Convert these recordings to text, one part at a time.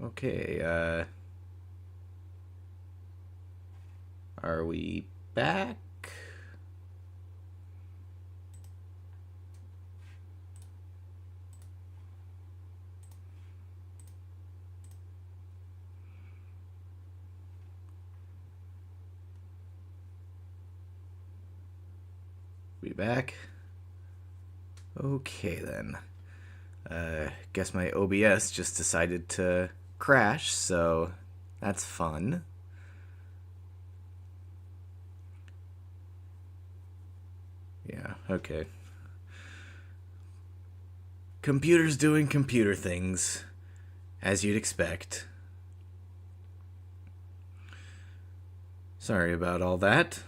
Okay, are we back? We back? Okay then. Guess my OBS just decided to crash, so that's fun. Yeah, okay. Computer's doing computer things, as you'd expect. Sorry about all that.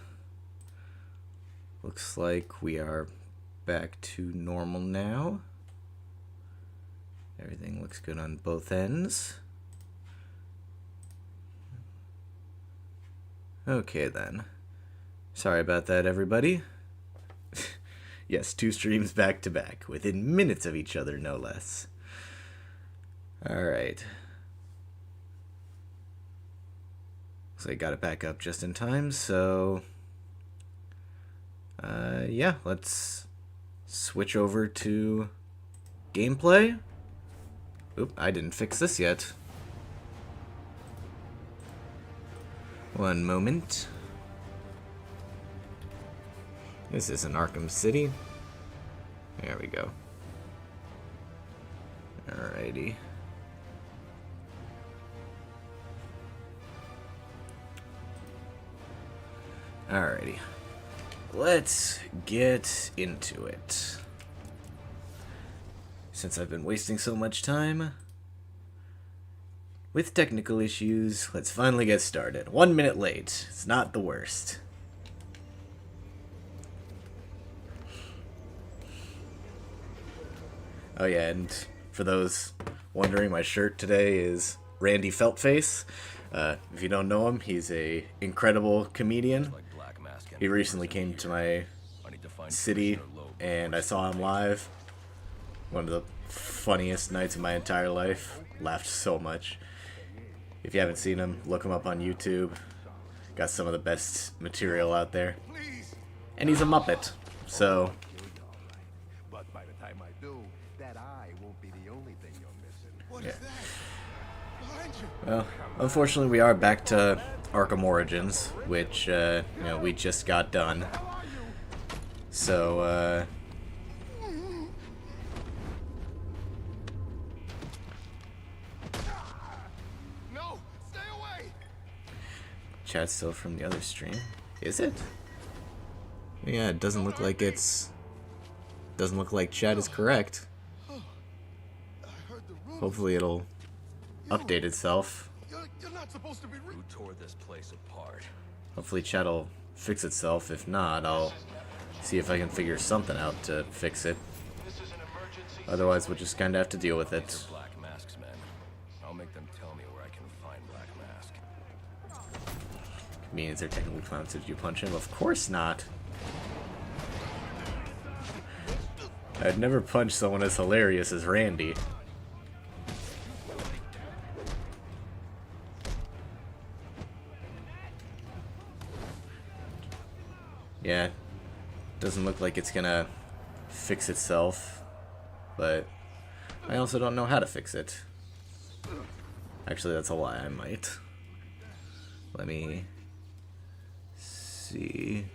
Looks like we are back to normal now. Everything looks good on both ends. Okay then. Sorry about that, everybody. Yes, 2 streams back to back, within minutes of each other, no less. Alright. So I got it back up just in time, so... yeah, let's switch over to gameplay. Oop, I didn't fix this yet. One moment. This isn't Arkham City. There we go. Alrighty. Alrighty. Let's get into it. Since I've been wasting so much time with technical issues, let's finally get started. 1 minute late. It's not the worst. Oh yeah, and for those wondering, my shirt today is Randy Feltface. If you don't know him, he's a incredible comedian. He recently came to my city, and I saw him live. One of the funniest nights of my entire life. Laughed so much. If you haven't seen him, look him up on YouTube. Got some of the best material out there. And he's a Muppet, so... But by the time I do, that eye won't be the only thing you're missing. What Yeah. is that? Behind you. Well, unfortunately we are back to Arkham Origins, which, you know, we just got done. So, No, stay away. chat's still from the other stream. Is it? Yeah, it doesn't look like it's... Doesn't look like chat is correct. I heard the room. Hopefully it'll update itself. You're not supposed to be rude. Who tore this place apart? Hopefully chat'll fix itself. If not, I'll see if I can figure something out to fix it. Otherwise, we'll just kind of have to deal with it. Black Mask's men. I'll make them tell me where I can find Black Mask. Means they're technically clowns. Did you punch him? Of course not. I'd never punch someone as hilarious as Randy. Yeah, doesn't look like it's gonna fix itself, but I also don't know how to fix it. Actually, that's a lie, I might. Let me see.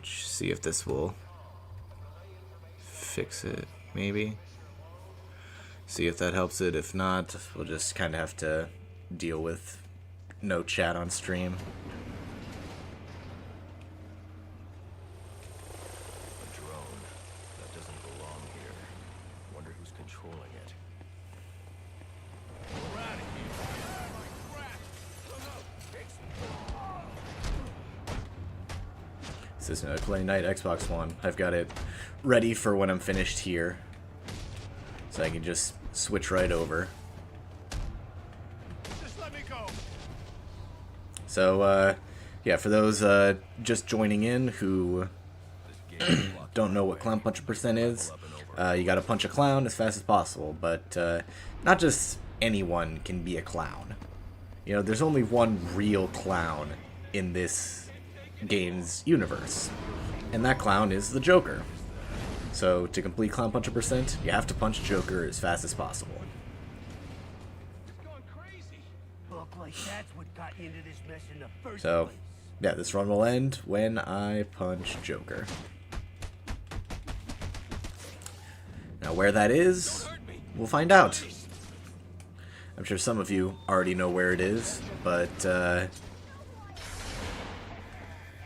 See if this will fix it, maybe. See if that helps it. If not, we'll just kind of have to deal with no chat on stream. A drone. That doesn't belong here. Wonder who's controlling it. This is Play Night Xbox One. I've got it ready for when I'm finished here, so I can just switch right over. Just let me go. So, yeah, for those just joining in who This game is blocked don't know what ClownPuncher percent is, you gotta punch a clown as fast as possible, but not just anyone can be a clown. You know, there's only one real clown in this game's universe, and that clown is the Joker. So to complete ClownPuncher percent, you have to punch Joker as fast as possible. So, yeah, this run will end when I punch Joker. Now where that is, we'll find out. I'm sure some of you already know where it is, but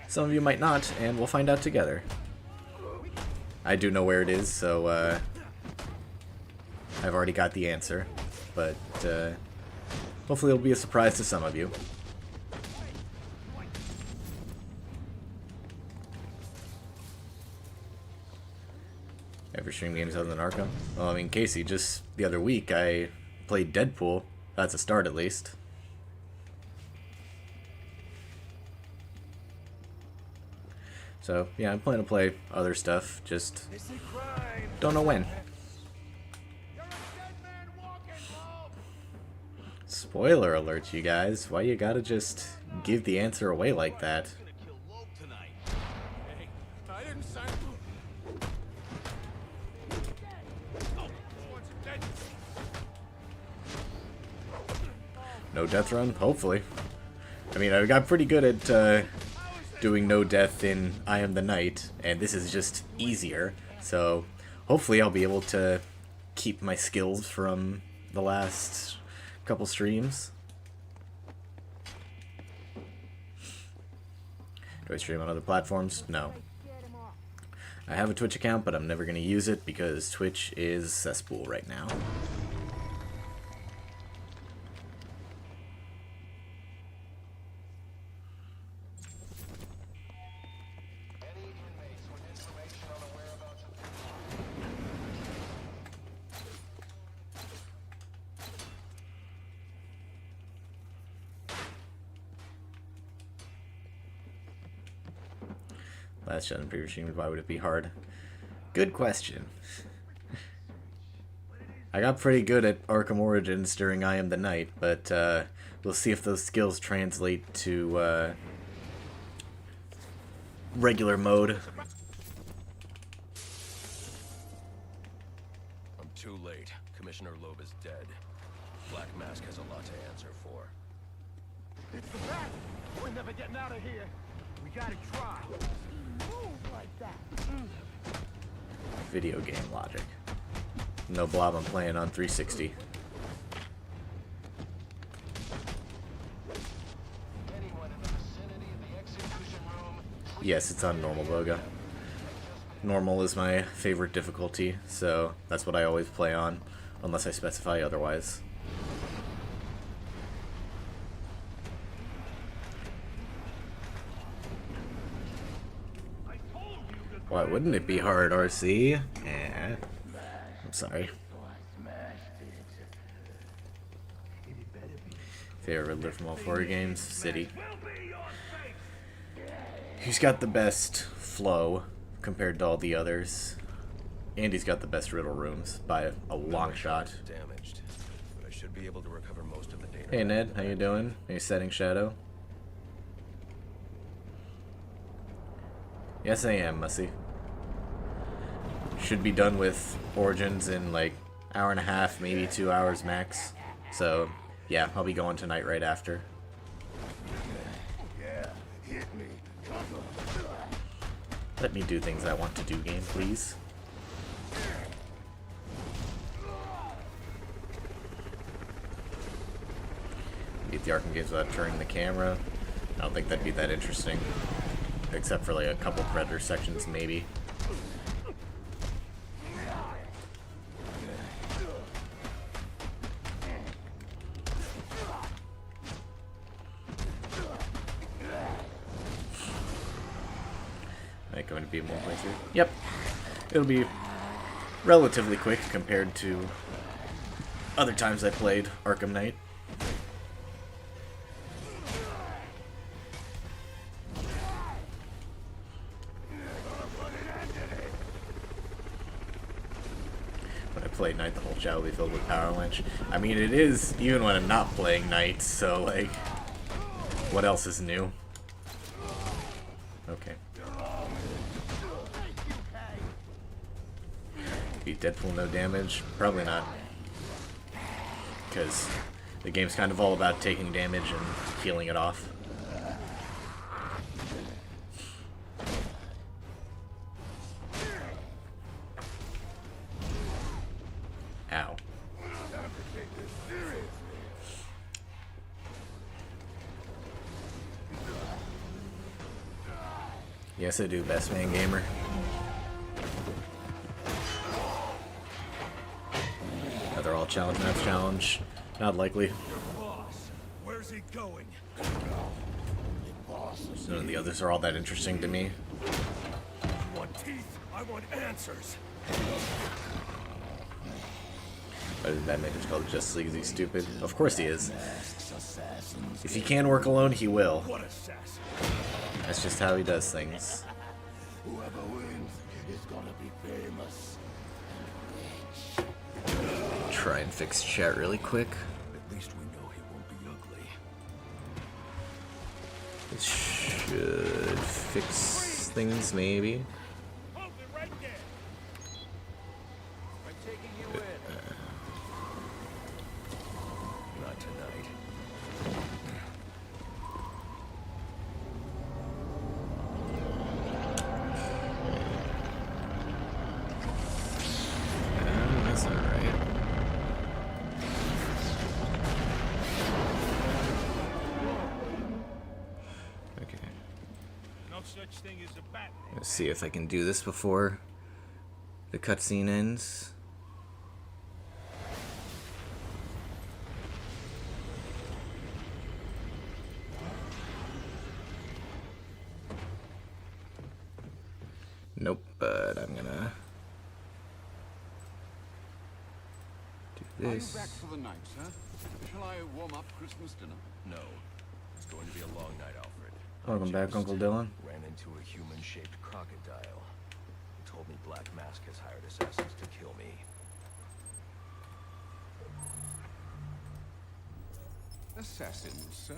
some of you might not, and we'll find out together. I do know where it is, so I've already got the answer, but hopefully it'll be a surprise to some of you. Ever stream games other than Arkham? Well, I mean, Casey, just the other week I played Deadpool. That's a start, at least. So, yeah, I'm planning to play other stuff, just don't know when. Spoiler alert, you guys. Why you gotta just give the answer away like that? No death run? Hopefully. I mean, I got pretty good at doing no death in I Am the Knight, and this is just easier. So hopefully I'll be able to keep my skills from the last couple streams. Do I stream on other platforms? No. I have a Twitch account, but I'm never going to use it because Twitch is cesspool right now. Last gen and previous streams, why would it be hard? Good question. I got pretty good at Arkham Origins during I Am the Knight, but we'll see if those skills translate to regular mode. I'm too late. Commissioner Loeb is dead. Black Mask has a lot to answer for. It's the back! We're never getting out of here! We gotta try! Move like that! Video game logic. No blob, I'm playing on 360. Yes, it's on normal, Boga. Normal is my favorite difficulty, so that's what I always play on, unless I specify otherwise. Why wouldn't it be hard, RC? Yeah. I'm sorry. Favorite Riddler from all 4 games? City. He's got the best flow compared to all the others. And he's got the best riddle rooms by a long shot. Damaged, but I should be able to recover most of the data. Hey Ned, how you doing? Are you setting shadow? Yes, I am, Mussy. Should be done with Origins in like hour and a half, maybe 2 hours max. So, yeah, I'll be going tonight right after. Yeah, hit me. Let me do things I want to do, game, please. Beat the Arkham games without turning the camera. I don't think that'd be that interesting. Except for like a couple Predator sections, maybe. Might going to be more playthrough. Yep. It'll be relatively quick compared to other times I played Arkham Knight. play Knight, the whole chat will be filled with Power Winch. I mean, it is, even when I'm not playing Knight, so, like, what else is new? Okay. Beat Deadpool no damage? Probably not. Because the game's kind of all about taking damage and healing it off. Ow. Yes, I do, best man gamer. They're all challenge match challenge. Not likely. Boss, where's he going? None of the others are all that interesting to me. I want teeth. I want answers. Why did Batman just call it Justice League? Is he stupid? Of course he is. If he can work alone, he will. What assassin? That's just how he does things. Whoever wins is gonna be famous. Try and fix chat really quick. At least we know he won't be ugly. This should fix things, maybe. Hold it right there. I'm taking you in. Not tonight. That's alright. Okay. No such thing as a Batman. Let's see if I can do this before the cutscene ends. Nope, but I'm gonna do Are you this. back for the night, sir? Shall I warm up Christmas dinner? No. It's going to be a long night, Alfred. Welcome back, Just Uncle Dylan. ran into a human-shaped crocodile. He told me Black Mask has hired assassins to kill me. Assassins, sir?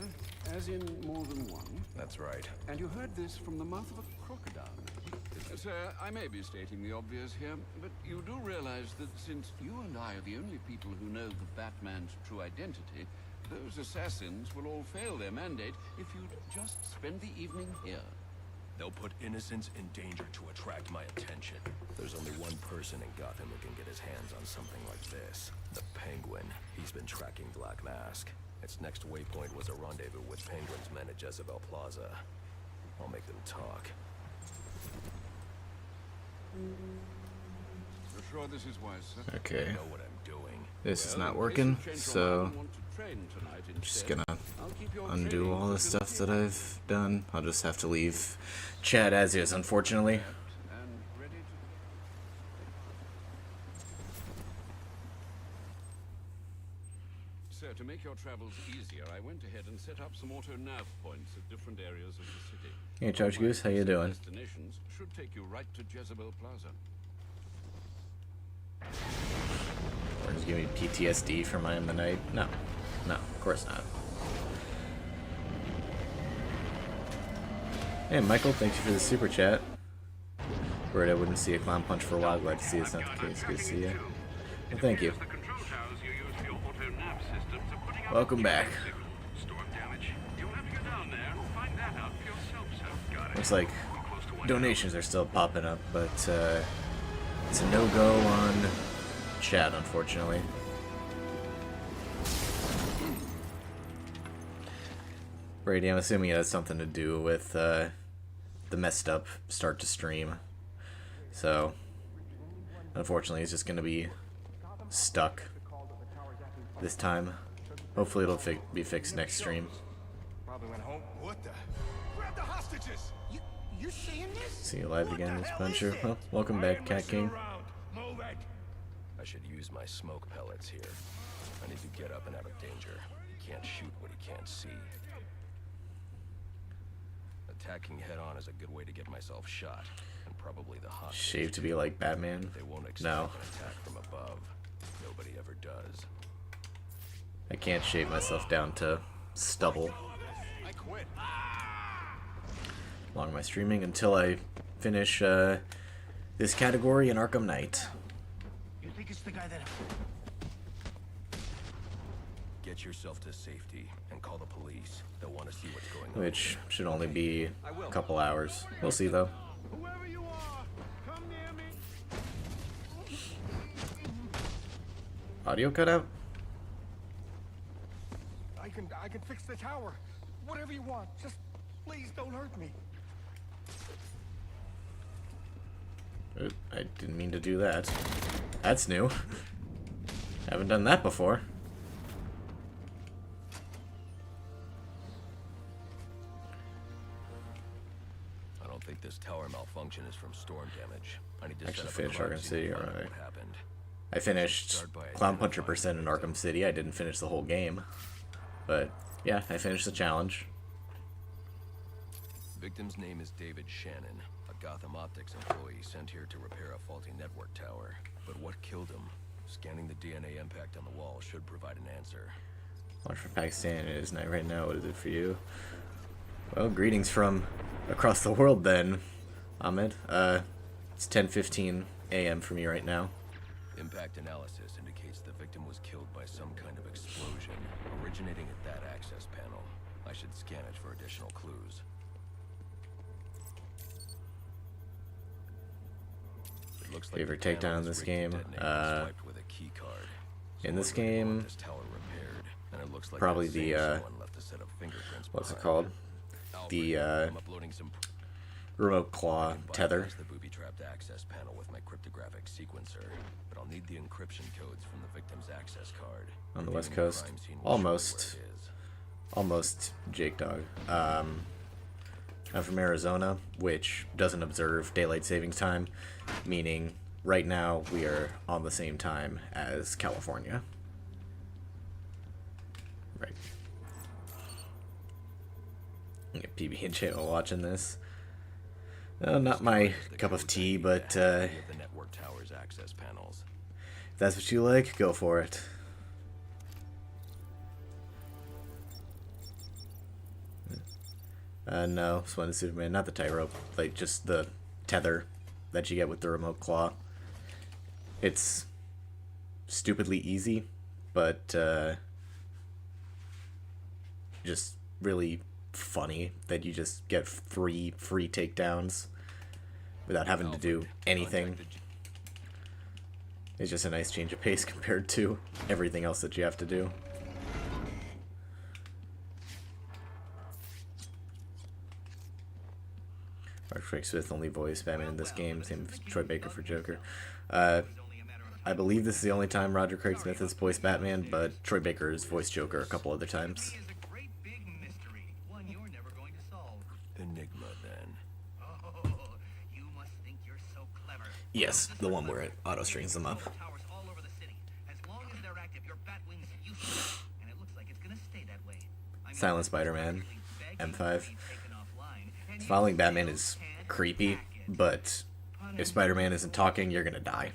As in more than one? That's right. And you heard this from the mouth of a crocodile. Sir, I may be stating the obvious here, but you do realize that since you and I are the only people who know the Batman's true identity, those assassins will all fail their mandate if you'd just spend the evening here. They'll put innocents in danger to attract my attention. There's only one person in Gotham who can get his hands on something like this. The Penguin. He's been tracking Black Mask. Its next waypoint was a rendezvous with Penguin's men at Jezebel Plaza. I'll make them talk. You're sure this is wise, sir? I Okay, know what I'm doing. this is Well, not in case working, you change your so mind and want to train tonight I'm just instead, gonna I'll keep your undo training all the to stuff that the I've done. I'll just have to leave chat as is, unfortunately. and ready to... Sir, to make your travels easier, I went ahead and set up some auto-nav points at different areas of the city. Hey, Charge Goose, how you doing? Destinations should take you right to Jezebel Plaza. Or just give me PTSD from I Am the Night? No. No, of course not. Hey, Michael, thank you for the super chat. Worried I wouldn't see a clown punch for a while. Glad to see it's not the case. Good to see you. Well, thank you. Welcome back. Looks like donations are still popping up, but it's a no-go on chat, unfortunately. Brady, I'm assuming it has something to do with the messed up start to stream. So, unfortunately, it's just going to be stuck this time. Hopefully it'll be fixed next stream. Probably went home. What the? Grab the hostages! You seeing this? See you live again, Miss Puncher. Well, welcome back, Cat King. Move it. I should use my smoke pellets here. I need to get up and out of danger. You can't shoot what you can't see. Attacking head-on is a good way to get myself shot, and probably the hostage. Shave to be like Batman? They won't expect No. an attack from above. Nobody ever does. I can't shave myself down to stubble I quit. along my streaming until I finish this category in Arkham Knight. You think it's the guy that... Get yourself to safety and call the police. They'll want to see what's going on. Which should only be a couple hours. We'll see though. Whoever you are, come near me. Audio cut out? I can fix the tower. Whatever you want. Just please don't hurt me. Oop, I didn't mean to do that. That's new. Haven't done that before. I don't think this tower malfunction is from storm damage. I need to Actually set up finish a crime Arkham scene City, to find out alright. what happened. I finished ClownPuncher percent in Arkham City. I didn't finish the whole game. But yeah, I finished the challenge. Victim's name is David Shannon, a Gotham Optics employee sent here to repair a faulty network tower. But what killed him? Scanning the DNA impact on the wall should provide an answer. Watch for Pakistan. It is night right now. What is it for you? Well, greetings from across the world then, Ahmed. It's 10:15 a.m. for me right now. Impact analysis indicates the victim was killed by some kind of explosion, originating at that access panel. I should scan it for additional clues. It looks like Favorite the panel takedown in is this rigged to game? detonate when swiped with a key card. In this Someone really wanted game, this tower repaired, and it looks like probably that the, same someone left a set of fingerprints what's it behind. called? Alfred, The I'm uploading some remote claw can tether. bypass the booby-trapped access panel with my cryptographic sequencer, but I'll need the encryption codes from the victim's access card. On the West Reviewing Coast. crime scene will show me Almost. where it is. Almost Jake Dog. I'm from Arizona, which doesn't observe daylight savings time, meaning right now we are on the same time as California. Right. PB&J while watching this. Not my cup of tea, but The network tower's access panels. if that's what you like, go for it. No, Swan and Superman, not the tightrope, like just the tether that you get with the remote claw. It's stupidly easy, but just really funny that you just get 3 free takedowns without having to do anything. It's just a nice change of pace compared to everything else that you have to do. Mark Frank Smith only voiced Batman in this game, same with Troy Baker for Joker. I believe this is the only time Roger Craig Smith has voiced Batman, but Troy Baker has voiced Joker a couple other times. Is a great big mystery, one you're never going to solve. Enigma, then. Oh, you must think you're so clever. Yes, the one where it auto strings them up. Towers all over the city. As long as they're active, your Batwing's useless, and it looks like it's gonna stay that way. I mean, Silent Spider-Man, begging M5. to be taken offline, and you Following Batman still is can't creepy, hack it. but if Spider-Man isn't talking, you're gonna die.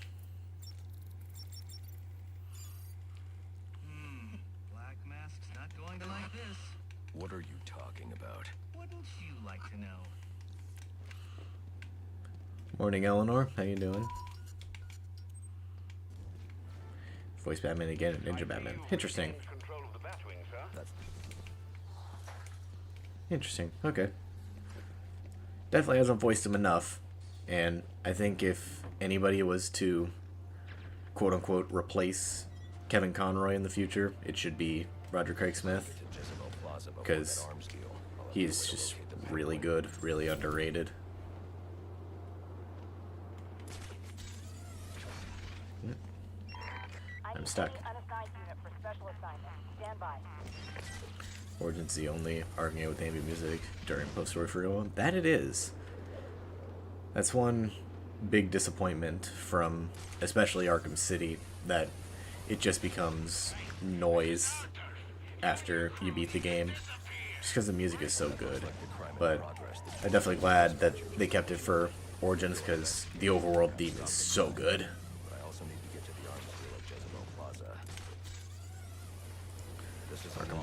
Black Mask's not going to like this. What are you talking about? Wouldn't you like to know? Morning, Eleanor. How you doing? Voice Batman again, Ninja Batman. Interesting. Control of the Batwing, sir. Interesting. Okay. Definitely hasn't voiced him enough. And I think if anybody was to quote-unquote replace Kevin Conroy in the future, it should be Roger Craig Smith. To Jezebel Plaza before Because that arms deal. I'll have he's to just locate the Penguin. really good, really underrated. I'm stuck. Unassigned unit for special assignment. Stand by. Origin's the only arguing with ambient music during post-story for real. That it is. That's one big disappointment from especially Arkham City, that it just becomes noise after you beat the game, just because the music is so good. But I'm definitely glad that they kept it for Origins, because the overworld theme is so good. But I also need to get to the arms deal at Jezebel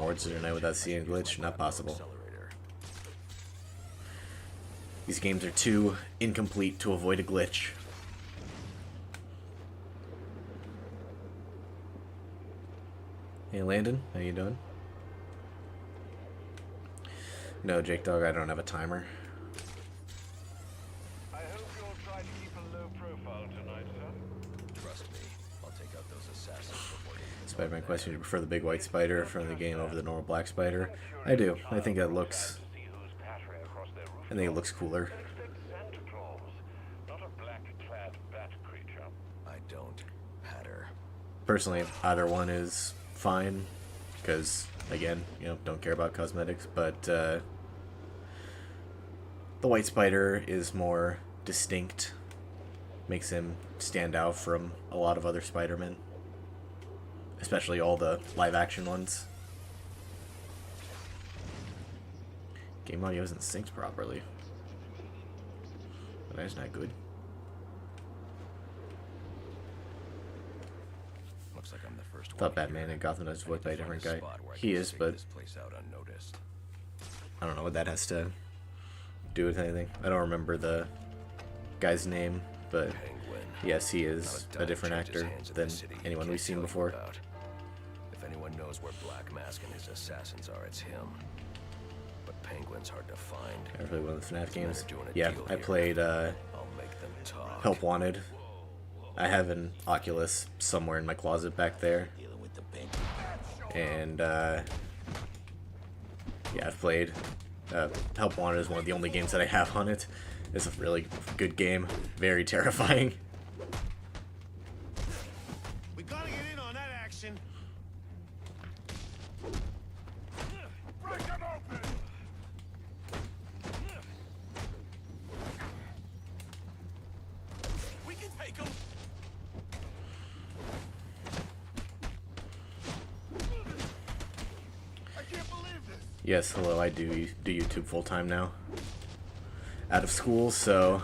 wards tonight without seeing a glitch. Not possible. Accelerator. These games are too incomplete to avoid a glitch. Hey Landon, how you doing? No, Jake Dog, I don't have a timer. I hope you'll try to keep a low profile tonight, sir. Trust me, I'll take out those assassins before they even Spider-Man question, do you prefer the big white spider from the game over the normal black spider? I do. I think that looks... I think it looks cooler. I don't. Hatter. Personally, either one is fine, because, again, you know, don't care about cosmetics, but the white spider is more distinct, makes him stand out from a lot of other Spider-Men, especially all the live-action ones. Game audio isn't synced properly. That's not good. Looks like I'm the first Thought one Batman here. and Gotham Knight is voiced by a I need to different find guy. spot where I He can is, stake but this place out unnoticed. I don't know what that has to do with anything. I don't remember the guy's name, but Penguin. yes, he is Not a different dime changes actor hands in than the city he anyone can't we've seen tell you before. about. If anyone knows where Black Mask and his assassins are, it's him. But Penguin's hard to find. I played one of the FNAF games. Doing a Yeah, deal I here. played I'll make them talk. Help Wanted. I have an Oculus somewhere in my closet back there. And, yeah, I've played. Help Wanted is one of the only games that I have on it. It's a really good game. Very terrifying. We gotta get in on that action. Break them open. We can take them. I can't believe this. Yes, hello, I do YouTube full time now. Out of school, so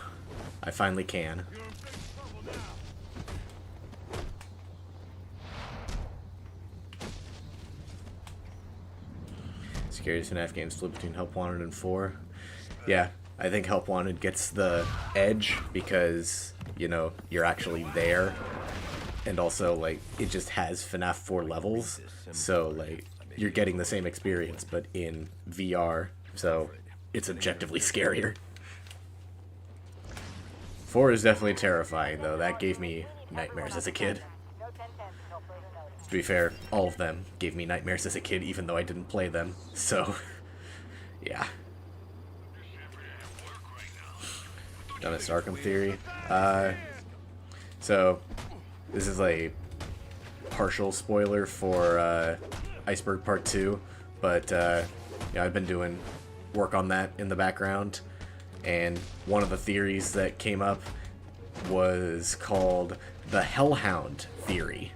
I finally can. You're in big trouble now. Scariest FNAF games split between Help Wanted and 4. Yeah, I think Help Wanted gets the edge because, you know, you're actually there. And also, like, it just has FNAF 4 levels. So, like, you're getting the same experience, but in VR. So, it's objectively scarier. 4 is definitely terrifying, though. That gave me nightmares as a kid. No 10-10 until further notice. To be fair, all of them gave me nightmares as a kid, even though I didn't play them. So, yeah. Dumbest Arkham theory. So, this is a partial spoiler for Iceberg Part 2, but yeah, I've been doing work on that in the background, and one of the theories that came up was called the Hellhound theory.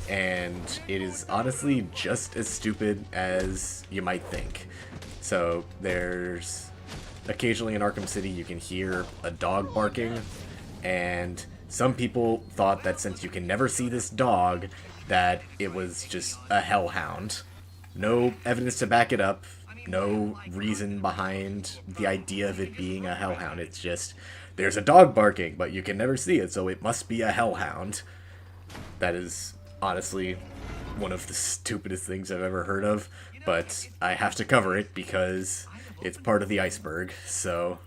And it is honestly just as stupid as you might think. So there's occasionally in Arkham City you can hear a dog barking, and some people thought that since you can never see this dog, that it was just a hellhound. No evidence to back it up, no reason behind the idea of it being a hellhound. It's just, there's a dog barking, but you can never see it, so it must be a hellhound. That is honestly one of the stupidest things I've ever heard of, but I have to cover it because it's part of the iceberg. So,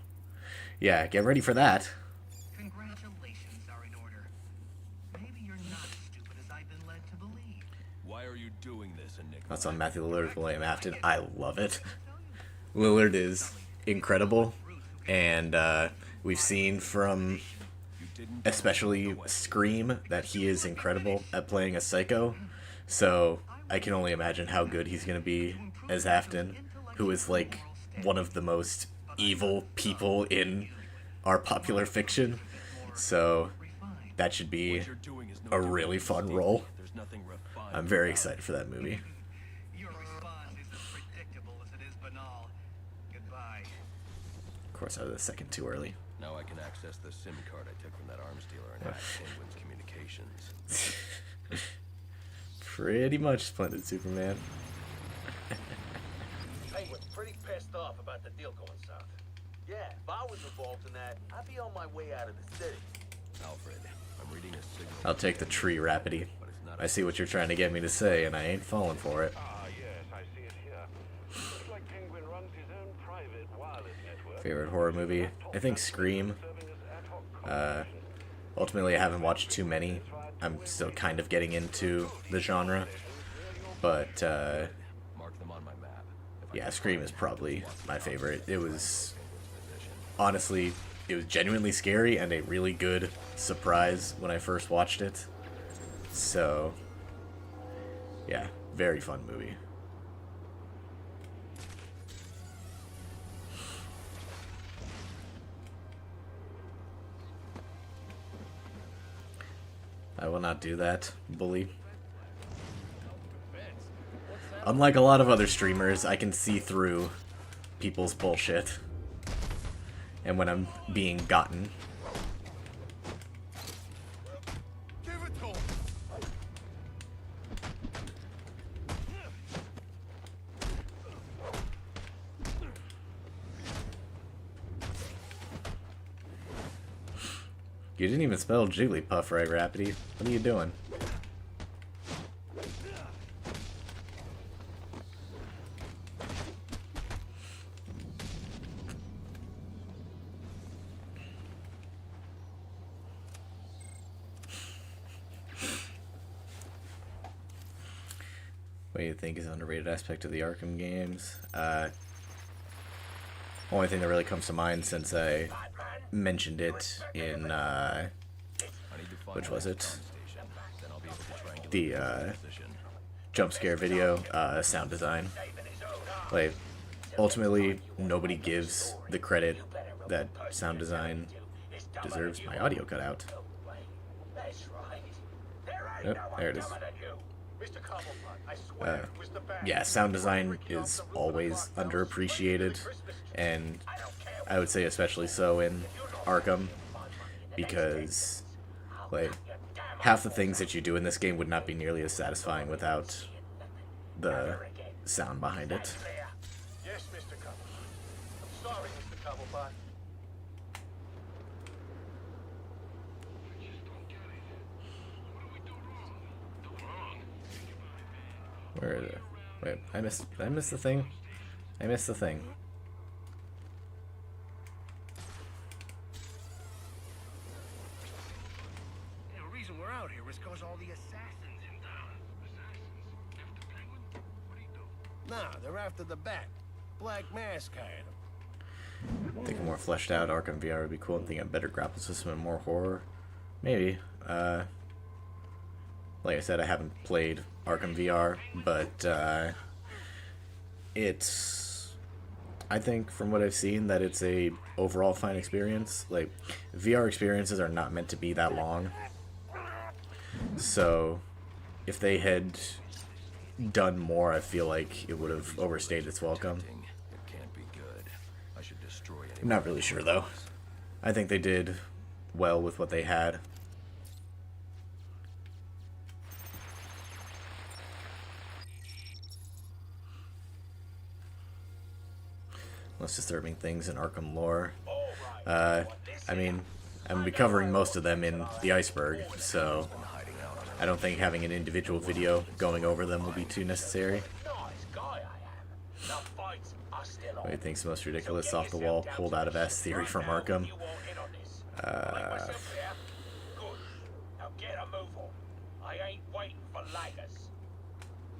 yeah, get ready for that. Congratulations are in order. Maybe you're not as stupid as I've been led to believe. Why are you doing this, Enigma? That's on Matthew Lillard, William Afton. I love it. Lillard is incredible, and we've seen from especially Scream that he is incredible at playing a psycho, so I can only imagine how good he's going to be as Afton, who is like one of the most evil people in our popular fiction. So that should be a really fun role. There's nothing refined. I'm very excited for that movie. Your response is as predictable as it is banal. Goodbye. Of course, I was a second too early. Now I can access the SIM card I took from that arms dealer and hack Penguin's communications. Pretty much Splendid Superman. Penguin's pretty pissed off about the deal going south. Yeah, if I was involved in that, I'd be on my way out of the city. Alfred, I'm reading a signal. I'll take the tree, Rapidy. I see what you're trying to get me to say, and I ain't falling for it. Ah, yes, I see it here. Looks like Penguin runs his own private wireless network. Favorite horror movie? I think Scream. Ultimately, I haven't watched too many. I'm still kind of getting into the genre. But, Mark them on my map. yeah, Scream is probably my favorite. It was, honestly, it was genuinely scary and a really good surprise when I first watched it. So, yeah, very fun movie. I will not do that, bully. Unlike a lot of other streamers, I can see through people's bullshit. And when I'm being gotten. Give it to him. You didn't even spell Jigglypuff right, Rapidy. What are you doing? What do you think is an underrated aspect of the Arkham games? Only thing that really comes to mind since I mentioned it in, which was it? The, jump scare video, sound design. Like, ultimately, nobody gives the credit that sound design deserves. My audio cut out. Yep, there it is. Yeah, sound design is always underappreciated, and I would say especially so in Arkham, because like half the things that you do in this game would not be nearly as satisfying without the sound behind it. Yes, Mr. Cobblepot. I'm sorry, Mr. Cobblepot. Where is it? Wait, did I miss the thing? I missed the thing. The reason we're out here is because all the assassins in town. Assassins? After Penguin? What do you do? Nah, they're after the Bat. Black Mask hired them. I think a more fleshed out Arkham VR would be cool. I think a better grapple system and more horror. Maybe. Like I said, I haven't played Arkham VR, but it's, I think from what I've seen, that it's a overall fine experience. Like, VR experiences are not meant to be that long. So if they had done more, I feel like it would have overstayed its welcome. It can't be good. I should destroy it. I'm not really sure though. I think they did well with what they had. Most disturbing things in Arkham lore. I mean, I'm be covering most of them in the iceberg, so I don't think having an individual video going over them will be too necessary. What do you think's the most ridiculous off the wall pulled out of ass theory from Arkham?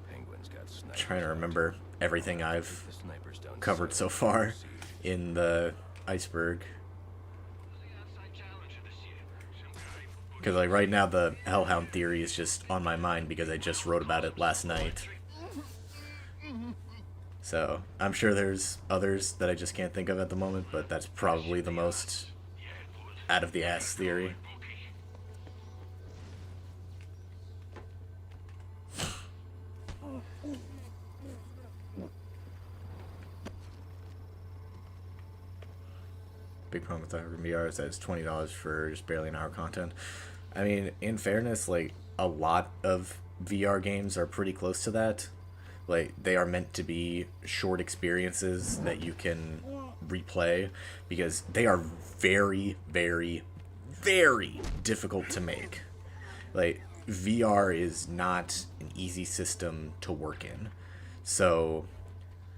Penguin's got snipers. Trying to remember everything I've The snipers don't covered so far in the iceberg. Because like right now the Hellhound theory is just on my mind because I just wrote about it last night. So I'm sure there's others that I just can't think of at the moment, but that's probably the most out of the ass theory. Big problem with Arkham VR is that it's $20 for just barely an hour content. I mean, in fairness, like, a lot of VR games are pretty close to that. Like, they are meant to be short experiences that you can replay, because they are very, very, very difficult to make. Like, VR is not an easy system to work in. So,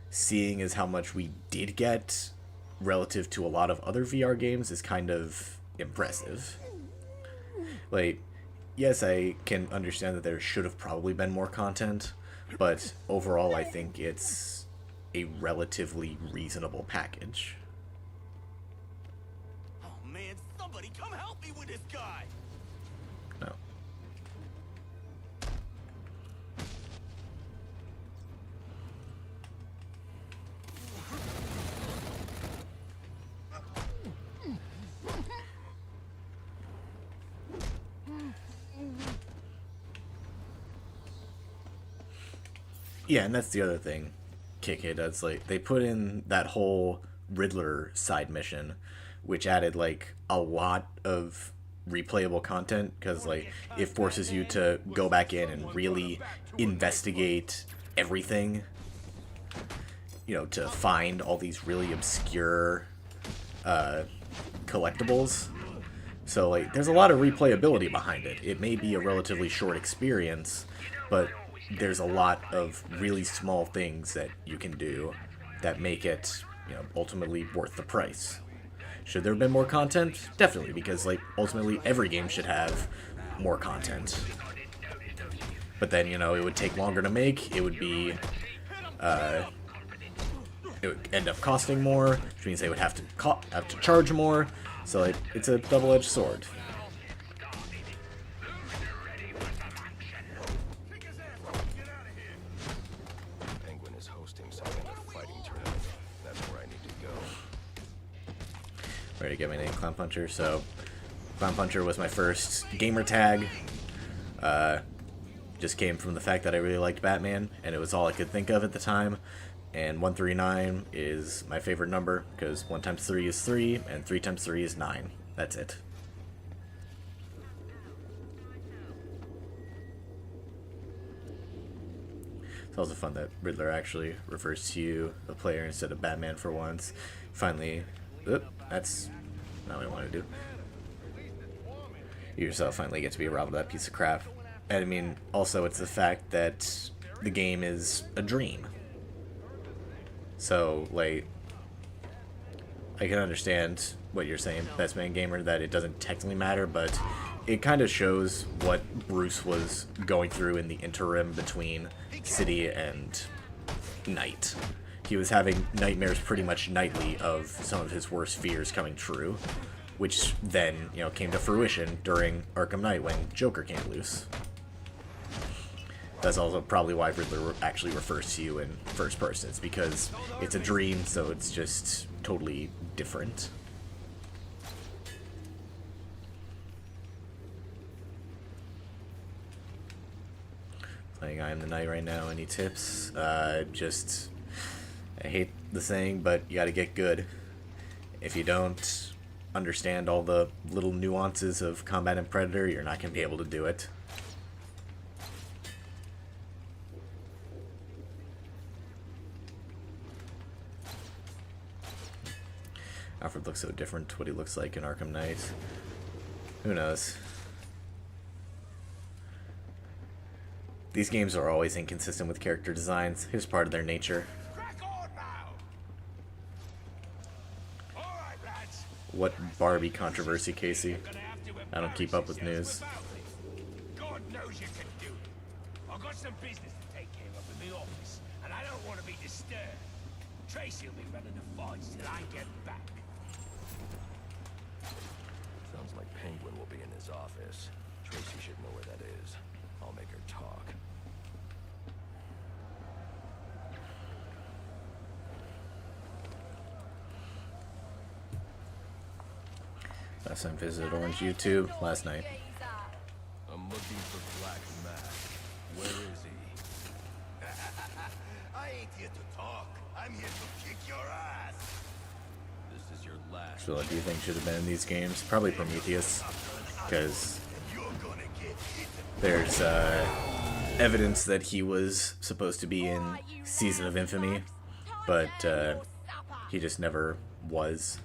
seeing as how much we did get relative to a lot of other VR games is kind of impressive. Like, yes, I can understand that there should have probably been more content, but overall I think it's a relatively reasonable package. Oh man, somebody come help me with this guy! No. Yeah, and that's the other thing KK does. Like, they put in that whole Riddler side mission, which added, like, a lot of replayable content, because, like, it forces you to go back in and really investigate everything, you know, to find all these really obscure collectibles. So, like, there's a lot of replayability behind it. It may be a relatively short experience, but there's a lot of really small things that you can do that make it, you know, ultimately worth the price. Should there have been more content? Definitely, because, like, ultimately every game should have more content. But then, you know, it would take longer to make. It would be, it would end up costing more, which means they would have to charge more. So, like, it's a double-edged sword. Ready to get my name, ClownPuncher. So, ClownPuncher was my first gamer tag. Just came from the fact that I really liked Batman, and it was all I could think of at the time. And 139 is my favorite number, because 1 times 3 is 3, and 3 times 3 is 9. That's it. It's also fun that Riddler actually refers to you, the player, instead of Batman for once. Finally... Oop, that's not what I want to do. You yourself finally get to be robbed of that piece of crap. And I mean, also it's the fact that the game is a dream. So, like, I can understand what you're saying, Best Man Gamer, that it doesn't technically matter, but it kind of shows what Bruce was going through in the interim between City and Night. He was having nightmares pretty much nightly of some of his worst fears coming true, which then, you know, came to fruition during Arkham Knight when Joker came loose. That's also probably why Riddler actually refers to you in first person. It's because it's a dream, so it's just totally different. Playing I Am the Night right now. Any tips? Just... I hate the saying, but you gotta get good. If you don't understand all the little nuances of Combat and Predator, you're not gonna be able to do it. Alfred looks so different to what he looks like in Arkham Knight. Who knows? These games are always inconsistent with character designs. It's part of their nature. What Barbie controversy, Casey? I don't keep up with news. God knows you can do it. I've got some business to take care of in the office, and I don't want to be disturbed. Tracy will be running the fights till I get back. Sounds like Penguin will be in his office. Tracy should know where that is. I'll make her talk. Last time visited Orange YouTube last night. I'm looking for Black Mask. Where is he? I ain't here to talk. I'm here to kick your ass. This is your last. So what do you think should have been in these games? Probably Prometheus, because there's evidence that he was supposed to be in Season of Infamy, but he just never was.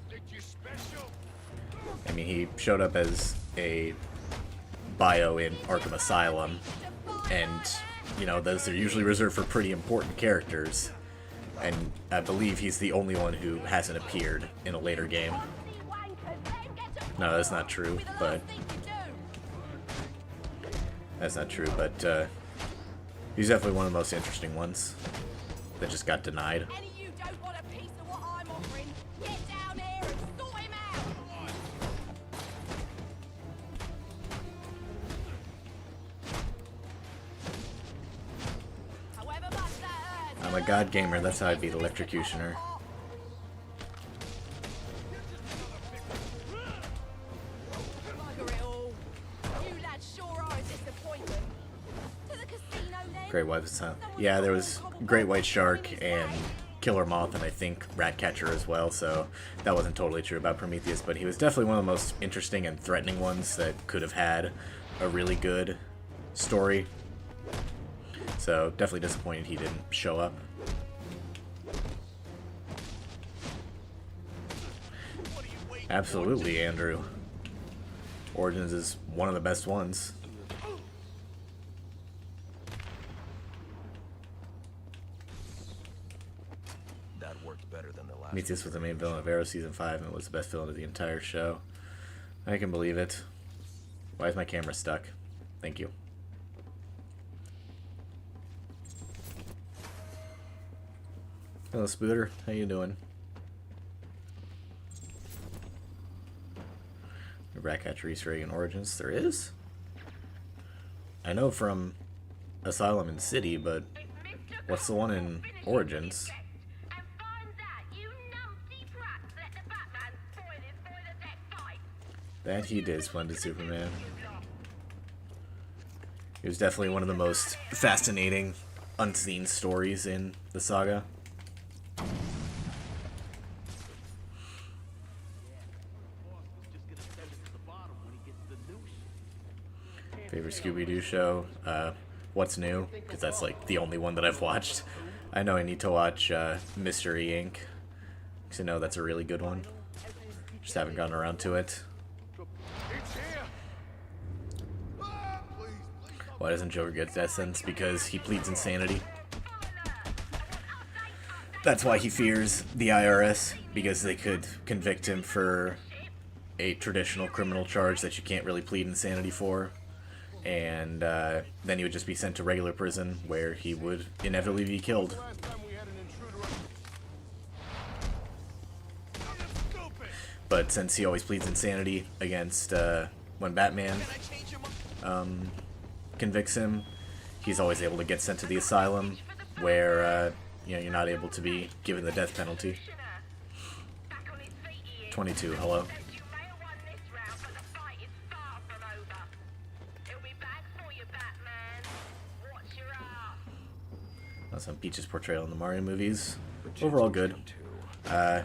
I mean, he showed up as a bio in Arkham Asylum, and, you know, those are usually reserved for pretty important characters, and I believe he's the only one who hasn't appeared in a later game. No, that's not true, but... That's not true, but, he's definitely one of the most interesting ones that just got denied. I'm a god gamer, that's how I beat Electrocutioner. Great White Shark. Yeah, there was Great White Shark and Killer Moth, and I think Ratcatcher as well, so that wasn't totally true about Prometheus, but he was definitely one of the most interesting and threatening ones that could have had a really good story. So, definitely disappointed he didn't show up. Absolutely, Andrew. Origins is one of the best ones. That worked better than the last. Prometheus was the main villain of Arrow Season 5 and was the best villain of the entire show. I can believe it. Why is my camera stuck? Thank you. Hello, Spooter. How you doing? Ratcatcher Easter egg in Origins. There is? I know from Asylum and City, but what's the one in Origins? That he did, Splendid Superman. He was definitely one of the most fascinating unseen stories in the saga. Favorite Scooby-Doo show? What's New? Because that's like the only one that I've watched. I know I need to watch Mystery Inc. Because I know that's a really good one. Just haven't gotten around to it. Why doesn't Joker get death sentence? Because he pleads insanity. That's why he fears the IRS, because they could convict him for a traditional criminal charge that you can't really plead insanity for. And then he would just be sent to regular prison, where he would inevitably be killed. But since he always pleads insanity against when Batman convicts him, he's always able to get sent to the asylum, where you know, you're not able to be given the death penalty. 22, hello. Some Peach's portrayal in the Mario movies. Overall good. The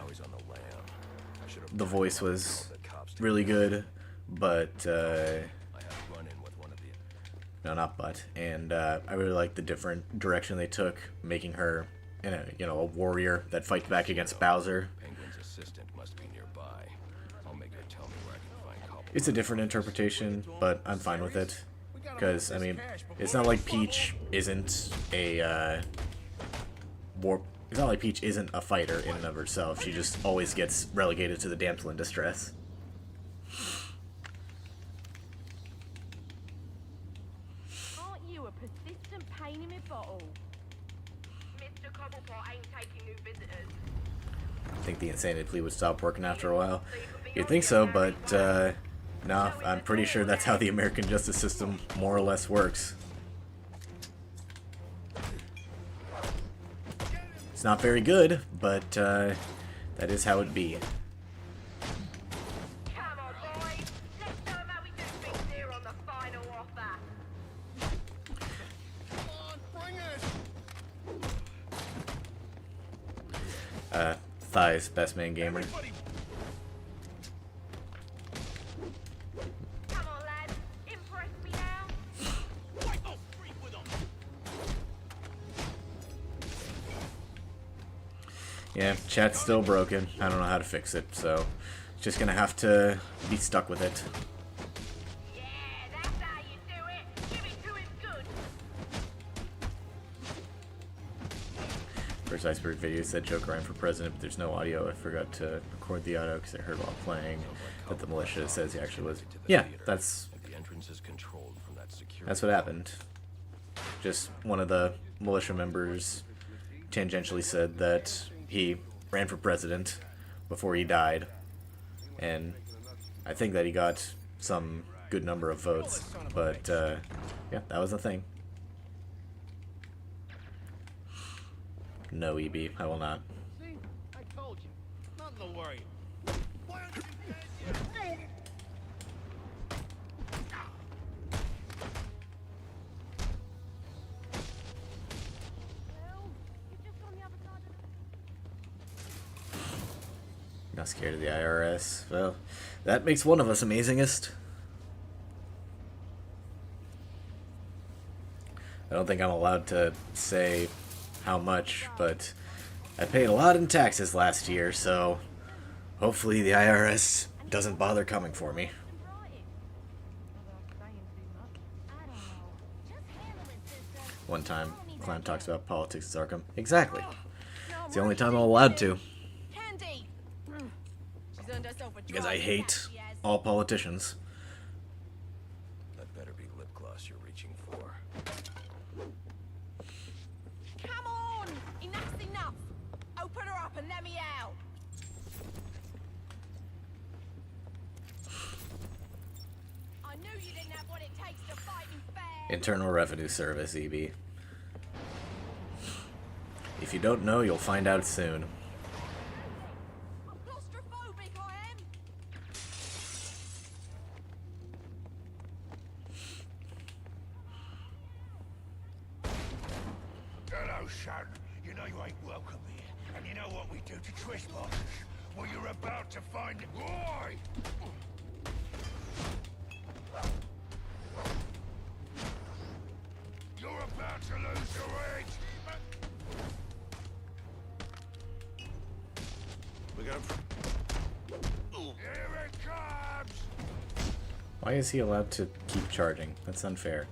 voice was really good, but no, not but. And I really liked the different direction they took, making her, a warrior that fights back against Bowser. It's a different interpretation, but I'm fine with it. Because, I mean, it's not like Peach isn't a, it's not like Peach isn't a fighter in and of herself. She just always gets relegated to the damsel in distress. Aren't you a persistent pain in my bottle? Mr. Cobblepot ain't taking new visitors. I think the insanity plea would stop working after a while. You'd think so, but, no, I'm pretty sure that's how the American justice system more or less works. It's not very good, but that is how it be. Come on, boys. Let's show 'em how we do things here on the final offer. Come on, bring it! Thighs, best man gamer. Yeah, chat's still broken. I don't know how to fix it, so just gonna have to be stuck with it. Yeah, that's how you do it. Give it to him good. First iceberg video said Joker ran for president, but there's no audio. I forgot to record the audio because I heard while playing that the militia says he actually was. Yeah, that's what happened. Just one of the militia members tangentially said that he ran for president before he died, and I think that he got some good number of votes, but yeah, that was the thing. No, EB, I will not. See? I told you. Nothing to worry. Well, you're just on the other side of the... Not scared of the IRS. Well, that makes one of us amazingest. I don't think I'm allowed to say how much, but I paid a lot in taxes last year, so hopefully the IRS doesn't bother coming for me. One time, Clown talks about politics at Arkham. Exactly. It's the only time I'm allowed to. Because I hate all politicians. That better be lip gloss you're reaching for. Come on! Enough's enough! Open her up and let me out! I knew you didn't have what it takes to fight me fair! Internal Revenue Service, EB. If you don't know, you'll find out soon. Claustrophobic I am! Hello, son. You know you ain't welcome here. And you know what we do to trespassers? Well, you're about to find why! You're about to lose your edge! We got Here it comes! Why is he allowed to keep charging? That's unfair.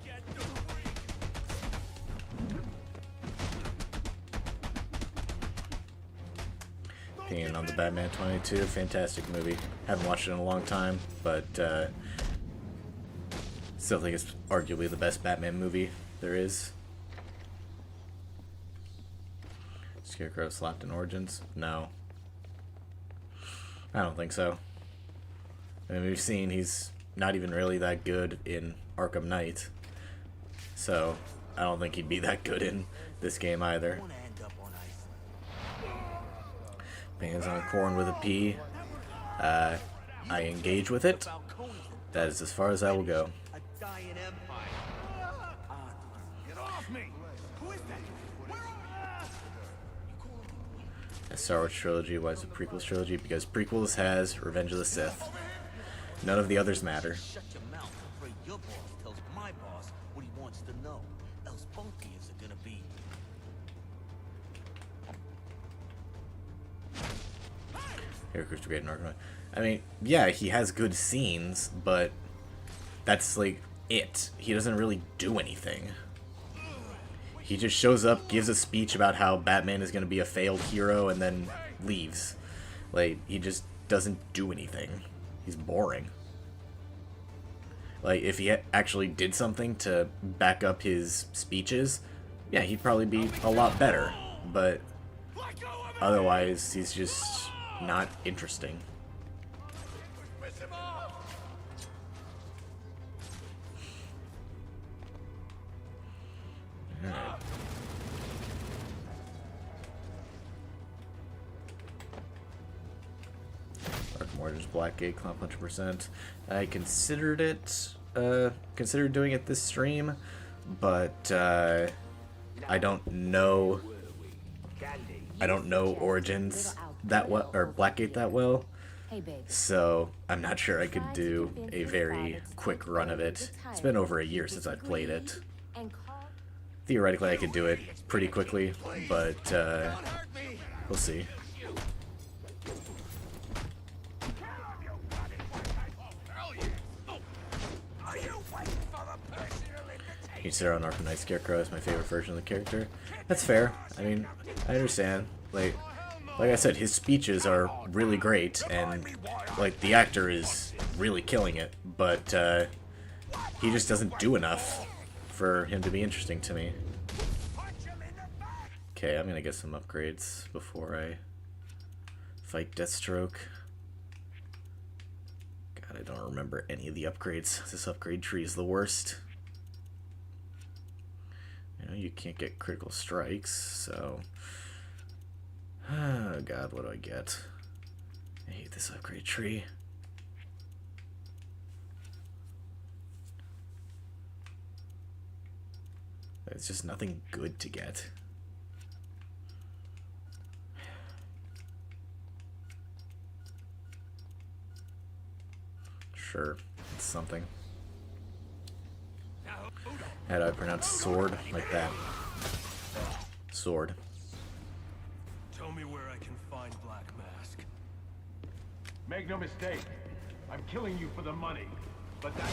Opinion on the Batman 22, fantastic movie. Haven't watched it in a long time, but still think it's arguably the best Batman movie there is. Scarecrow slapped in Origins? No. I don't think so. I mean, we've seen he's not even really that good in Arkham Knight, so I don't think he'd be that good in this game either. Hands on corn with a P. I engage with it. That is as far as I will go. Get off me! Who is that? A Star Wars trilogy. Why is it prequels trilogy? Because prequels has Revenge of the Sith. None of the others matter. Shut your mouth. I'm afraid your boss tells my boss what he wants to know. Else both of yous are gonna be... Characters great in Arkham Knight. I mean, yeah, he has good scenes, but that's like it. He doesn't really do anything. He just shows up, gives a speech about how Batman is going to be a failed hero, and then leaves. Like, he just doesn't do anything. He's boring. Like, if he actually did something to back up his speeches, yeah, he'd probably be a lot better. But otherwise, he's just not interesting. Alright. Arkham Origins Blackgate, ClownPuncher percent. I considered it, considered doing it this stream, but I don't know Origins that well, or Blackgate that well. So I'm not sure I could do a very quick run of it. It's been over a year since I played it. Theoretically, I could do it pretty quickly, but we'll see. consider on Arkham Knight Scarecrow as my favorite version of the character. That's fair. I mean, I understand. Like I said, his speeches are really great, and like the actor is really killing it, but he just doesn't do enough for him to be interesting to me. Okay, I'm gonna get some upgrades before I fight Deathstroke. God, I don't remember any of the upgrades. This upgrade tree is the worst. You know, you can't get critical strikes, so... Oh god, what do I get? I hate this upgrade tree. There's just nothing good to get. Sure, it's something. How do I pronounce sword? Like that. Sword. Tell me where I can find Black Mask. Make no mistake, I'm killing you for the money, but that...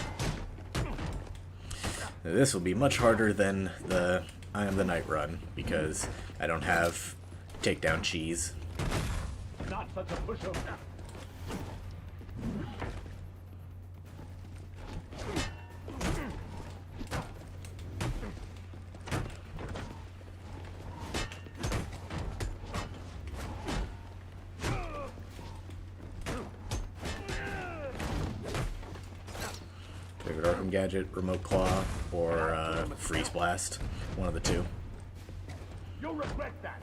This will be much harder than the I Am the Night run, because I don't have takedown cheese. Not such a pushover. Favorite Arkham gadget, remote claw, or freeze blast. One of the two. You'll regret that.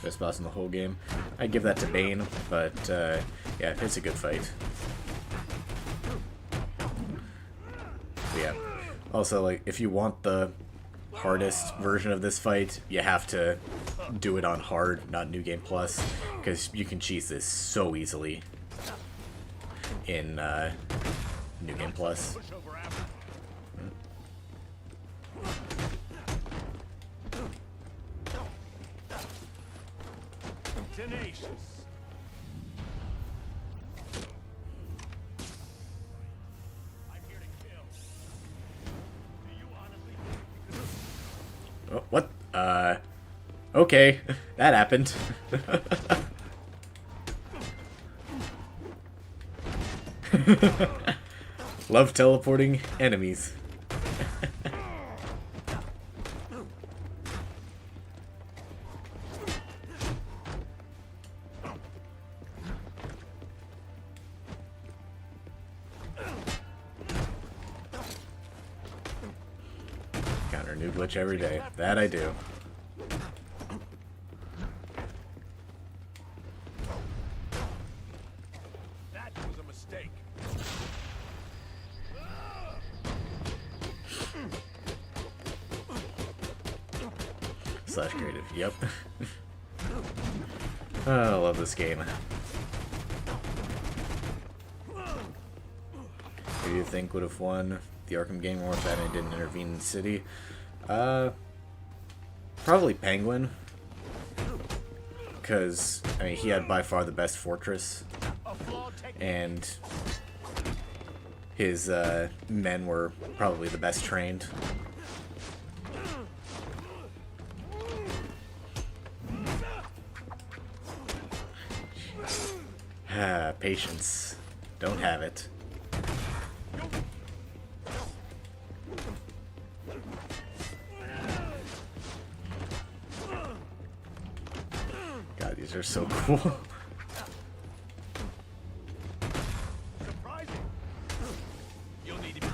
Best boss in the whole game. I'd give that to Bane, but yeah, it's a good fight. But yeah. Also, like, if you want the hardest version of this fight, you have to do it on hard, not New Game Plus, because you can cheese this so easily in New Game Plus. Tenacious. I'm here to kill. Do you honestly? Oh, what? Okay, that happened. Love teleporting enemies. Counter new glitch every day. That I do. That was a mistake. Slash creative, yep. Oh, I love this game. Who do you think would have won the Arkham game war if Batman didn't intervene in the city? Probably Penguin. Because, I mean, he had by far the best fortress. And his men were probably the best trained. Ah, patience. Don't have it. God, these are so cool. Surprising. You'll need to...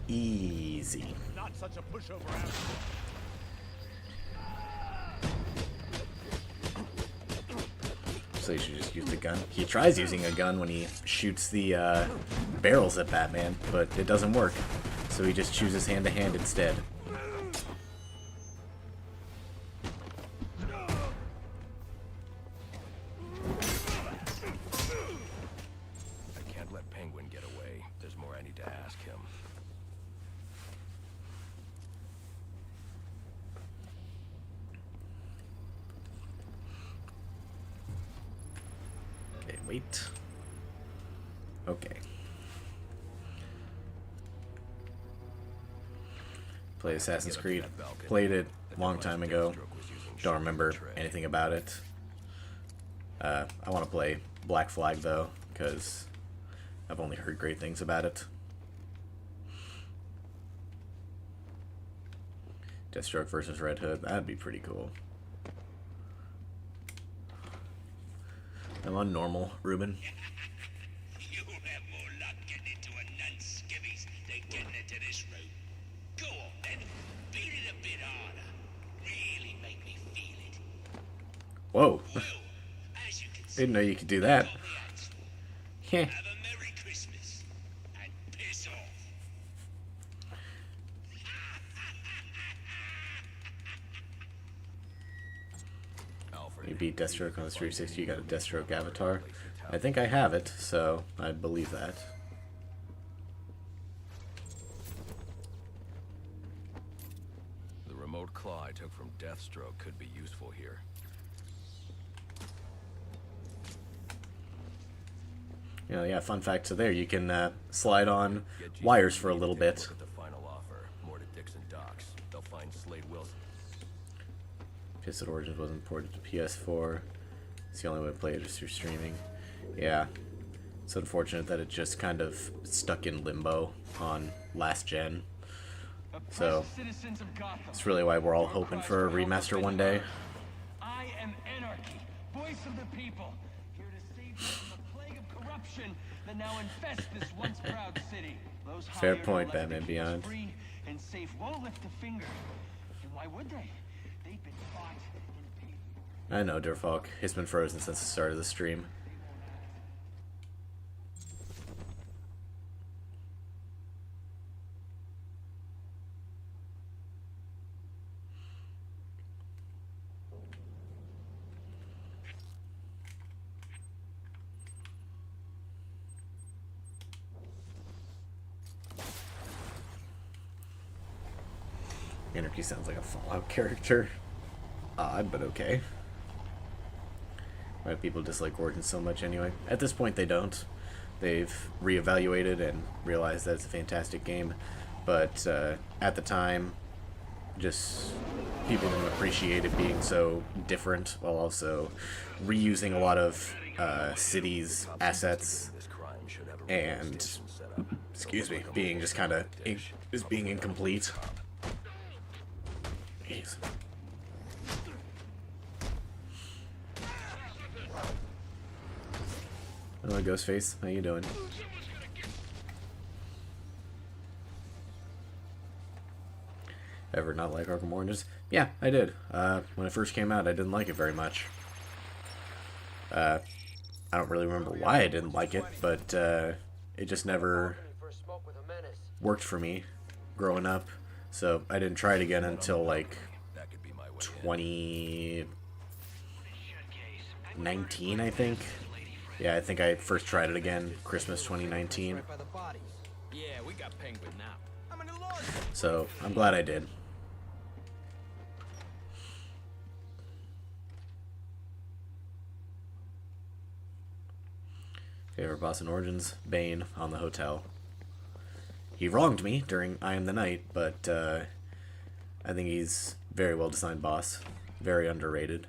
Easy. Not such a pushover after all. So you should just use the gun. He tries using a gun when he shoots the barrels at Batman, but it doesn't work. So he just chooses hand-to-hand instead. I can't let Penguin get away. There's more I need to ask him. Wait. Okay. Played Assassin's Creed. Played it a long time ago. Don't remember anything about it. I want to play Black Flag though, because I've only heard great things about it. Deathstroke versus Red Hood. That'd be pretty cool. I'm on normal, Ruben. You'll have more luck getting into a nun's skivvies than getting into this room. Go on then, beat it a bit harder. Really make me feel it. Whoa. Well, as you can see, Didn't know you could do that. got the answer. Heh. Have a Merry Christmas and piss off. You beat Deathstroke on the 360, you got a Deathstroke avatar. I think I have it, so I believe that. The remote claw I took from Deathstroke could be useful here. You know, yeah, fun fact, so there, you can slide on wires for a little bit. Look at the final offer. More to Dixon Docks. They'll find Slade Wilson. Pistol Origins wasn't ported to PS4. It's the only way to play it is through streaming. Yeah. It's unfortunate that it just kind of stuck in limbo on last gen. So, that's really why we're all hoping for a remaster one day. I am Anarchy, voice of the people, here to save you from the plague of corruption that now infests this once proud city. Those Fair hired point, are left to Batman keep us Beyond. free and safe won't lift a finger. And why would they? They've been fought and paid. I know, Durfalk. It's been frozen since the start of the stream. Anarchy sounds like a Fallout character. Odd, but okay. Why do people dislike Origins so much anyway? At this point, they don't. They've reevaluated and realized that it's a fantastic game. But at the time, just people didn't appreciate it being so different, while also reusing a lot of cities' assets and, excuse me, being just kind of being incomplete. Jeez. Hello, Ghostface. How you doing? Ever not like Arkham Origins? Yeah, I did. When it first came out, I didn't like it very much. I don't really remember why I didn't like it, but it just never worked for me growing up. So I didn't try it again until like 2019, I think. Yeah, I think I first tried it again Christmas 2019. Yeah, we got Penguin now. So I'm glad I did. Favorite boss in Origins? Bane on the hotel. He wronged me during I Am the Night, but I think he's very well designed boss. Very underrated.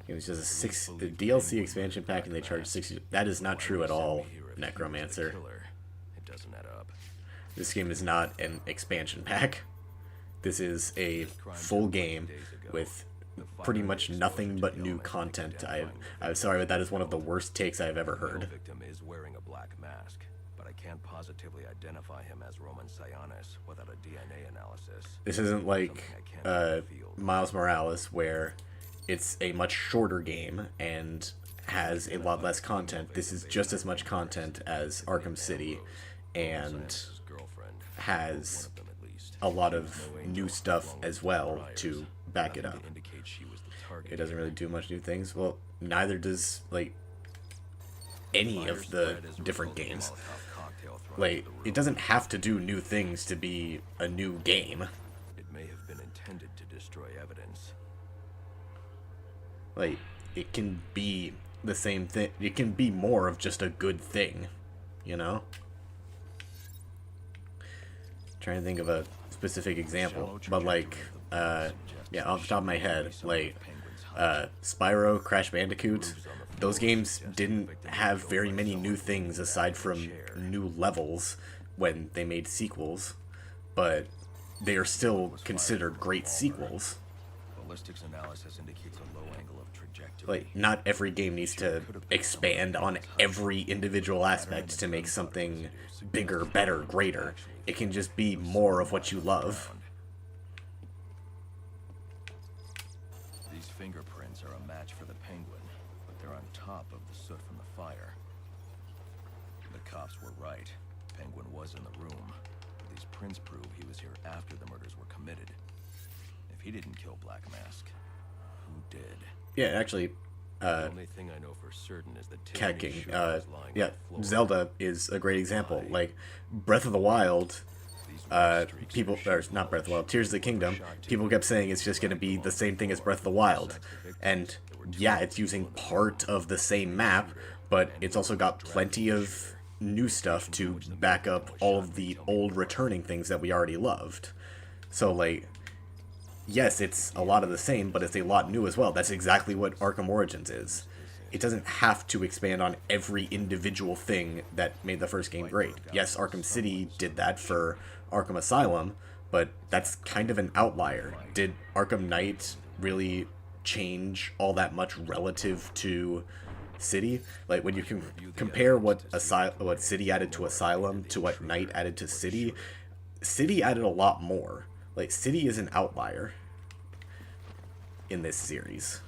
It was just the DLC expansion pack and they charged 60. That is not true at all, Necromancer. It doesn't add up. This game is not an expansion pack. This is a full game with pretty much nothing but new content. I'm sorry, but that is one of the worst takes I've ever heard. The victim is wearing a black mask, but I can't positively identify him as Roman Sionis without a DNA analysis. This isn't like Miles Morales, where it's a much shorter game and has a lot less content. This is just as much content as Arkham City and has a lot of new stuff as well to back it up. It doesn't really do much new things. Well, neither does like any of the different games. Like, it doesn't have to do new things to be a new game. It may have been intended to destroy evidence. Like, it can be the same thing. It can be more of just a good thing, you know? Trying to think of a specific example, but like, yeah, off the top of my head, like, Spyro, Crash Bandicoot, those games didn't have very many new things aside from new levels when they made sequels, but they are still considered great sequels. Ballistics analysis indicates a low angle of trajectory. Like, not every game needs to expand on every individual aspect to make something bigger, better, greater. It can just be more of what you love. These fingerprints are a match for the Penguin, but they're on top of the soot from the fire. The cops were right. Penguin was in the room. These prints prove he was here after the murders were committed. If he didn't kill Black Mask, who did? Yeah, actually, the only thing I know for certain is that Cat King, yeah, Zelda is a great example. Like, Breath of the Wild, people, or not Breath of the Wild, Tears of the Kingdom, people kept saying it's just going to be the same thing as Breath of the Wild. And yeah, it's using part of the same map, but it's also got plenty of new stuff to back up all of the old returning things that we already loved. So, like, yes, it's a lot of the same, but it's a lot new as well. That's exactly what Arkham Origins is. It doesn't have to expand on every individual thing that made the first game great. Yes, Arkham City did that for Arkham Asylum, but that's kind of an outlier. Did Arkham Knight really change all that much relative to City? Like, when you can compare what City added to Asylum to what Knight added to City, City added a lot more. Like, City is an outlier in this series.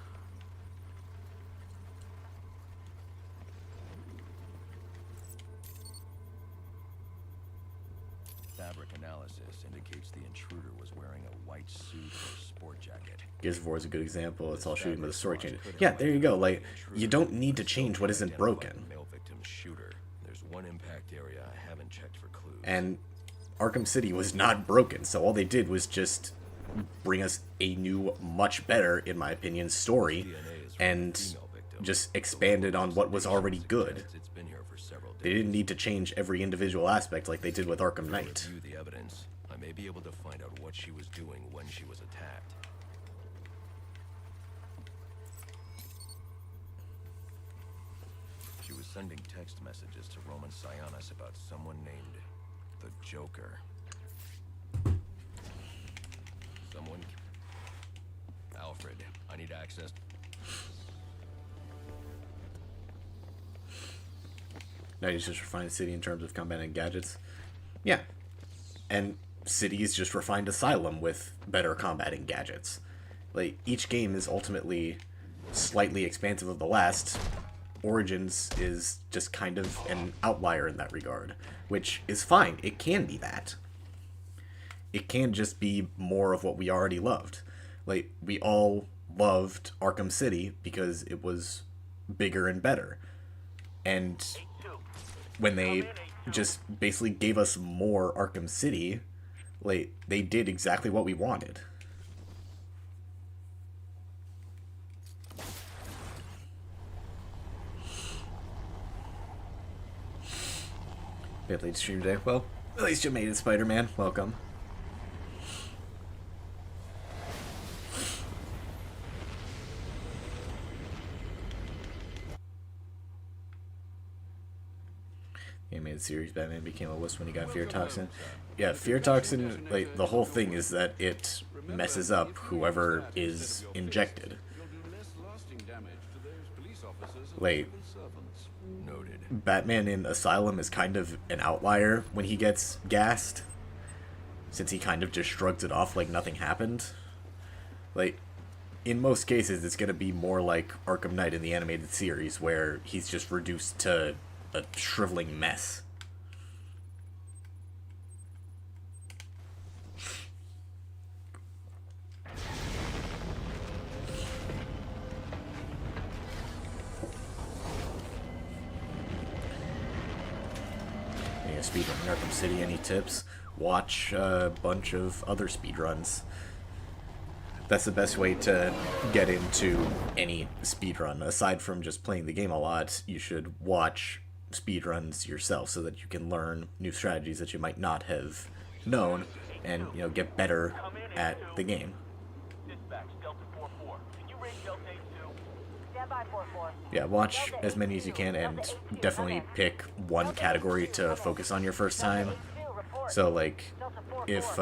Fabric analysis indicates the intruder was wearing a white suit or sport jacket. Gears of War is a good example. It's all shooting, but the story changes. Yeah, there you go. Like, you don't need to change what isn't broken. Male victim shooter. There's one impact area I haven't checked for clues. And Arkham City was not broken, so all they did was just bring us a new, much better, in my opinion, story, and just expanded on what was already good. They didn't need to change every individual aspect like they did with Arkham Knight. Review the evidence. I may be able to find out what she was doing when she was attacked. She was sending text messages to Roman Sionis about someone named the Joker. Someone... Alfred, I need access. Now you just refined City in terms of combat and gadgets. Yeah. And City's just refined Asylum with better combat and gadgets. Like, each game is ultimately slightly expansive of the last. Origins is just kind of an outlier in that regard, which is fine. It can be that. It can just be more of what we already loved. Like, we all loved Arkham City because it was bigger and better. And when they just basically gave us more Arkham City, like, they did exactly what we wanted. We have late stream today. Well, at least you made it, Spider-Man. Welcome. Animated series, Batman became a wuss when he got fear toxin. Yeah, fear toxin, like, the whole thing is that it messes up whoever is injected. Like, Batman in Asylum is kind of an outlier when he gets gassed, since he kind of just shrugs it off like nothing happened. Like, in most cases, it's going to be more like Arkham Knight in the animated series, where he's just reduced to a shriveling mess. Speedrunning Arkham City, any tips? Watch a bunch of other speedruns. that's the best way to get into any speedrun. Aside from just playing the game a lot, you should watch speedruns yourself so that you can learn new strategies that you might not have known and, you know, get better at the game. Yeah, watch as many as you can and definitely pick one category to focus on your first time. So, like, if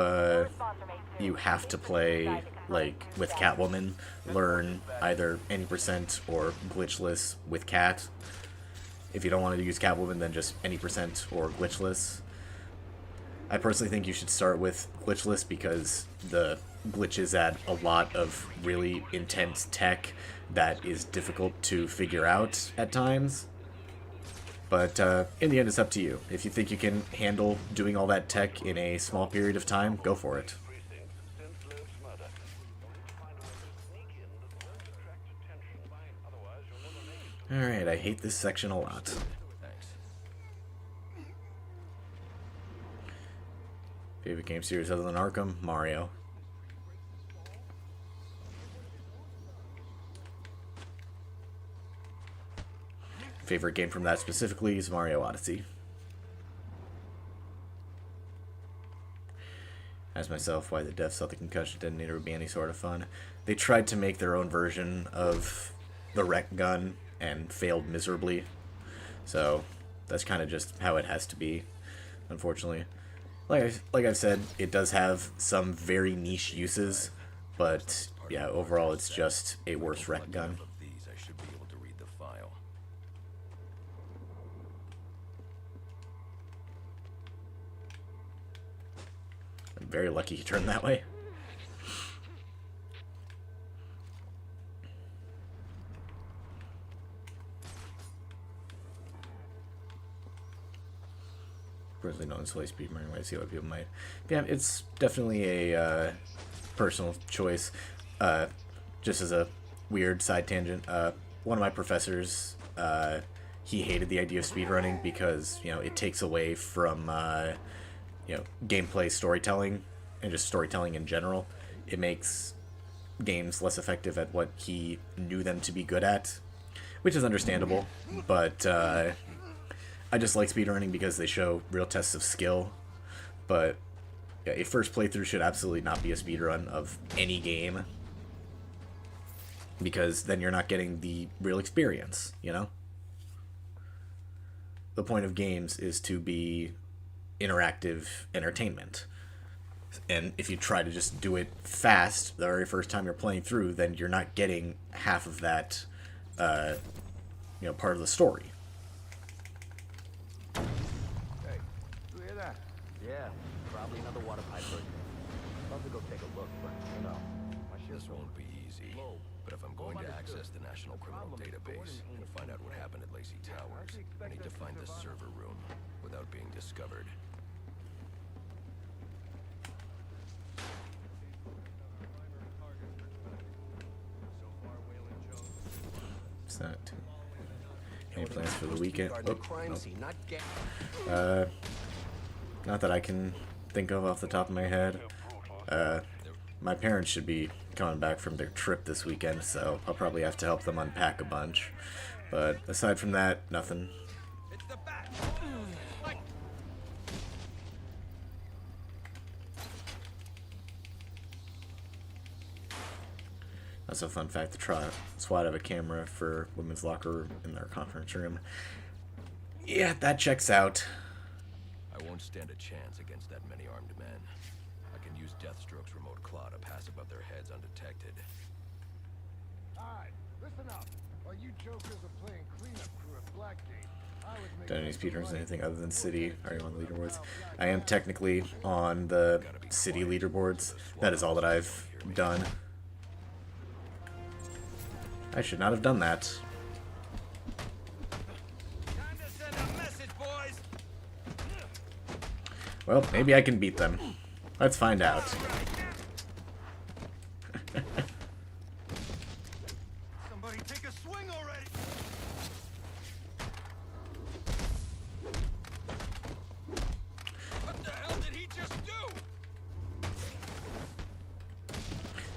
you have to play, like, with Catwoman, learn either any percent or glitchless with Cat. If you don't want to use Catwoman, then just any percent or glitchless. I personally think you should start with glitchless because the glitches add a lot of really intense tech that is difficult to figure out at times. But in the end, it's up to you. If you think you can handle doing all that tech in a small period of time, go for it. Alright, I hate this section a lot. Favorite game series other than Arkham? Mario. Favorite game from that specifically is Mario Odyssey. Ask myself why the devs thought the concussion detonator would be any sort of fun. They tried to make their own version of the wreck gun and failed miserably. So that's kind of just how it has to be, unfortunately. Like I've said, it does have some very niche uses, but yeah, overall it's just a worse wreck gun. I'm very lucky he turned that way. Personally, don't enjoy speedrunning. I see what people might. Yeah, it's definitely a personal choice. Just as a weird side tangent, one of my professors, he hated the idea of speedrunning because, you know, it takes away from you know, gameplay storytelling and just storytelling in general. It makes games less effective at what he knew them to be good at, which is understandable, but I just like speedrunning because they show real tests of skill. But yeah, a first playthrough should absolutely not be a speedrun of any game, because then you're not getting the real experience, you know? The point of games is to be interactive entertainment. And if you try to just do it fast the very first time you're playing through, then you're not getting half of that, you know, part of the story. Hey, you hear that? Yeah, probably another water pipe burst. Love to go take a look, but you know, my shit's won't be easy. But if I'm going to access the National Criminal Database and find out what happened at Lacey Towers, I need to find the server room without being discovered. What's that? Any plans for the weekend? Oh, not that I can think of off the top of my head. My parents should be coming back from their trip this weekend, so I'll probably have to help them unpack a bunch. But aside from that, nothing. That's a fun fact. The SWAT have a camera for women's locker room in their conference room. Yeah, that checks out. I won't stand a chance against that many armed men. I can use Deathstroke's remote claw to pass above their heads undetected. Alright, listen up. While you jokers are playing cleanup crew at Blackgate, I was making... Done any speedruns anything other than city? Are you on the leaderboards? I am technically on the city leaderboards. That is all that I've done. I should not have done that. Well, maybe I can beat them. Let's find out. Somebody take a swing already. What the hell did he just do?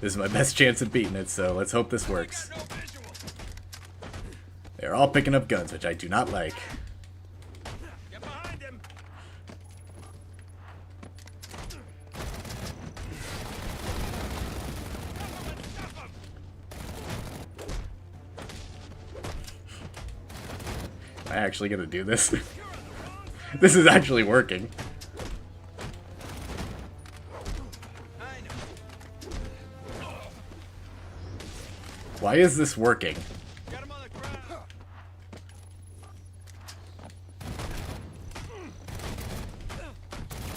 This is my best chance at beating it, so let's hope this works. They're all picking up guns, which I do not like. Get behind him. Am I actually gonna do this? This is actually working. Why is this working? Get him on the ground.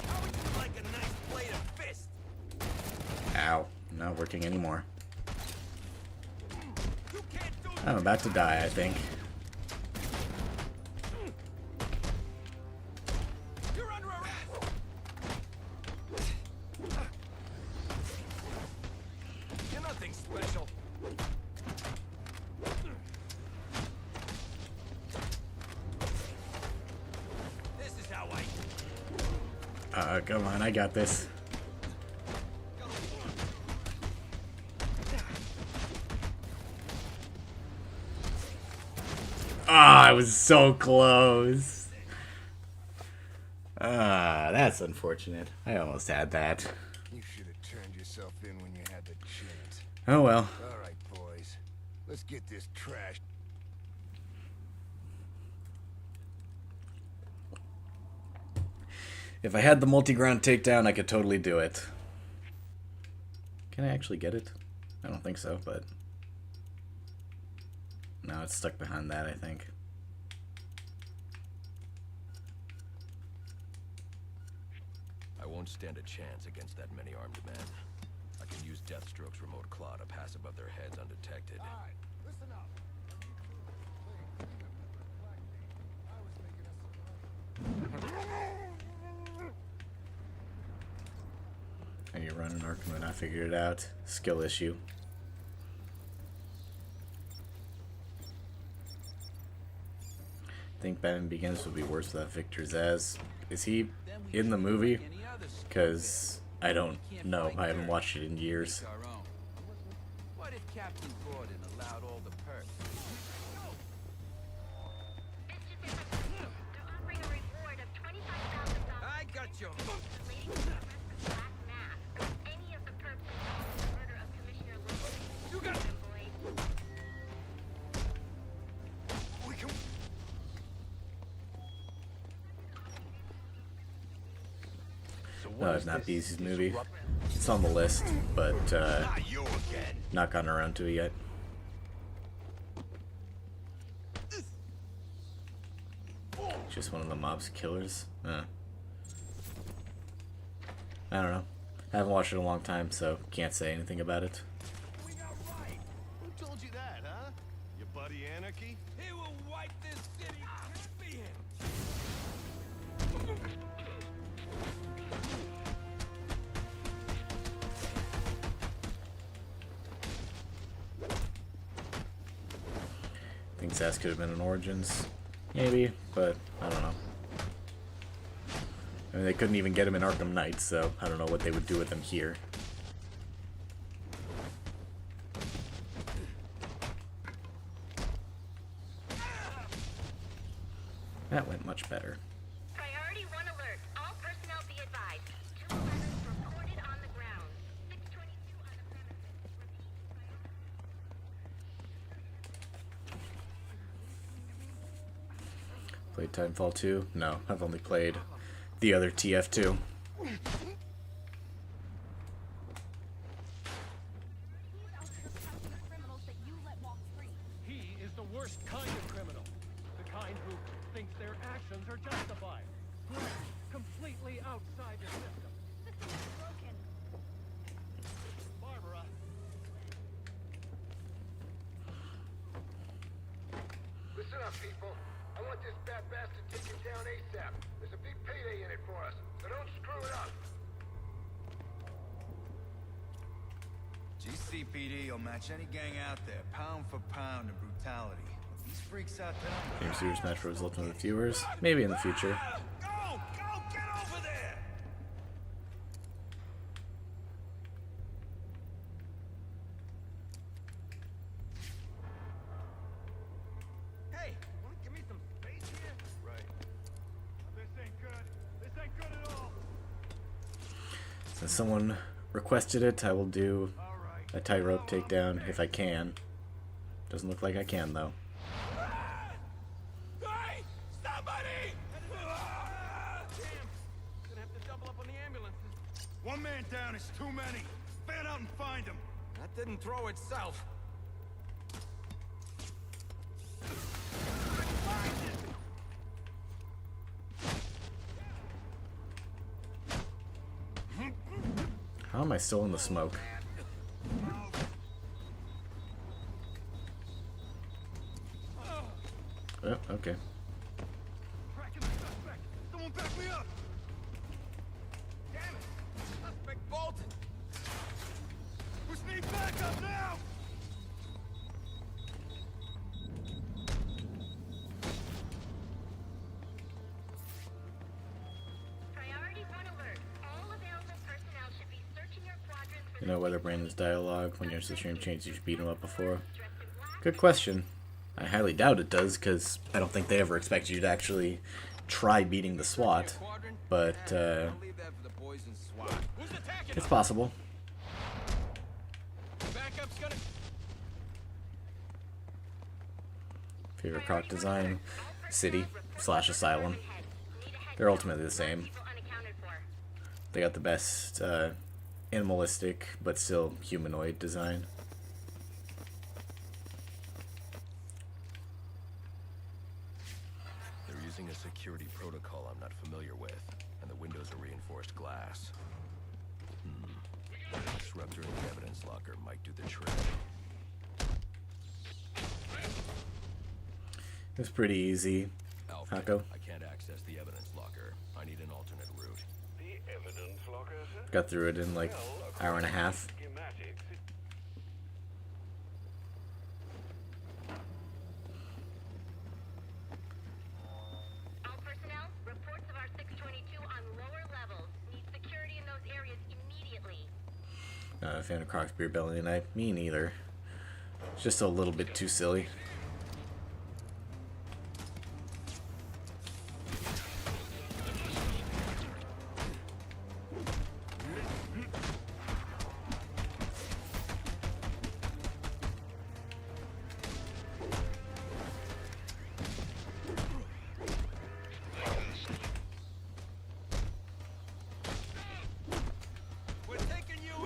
How would you like a nice blade of fist? Ow. Not working anymore. I'm about to die, I think. You're under arrest. You're nothing special. This is how I. Come on, I got this. Ah, I was so close. Ah, that's unfortunate. I almost had that. You should have turned yourself in when you had the chance. Oh well. All right, boys. Let's get this trash. If I had the multi-ground takedown, I could totally do it. Can I actually get it? I don't think so, but... No, it's stuck behind that, I think. I won't stand a chance against that many armed men. I can use Deathstroke's remote claw to pass above their heads undetected. All right, listen up. And you're running Arkham and I figured it out. Skill issue. I think Batman Begins would be worse without Victor Zsasz. Is he in the movie? Because I don't know. I haven't watched it in years. What if Captain Gordon allowed all the perks? I got you. You got it. We can. No, it's not Beezy's movie. It's on the list, but not gotten around to it yet. Just one of the mob's killers? I don't know. I haven't watched it in a long time, so can't say anything about it. We got right. Who told you that, huh? Your buddy Anarchy? He will wipe this city. Can't be him. I think Zsasz could have been in Origins. Maybe, but I don't know. I mean, they couldn't even get him in Arkham Knight, so I don't know what they would do with him here. That went much better. Priority 1 alert. All personnel be advised. 2 weapons reported on the ground. 622 on the premises. Played Titanfall 2? No, I've only played the other TF2. He is the worst kind of criminal. The kind who thinks their actions are justified. Completely outside the system. System is broken. Barbara. Listen up, people. I want this bad bastard taken down ASAP. There's a big payday in it for us, so don't screw it up. GCPD will match any gang out there, pound for pound in brutality. These freaks out there. Game Series Metro is looking at the viewers. Maybe in the future. Go! Go! Get over there! Since someone requested it, I will do a tightrope takedown if I can. Doesn't look like I can, though. Hey! Somebody! Damn! Gonna have to double up on the ambulances. One man down is too many. Fan out and find him. That didn't throw itself. How am I still in the smoke? Oh, okay. Someone back me up. Damn it! Suspect bolted. We need backup now. Priority 1 alert. All available personnel should be searching your quadrants for You know whether Brandon's dialogue when your stream changes you should beat him up before? Good question. I highly doubt it does, because I don't think they ever expect you to actually try beating the SWAT, but it's possible. Favorite croc design? City / Asylum. They're ultimately the same. They got the best animalistic but still humanoid design. They're using a security protocol I'm not familiar with, and the windows are reinforced glass. A disruptor in the evidence locker might do the trick. It's pretty easy. Hako. I can't access the evidence locker. I need an alternate route. The evidence locker, sir? Got through it in like hour and a half. All personnel, reports of our 622 on lower levels. Need security in those areas immediately. Not a fan of Croc's beer belly tonight. Me neither. It's just a little bit too silly.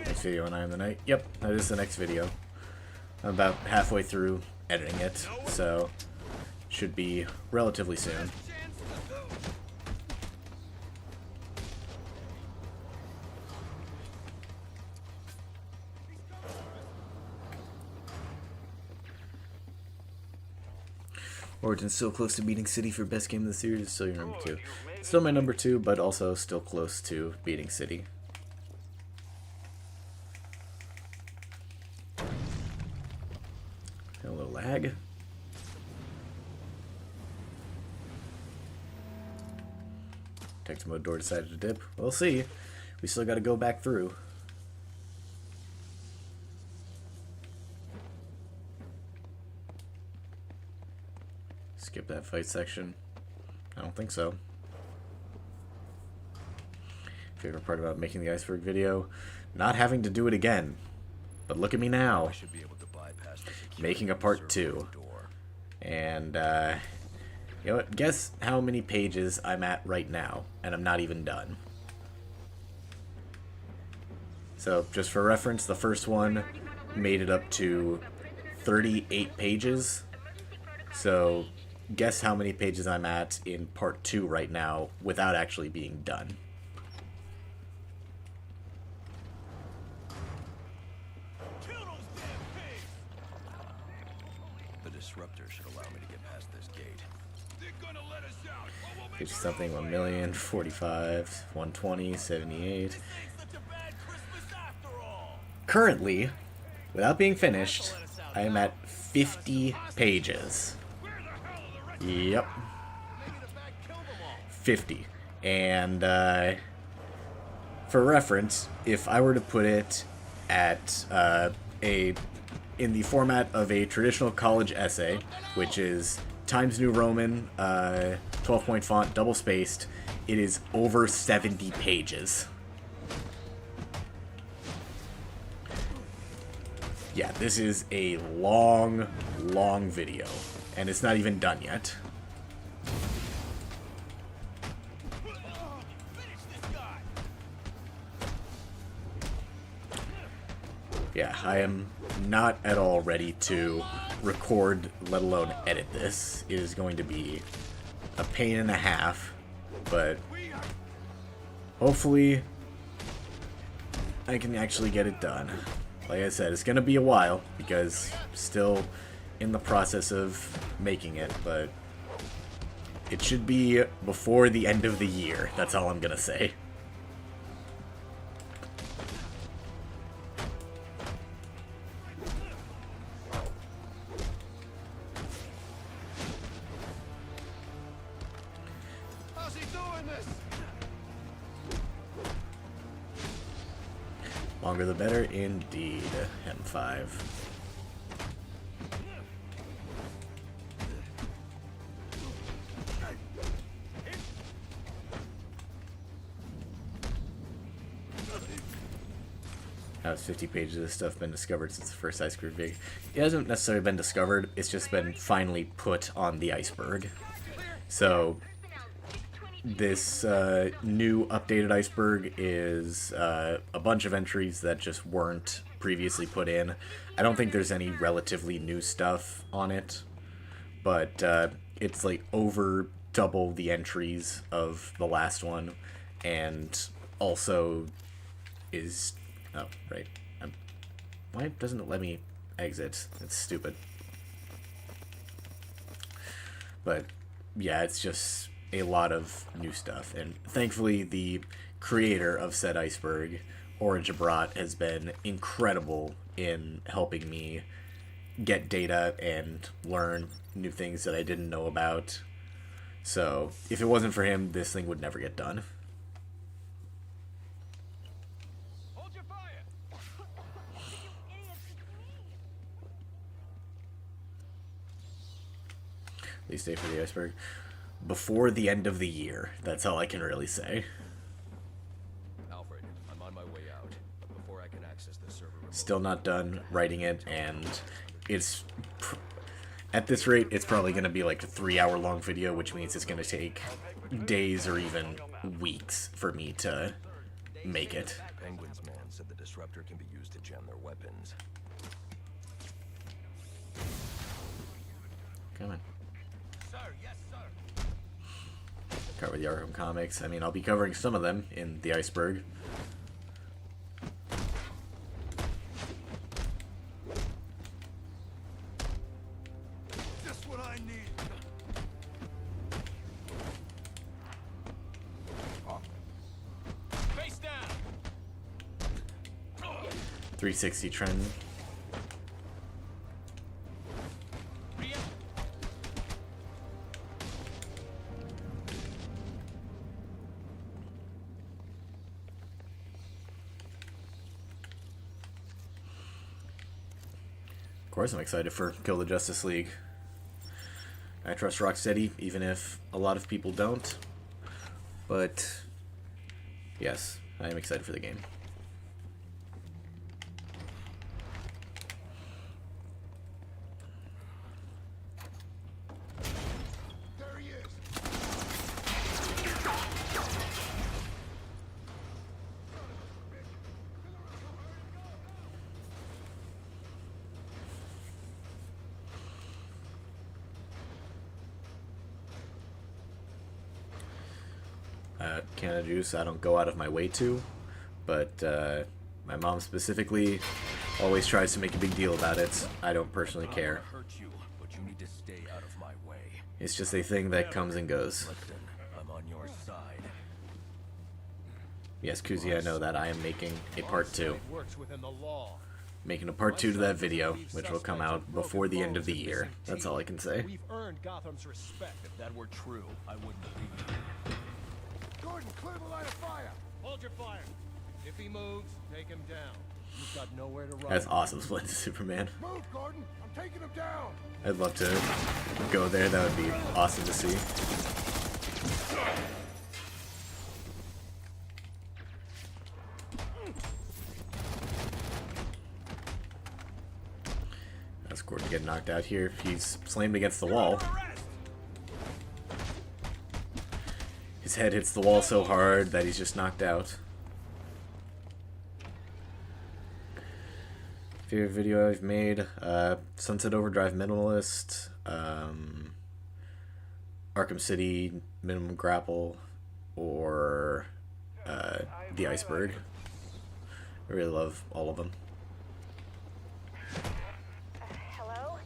Next video on I Am the Night. Yep, that is the next video. I'm about halfway through editing it, so should be relatively soon. Origin's still close to beating City for best game of the series. Still your number 2. Still my number 2, but also still close to beating City. A little lag. Text mode door decided to dip. We'll see. We still got to go back through. Skip that fight section. I don't think so. Favorite part about making the iceberg video? Not having to do it again. But look at me now. Making a part 2. And, you know what? Guess how many pages I'm at right now. And I'm not even done. So, just for reference, the first one made it up to 38 pages. So, guess how many pages I'm at in part 2 right now without actually being done. The disruptor should allow me to get past this gate. Page something 1 million, 45, 120, 78. Currently, without being finished, I am at 50 pages. Yep. 50. And, for reference, if I were to put it at, in the format of a traditional college essay, which is Times New Roman, 12-point font, double-spaced, it is over 70 pages. yeah, this is a long, long video, and it's not even done yet. Yeah, I am not at all ready to record, let alone edit this. It is going to be a pain and a half, but hopefully I can actually get it done. Like I said, it's going to be a while because still in the process of making it, but it should be before the end of the year. That's all I'm going to say. Longer the better, indeed. M5. How's 50 pages of this stuff been discovered since the first iceberg vid? It hasn't necessarily been discovered, it's just been finally put on the iceberg. So this new updated iceberg is a bunch of entries that just weren't previously put in. I don't think there's any relatively new stuff on it, but it's like over double the entries of the last one, and also is... oh, right. Why doesn't it let me exit? It's stupid. But yeah, it's just a lot of new stuff, and thankfully the creator of said iceberg, Orange Abrat, has been incredible in helping me get data and learn new things that I didn't know about. So if it wasn't for him, this thing would never get done. Hold your fire. Please stay for the iceberg. Before the end of the year. That's all I can really say. Alfred, I'm on my way out. Before I can access the server remotely. Still not done writing it, and it's... at this rate, it's probably going to be like a 3-hour long video, which means it's going to take days or even weeks for me to make it. Penguin's man said the disruptor can be used to jam their weapons. Come on. Sir, yes, sir. Cover the Arkham comics. I mean, I'll be covering some of them in the iceberg. Just what I need. 360 trend. Of course I'm excited for Kill the Justice League. I trust Rocksteady, even if a lot of people don't. But yes, I am excited for the game. There he is. Canada Juice, I don't go out of my way to, but my mom specifically always tries to make a big deal about it. I don't personally care. Hurt you, but you need to stay out of my way. It's just a thing that comes and goes. Listen, I'm on your side. Yes, Kuzi, I know that I am making a part 2. Works within the law. Making a part 2 to that video, which will come out before the end of the year. That's all I can say. We've earned Gotham's respect. If that were true, I wouldn't believe you. Gordon, clear the line of fire. Hold your fire. If he moves, take him down. You've got nowhere to run. That's awesome, Splendid Superman. Move, Gordon. I'm taking him down. I'd love to go there. That would be awesome to see. knocked out here. He's slammed against the wall. His head hits the wall so hard that he's just knocked out. Favorite video I've made, Sunset Overdrive Minimalist, Arkham City Minimum Grapple, or the Iceberg. I really love all of them. Hello?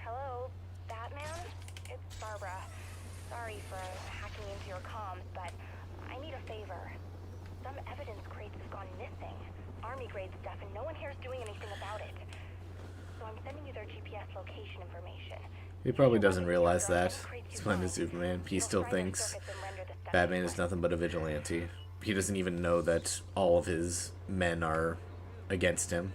Hello, Batman? It's Barbara. Sorry for hacking into your comms, but I need a favor. Some evidence crates have gone missing. Army-grade stuff, and no one here is doing anything about it. So I'm sending you their GPS location information. He probably doesn't realize that. He's playing as Superman. He still thinks Batman is nothing but a vigilante. He doesn't even know that all of his men are against him.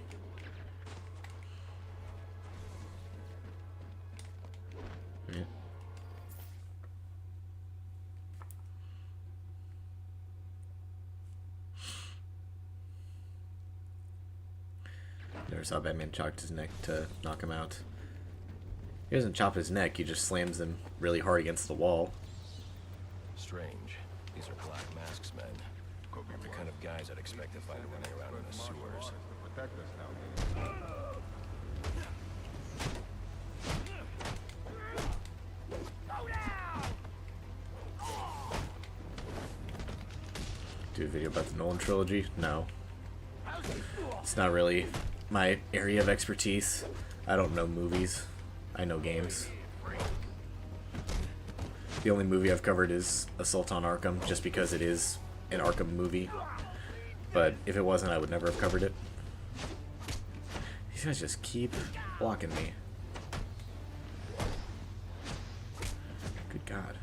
Yeah. Never saw Batman chop his neck to knock him out. He doesn't chop his neck, he just slams him really hard against the wall. Strange. These are Black Mask's men. The kind of guys I'd expect to find running around in the sewers. Do a video about the Nolan trilogy? No. It's not really my area of expertise. I don't know movies. I know games. The only movie I've covered is Assault on Arkham, just because it is an Arkham movie. But if it wasn't, I would never have covered it. These guys just keep blocking me. Good God.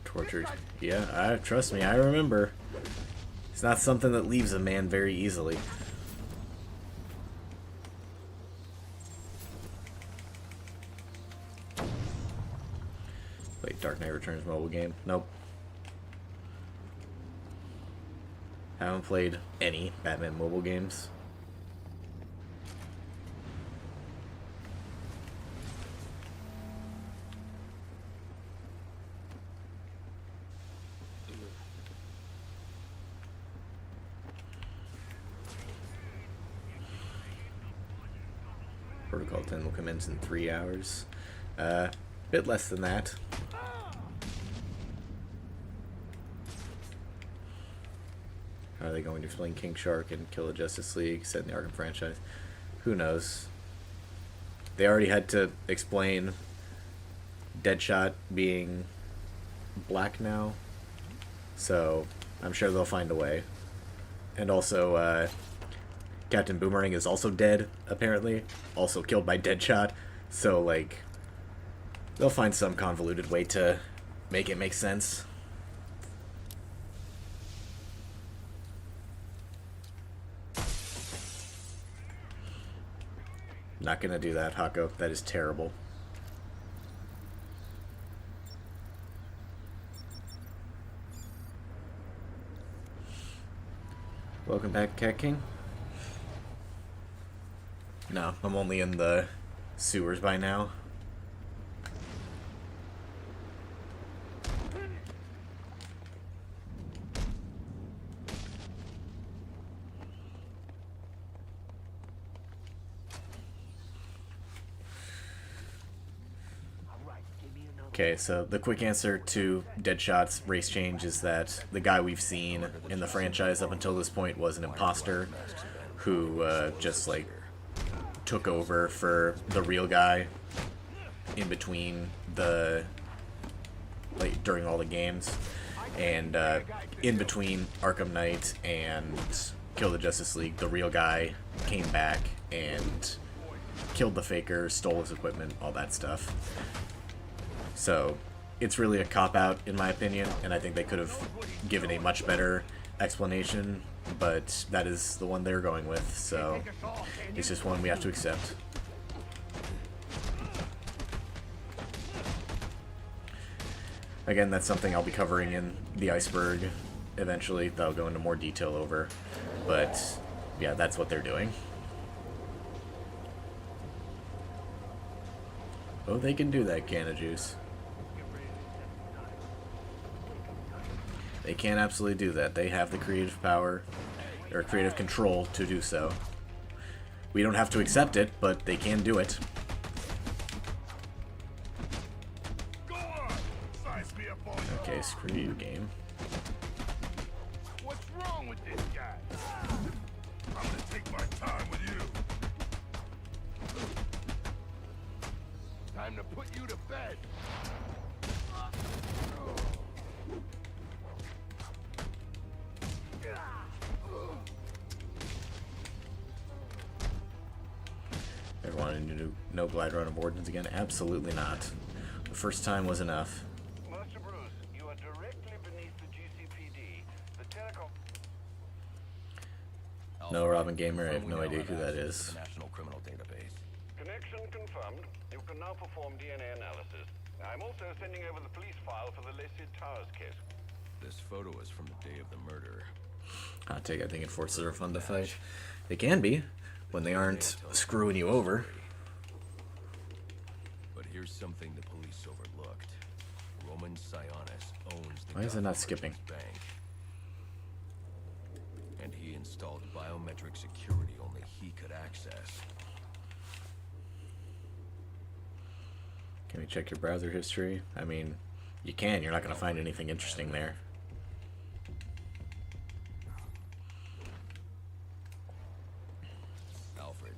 Tortured. Yeah, trust me, I remember. It's not something that leaves a man very easily. Wait, Dark Knight Returns mobile game? Nope. Haven't played any Batman mobile games. Protocol 10 will commence in 3 hours. Bit less than that. How are they going to explain King Shark and kill the Justice League set in the Arkham franchise? Who knows? They already had to explain Deadshot being black now, so I'm sure they'll find a way. And also, Captain Boomerang is also dead, apparently. Also killed by Deadshot. So, like, they'll find some convoluted way to make it make sense. Not gonna do that, Hako. That is terrible. Welcome back, Cat King. No, I'm only in the sewers by now. Okay, so the quick answer to Deadshot's race change is that the guy we've seen in the franchise up until this point was an imposter who just, like, took over for the real guy in between the, like, during all the games. And in between Arkham Knight and Kill the Justice League, the real guy came back and killed the faker, stole his equipment, all that stuff. So it's really a cop-out, in my opinion, and I think they could have given a much better explanation, but that is the one they're going with, so it's just one we have to accept. Again, that's something I'll be covering in the iceberg eventually, that I'll go into more detail over, but yeah, that's what they're doing. Oh, they can do that, can of juice. They can absolutely do that. They have the creative power, or creative control to do so. We don't have to accept it, but they can do it. Okay, screw you, game. What's wrong with this guy? I'm gonna take my time with you. Time to put you to bed. Ever wanted to do no glide run abortions again? Absolutely not. The first time was enough. Master Bruce, you are directly beneath the GCPD. The telecom. No, Robin Gamer, I have no idea who that is. National Criminal Database. Connection confirmed. You can now perform DNA analysis. I'm also sending over the police file for the Leslie Towers case. This photo is from the day of the murder. Hot take, I think enforcers are fun to fight. They can be, when they aren't screwing you over. But here's something the police overlooked. Roman Sionis owns the Why is it not skipping? bank. And he installed biometric security only he could access. Can we check your browser history? I mean, you can. You're not going to find anything interesting there. Alfred.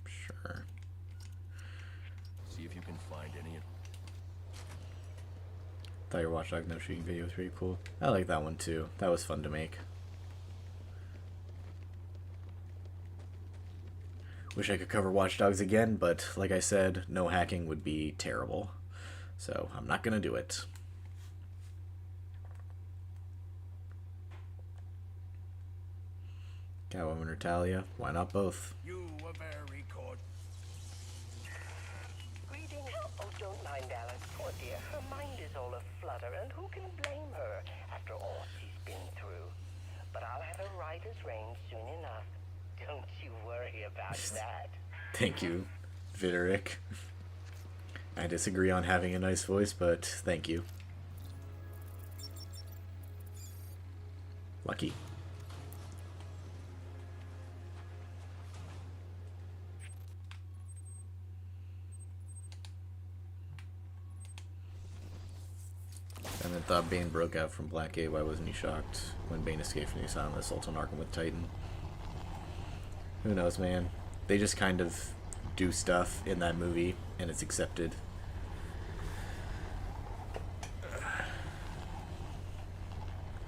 Sure. See if you can find any. Thought your Watch Dogs no shooting video was pretty cool. I like that one too. That was fun to make. Wish I could cover Watch Dogs again, but like I said, no hacking would be terrible. So I'm not gonna do it. Catwoman or Talia? Why not both? You were very good. Greetings. Oh, don't mind Alice. Poor dear. Her mind is all aflutter, and who can blame her after all she's been through? But I'll have her right as rain soon enough. Don't you worry about that. Thank you, Viderick. I disagree on having a nice voice, but thank you. Lucky. And then thought Bane broke out from Blackgate. Why wasn't he shocked when Bane escaped from the asylum and assault on Arkham with Titan? Who knows, man? They just kind of do stuff in that movie, and it's accepted.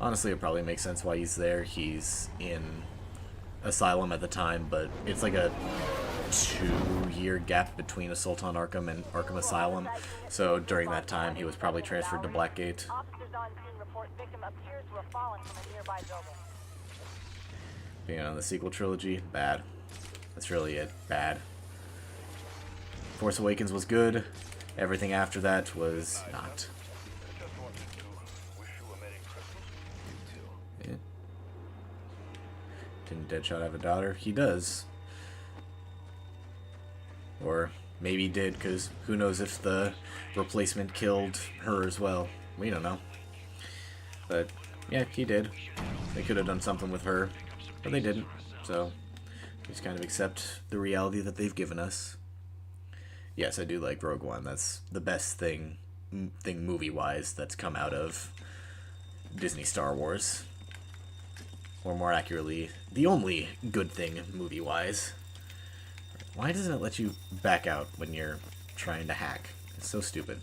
Honestly, it probably makes sense why he's there. He's in asylum at the time, but it's like a 2-year gap between Assault on Arkham and Arkham Asylum. So during that time, he was probably transferred to Blackgate. Officers on scene report victim appears to have fallen from a nearby building. Being on the sequel trilogy, bad. That's really it. Bad. Force Awakens was good. Everything after that was not. Yeah. Didn't Deadshot have a daughter? He does. Or maybe he did, because who knows if the replacement killed her as well. We don't know. But, yeah, he did. They could have done something with her, but they didn't. So, just kind of accept the reality that they've given us. Yes, I do like Rogue One. That's the best thing movie-wise that's come out of Disney Star Wars. Or more accurately, the only good thing movie-wise. Why doesn't it let you back out when you're trying to hack? It's so stupid.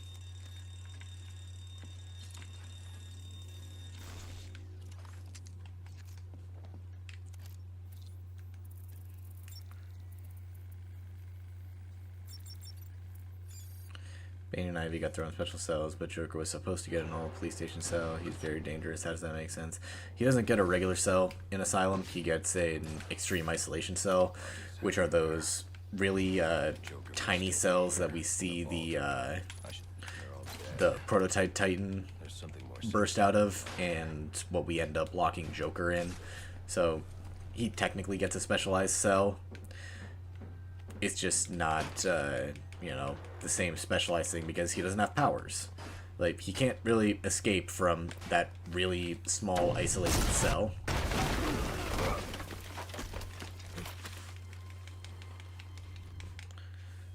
Bane and Ivy got their own special cells, but Joker was supposed to get a normal police station cell. He's very dangerous. How does that make sense? He doesn't get a regular cell in Asylum. He gets an extreme isolation cell, which are those really tiny cells that we see the prototype Titan burst out of, and what we end up locking Joker in. So he technically gets a specialized cell. It's just not, you know, the same specialized thing because he doesn't have powers. Like, he can't really escape from that really small isolated cell.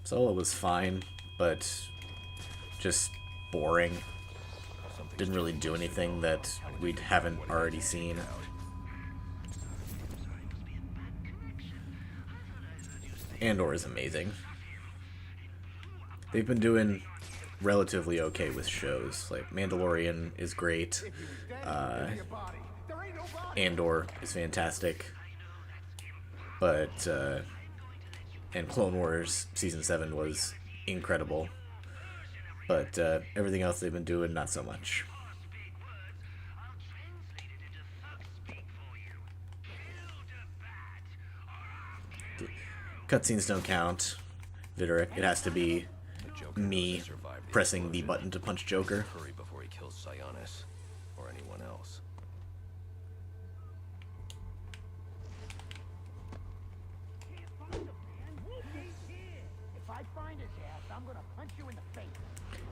Solo was fine, but just boring. Didn't really do anything that we haven't already seen. Andor is amazing. They've been doing relatively okay with shows. Like, Mandalorian is great. Andor is fantastic. But, and Clone Wars Season 7 was incredible. But everything else they've been doing, not so much. Cutscenes don't count. Videric, it has to be me pressing the button to punch Joker. Hurry before he kills Sionis or anyone else. If I find his ass, I'm gonna punch you in the face.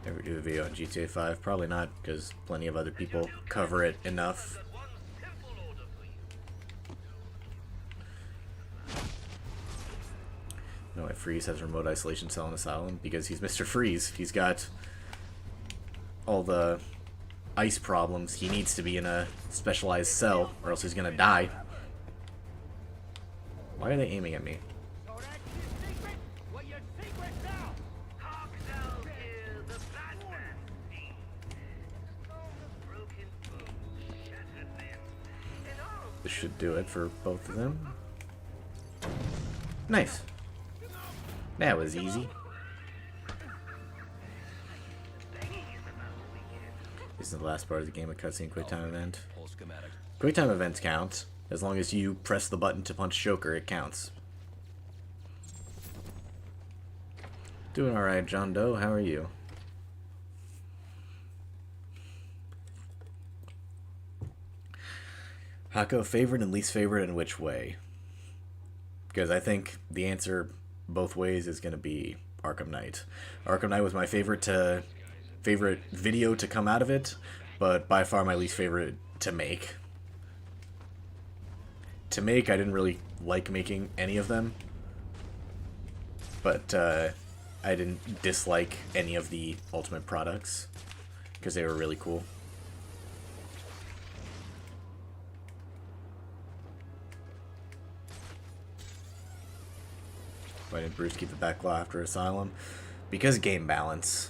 Ever do a video on GTA 5? Probably not, because plenty of other people cover it enough. No, why Freeze has a remote isolation cell in Asylum? Because he's Mr. Freeze. He's got all the ice problems. He needs to be in a specialized cell, or else he's gonna die. Why are they aiming at me? This should do it for both of them. Nice. That was easy. This is the last part of the game, a cutscene QuickTime event. QuickTime events count. As long as you press the button to punch Joker, it counts. Doing alright, John Doe. How are you? Hako, favorite and least favorite, in which way? Because I think the answer both ways is going to be Arkham Knight. Arkham Knight was my favorite video to come out of it, but by far my least favorite to make. To make, I didn't really like making any of them, but I didn't dislike any of the Ultimate products because they were really cool. Why didn't Bruce keep the back claw after Asylum? Because game balance.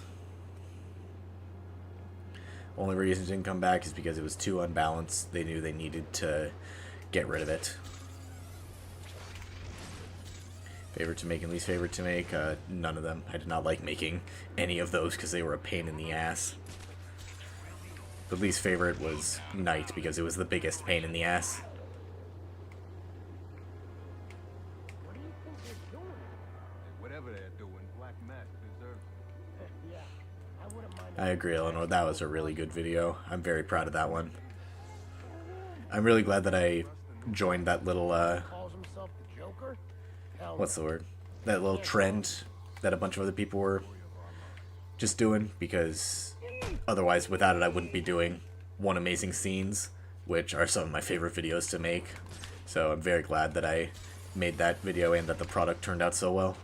Only reason it didn't come back is because it was too unbalanced. They knew they needed to get rid of it. Favorite to make and least favorite to make? None of them. I did not like making any of those because they were a pain in the ass. The least favorite was Knight because it was the biggest pain in the ass. I agree, Eleanor. That was a really good video. I'm very proud of that one. I'm really glad that I joined that little, what's the word? That little trend that a bunch of other people were just doing, because otherwise, without it, I wouldn't be doing One Amazing Scenes, which are some of my favorite videos to make. So I'm very glad that I made that video and that the product turned out so well.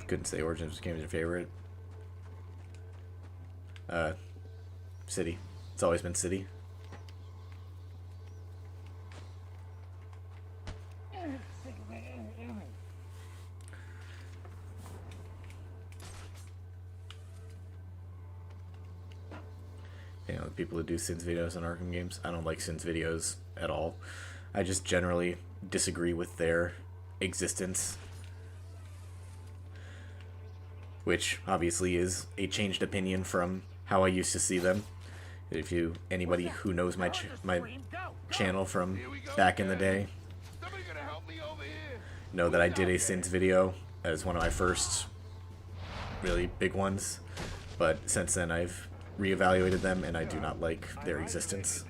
Couldn't say Origins game is your favorite. City. It's always been City. You know, the people who do Sins videos on Arkham games, I don't like Sins videos at all. I just generally disagree with their existence, which obviously is a changed opinion from how I used to see them. If anybody who knows my channel from back in the day, know that I did a Sins video as one of my first really big ones, but since then I've reevaluated them and I do not like their existence.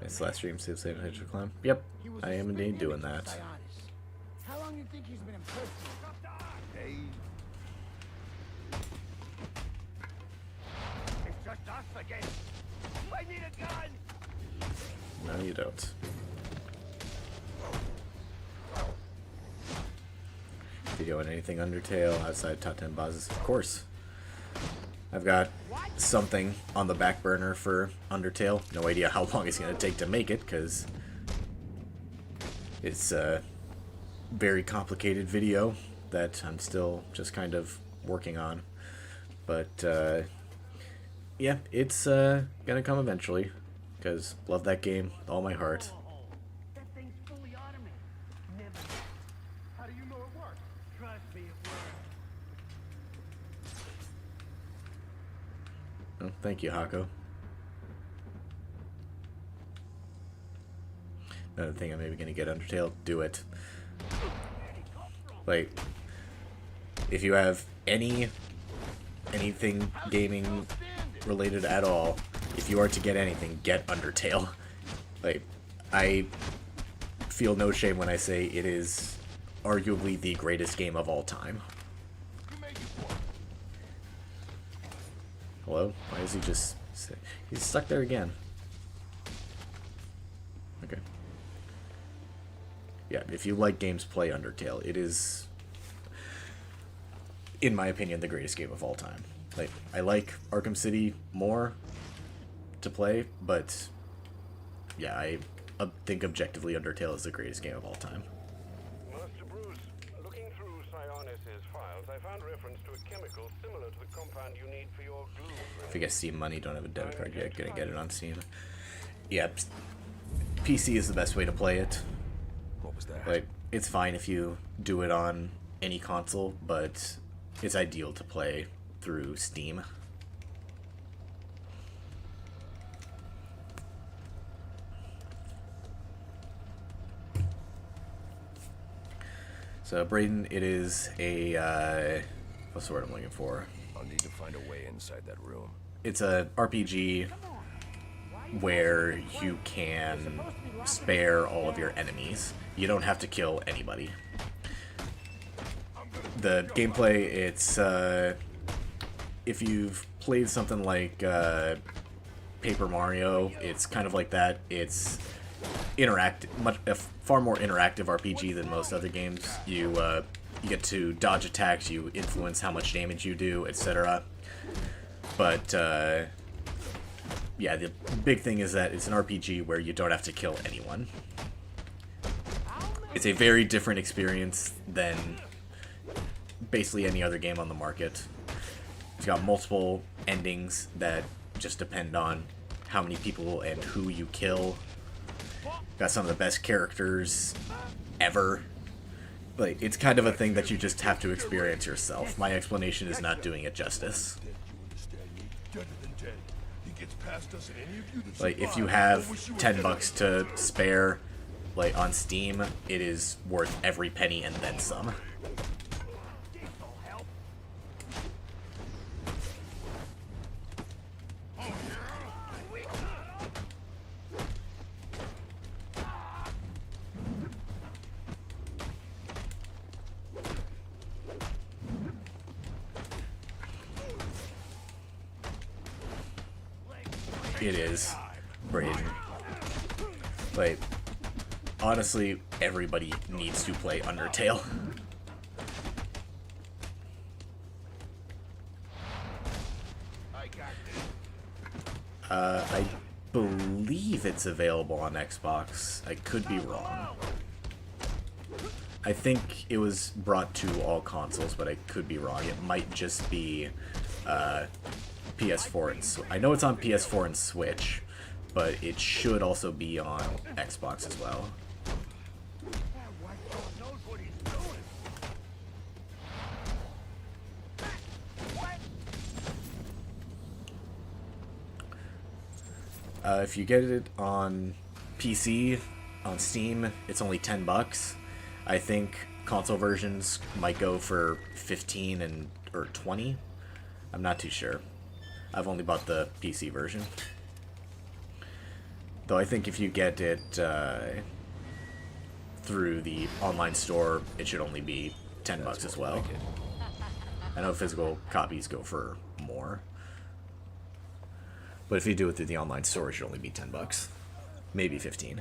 This last stream saves Satan Hedge Clown. Yep, I am indeed doing that. How long do you think he's been in prison? Hey. It's just us again. I need a gun. No, you don't. Video on anything Undertale outside top 10 bosses? Of course. I've got something on the back burner for Undertale. No idea how long it's going to take to make it, because it's a very complicated video that I'm still just kind of working on. But, yeah, it's going to come eventually, because love that game with all my heart. That thing's fully automated. Never. How do you know it works? Trust me, it works. Oh, thank you, Hako. Another thing I'm maybe going to get Undertale, do it. Like, if you have anything gaming related at all, if you are to get anything, get Undertale. Like, I feel no shame when I say it is arguably the greatest game of all time. Hello? Why is he just... He's stuck there again. Okay. Yeah, if you like games, play Undertale. It is, in my opinion, the greatest game of all time. Like, I like Arkham City more to play, but yeah, I think objectively Undertale is the greatest game of all time. Master Bruce, looking through Sionis' files, I found reference to a chemical similar to the compound you need for your glue. If you get Steam money, don't have a debit card yet, gonna get it on Steam. Yeah, PC is the best way to play it. What was that? Like, it's fine if you do it on any console, but it's ideal to play through Steam. So, Braden, it is a, what's the word I'm looking for? I'll need to find a way inside that room. It's a RPG where you can spare all of your enemies. You don't have to kill anybody. The gameplay, it's, if you've played something like Paper Mario, it's kind of like that. It's a far more interactive RPG than most other games. You get to dodge attacks, you influence how much damage you do, etc. But yeah, the big thing is that it's an RPG where you don't have to kill anyone. It's a very different experience than basically any other game on the market. It's got multiple endings that just depend on how many people and who you kill. Got some of the best characters ever. Like, it's kind of a thing that you just have to experience yourself. My explanation is not doing it justice. Like, if you have $10 to spare, like, on Steam, it is worth every penny and then some. It is, Braden. Like, honestly, everybody needs to play Undertale. I believe it's available on Xbox. I could be wrong. I think it was brought to all consoles, but I could be wrong. It might just be PS4 and I know it's on PS4 and Switch, but it should also be on Xbox as well. If you get it on PC, on Steam, it's only $10. I think console versions might go for 15 and or 20. I'm not too sure. I've only bought the PC version. Though I think if you get it through the online store, it should only be $10 as well. I know physical copies go for more. But if you do it through the online store, it should only be $10. Maybe 15.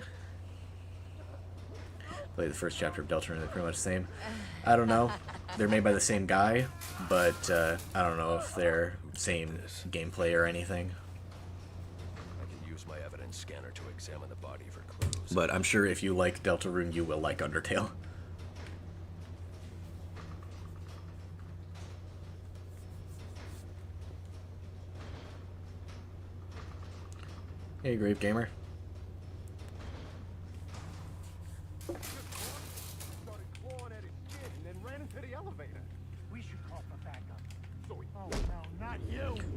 Play the first chapter of Deltarune, they're pretty much the same. I don't know. They're made by the same guy, but I don't know if they're same gameplay or anything. I can use my evidence scanner to examine the body for clues. But I'm sure if you like Deltarune, you will like Undertale. Hey, Grave Gamer.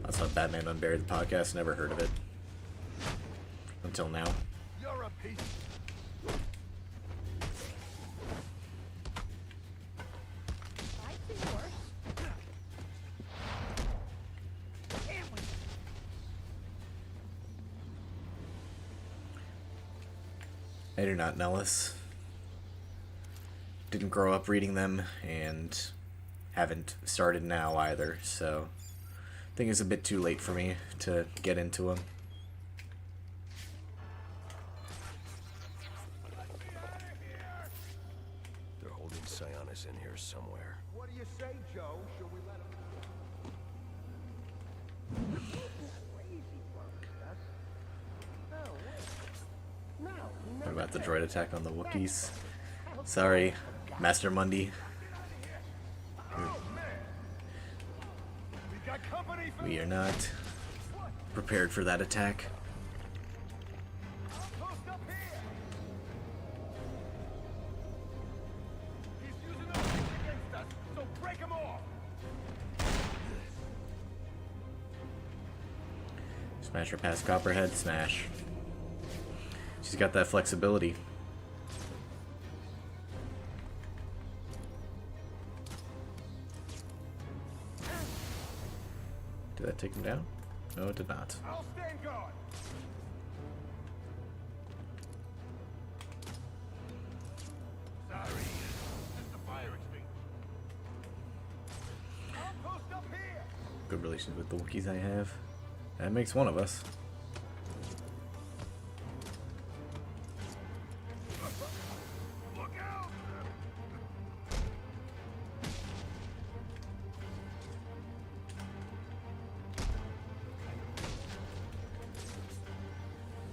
I saw Batman Unburied the podcast, never heard of it. Until now. You're a piece. I do not know this. Didn't grow up reading them, and haven't started now either, so I think it's a bit too late for me to get into them. They're holding Sionis in here somewhere. What do you say, Joe? Should we let What about the droid attack on the Wookiees? Sorry, Master Mundy. We are not prepared for that attack. Smash her past Copperhead, smash. She's got that flexibility. Did that take him down? No, it did not. I'll stand guard. Sorry, just the fire extinguisher. I'll post up here. Good relations with the Wookiees I have. That makes one of us. Look out!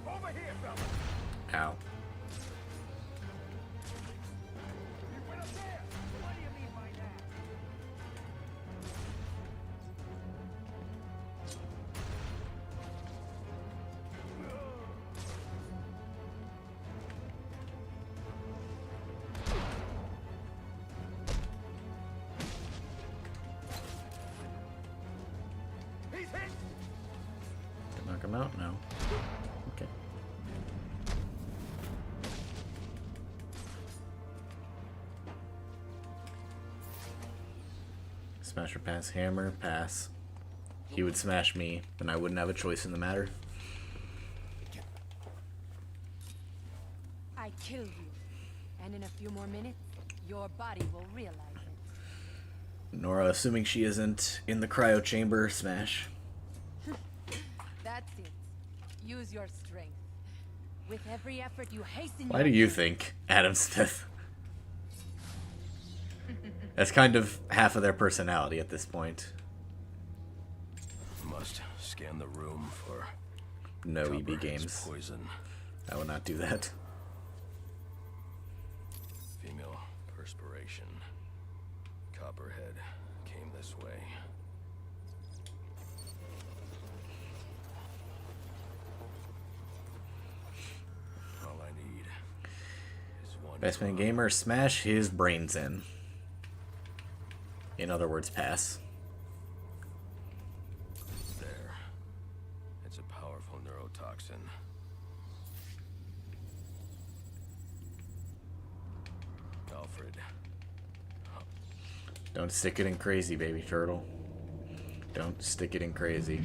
Over here, fella. Ow. You went up there. What do you mean by that? He's hit. Did I knock him out? No. Okay. Smash or pass, hammer, pass. He would smash me, and I wouldn't have a choice in the matter. I killed you, and in a few more minutes, your body will realize it. Nora, assuming she isn't in the cryo chamber, smash. That's it. Use your strength. With every effort, you hasten. Why do you think Adam Smith? That's kind of half of their personality at this point. Must scan the room for no EB Copperhead's games. poison. I will not do that. Female perspiration. information. Copperhead came this way. All I need is one. Best man gamer, smash his brains in. In other words, pass. There. It's a powerful neurotoxin. Alfred. Don't stick it in crazy, baby turtle. Don't stick it in crazy.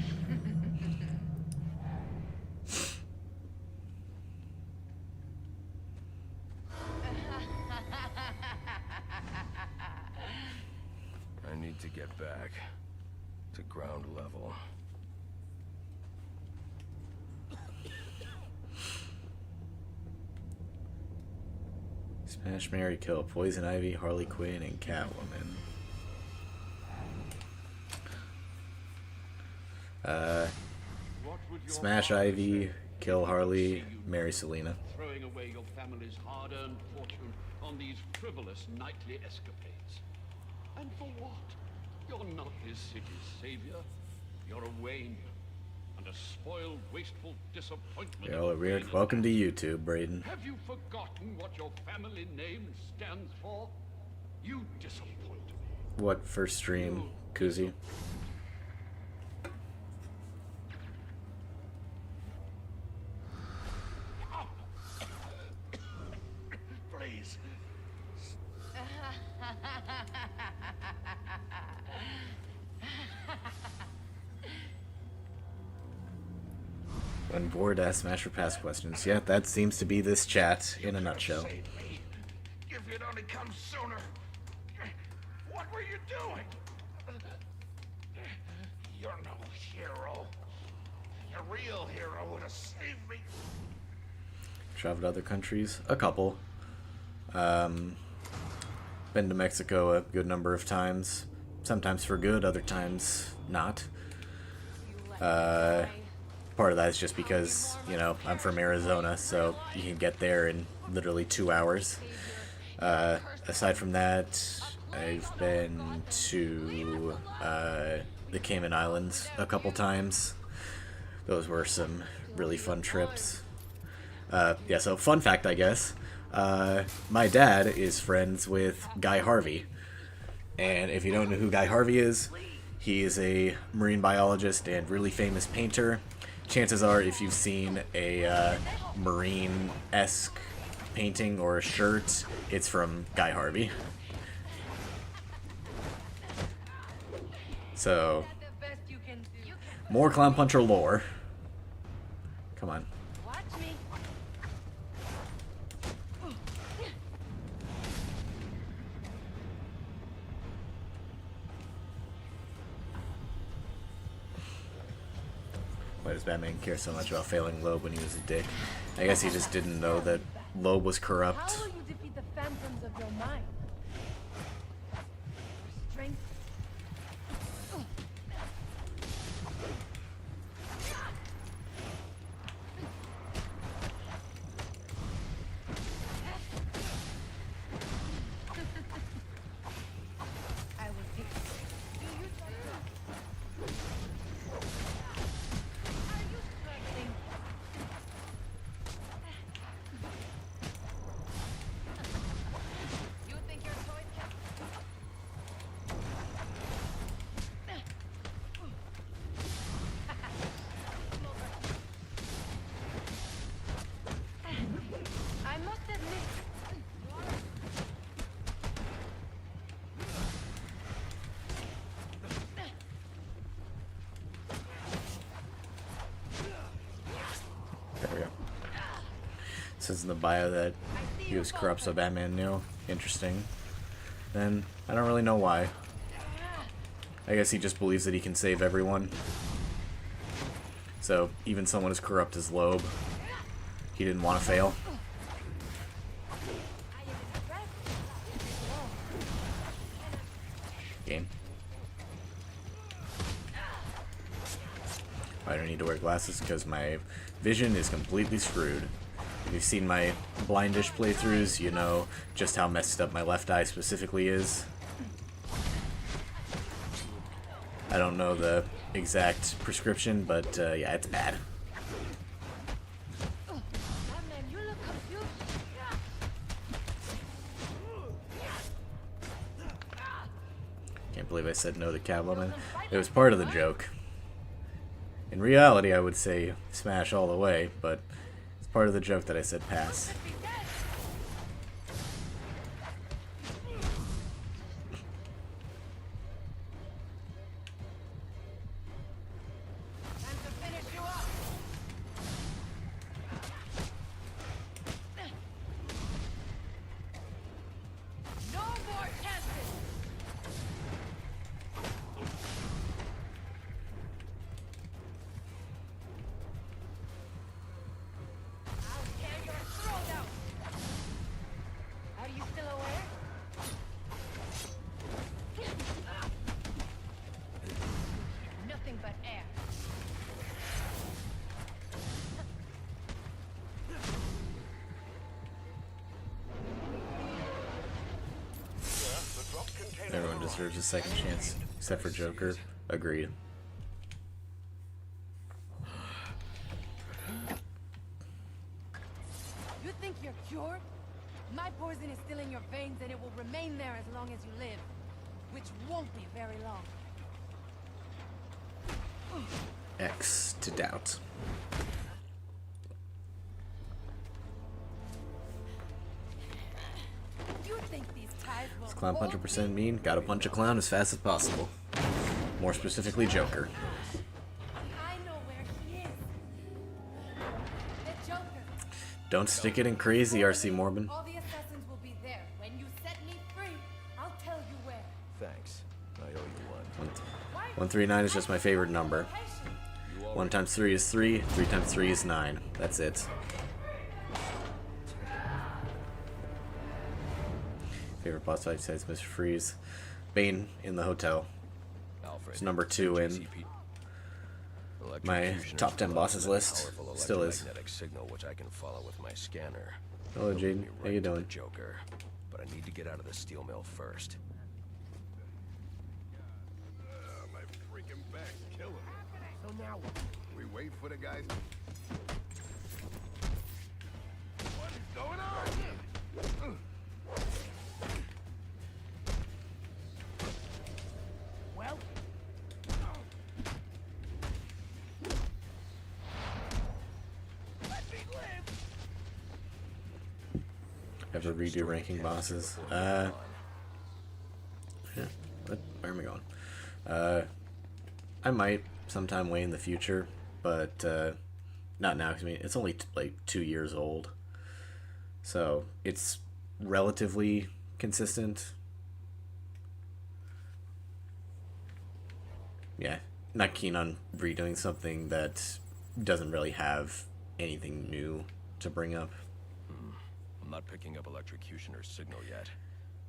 I need to get back to ground level. Smash, marry, kill, Poison Ivy, Harley Quinn, and Catwoman. Smash Ivy, kill Harley, marry Selena. Throwing away your family's hard-earned fortune on these frivolous nightly escapades. And for what? You're not this city's savior. You're a Wayne. And a spoiled, wasteful disappointment. Yo, weird. Welcome to YouTube, Braden. Have you forgotten what your family name stands for? You disappoint me. What first stream, Kuzi? Please. When bored, ask Smash for past questions. Yeah, that seems to be this chat in a nutshell. If you'd only come sooner. What were you doing? You're no hero. A real hero would have saved me. Traveled to other countries? A couple. Been to Mexico a good number of times. Sometimes for good, other times not. Part of that is just because, you know, I'm from Arizona, so you can get there in literally 2 hours. Aside from that, I've been to the Cayman Islands a couple times. Those were some really fun trips. Yeah, so fun fact, I guess. My dad is friends with Guy Harvey. And if you don't know who Guy Harvey is, he is a marine biologist and really famous painter. Chances are, if you've seen a marine-esque painting or a shirt, it's from Guy Harvey. So, more ClownPuncher lore. Come on. Why does Batman care so much about failing Loeb when he was a dick? I guess he just didn't know that Loeb was corrupt. How will you defeat the phantoms of your mind? Your strength. I will take it. Do you Says in the bio that he was corrupt so Batman knew. Interesting. Then, I don't really know why. I guess he just believes that he can save everyone. So, even someone as corrupt as Loeb, he didn't want to fail. Game. I don't need to wear glasses because my vision is completely screwed. If you've seen my blindish playthroughs, you know just how messed up my left eye specifically is. I don't know the exact prescription, but yeah, it's bad. Can't believe I said no to Catwoman. It was part of the joke. In reality, I would say smash all the way, but it's part of the joke that I said pass. Everyone deserves a second chance, except for Joker. Agreed. You think you're cured? My poison is still in your veins and it will remain there as long as you live. Which won't be very long. X to doubt. Is ClownPuncher percent mean? Gotta punch a clown as fast as possible. More specifically, Joker. Don't stick it in crazy, RC Morbin. All the assassins will be there. When you set me free, I'll tell you where. Thanks. I owe you one. 139 is just my favorite number. 1 times 3 is 3. 3 times 3 is 9. That's it. Favorite boss fight besides Mr. Freeze. Bane in the hotel. It's number 2 in my top 10 bosses list. Still is. Signal which I can follow with my scanner. Hello, Jaden. How you doing? Joker, but I need to get out of the steel mill first. My freaking back's killing me. So now what? We wait for the guys. What is going on? Well. Ever redo ranking bosses? Yeah. Where am I going? I might sometime way in the future, but not now. 'Cause I mean, it's only like 2 years old, so it's relatively consistent. Yeah, not keen on redoing something that doesn't really have anything new to bring up. I'm not picking up electrocutioner's signal yet.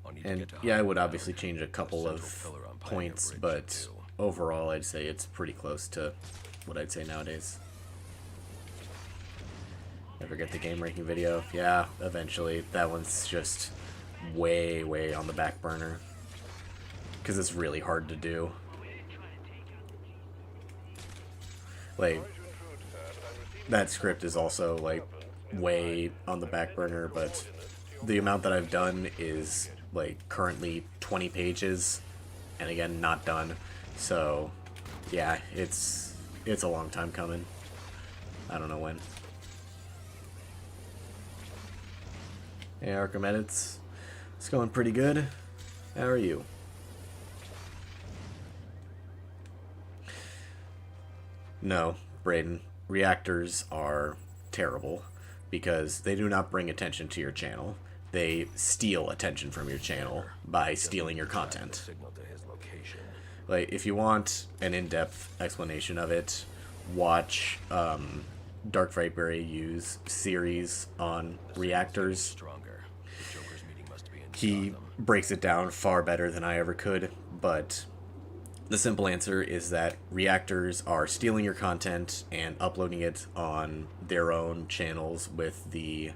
I'll need to And get to yeah, I high would ground. obviously change a couple Central of pillar on Pioneer points, Bridge, but too. overall I'd say it's pretty close to what I'd say nowadays. Ever get the game ranking video? Yeah, eventually. That one's just way, way on the back burner. Because it's really hard to do. Like, that script is also, like, way on the back burner, but the amount that I've done is, like, currently 20 pages, and again, not done. So, yeah, it's a long time coming. I don't know when. Hey, Arkham Edits. It's going pretty good. How are you? No, Brayden. Reactors are terrible because they do not bring attention to your channel. They steal attention from your channel by stealing your content. Like, if you want an in-depth explanation of it, watch Dark Viper use series on reactors. He breaks it down far better than I ever could, but The simple answer is that reactors are stealing your content and uploading it on their own channels with the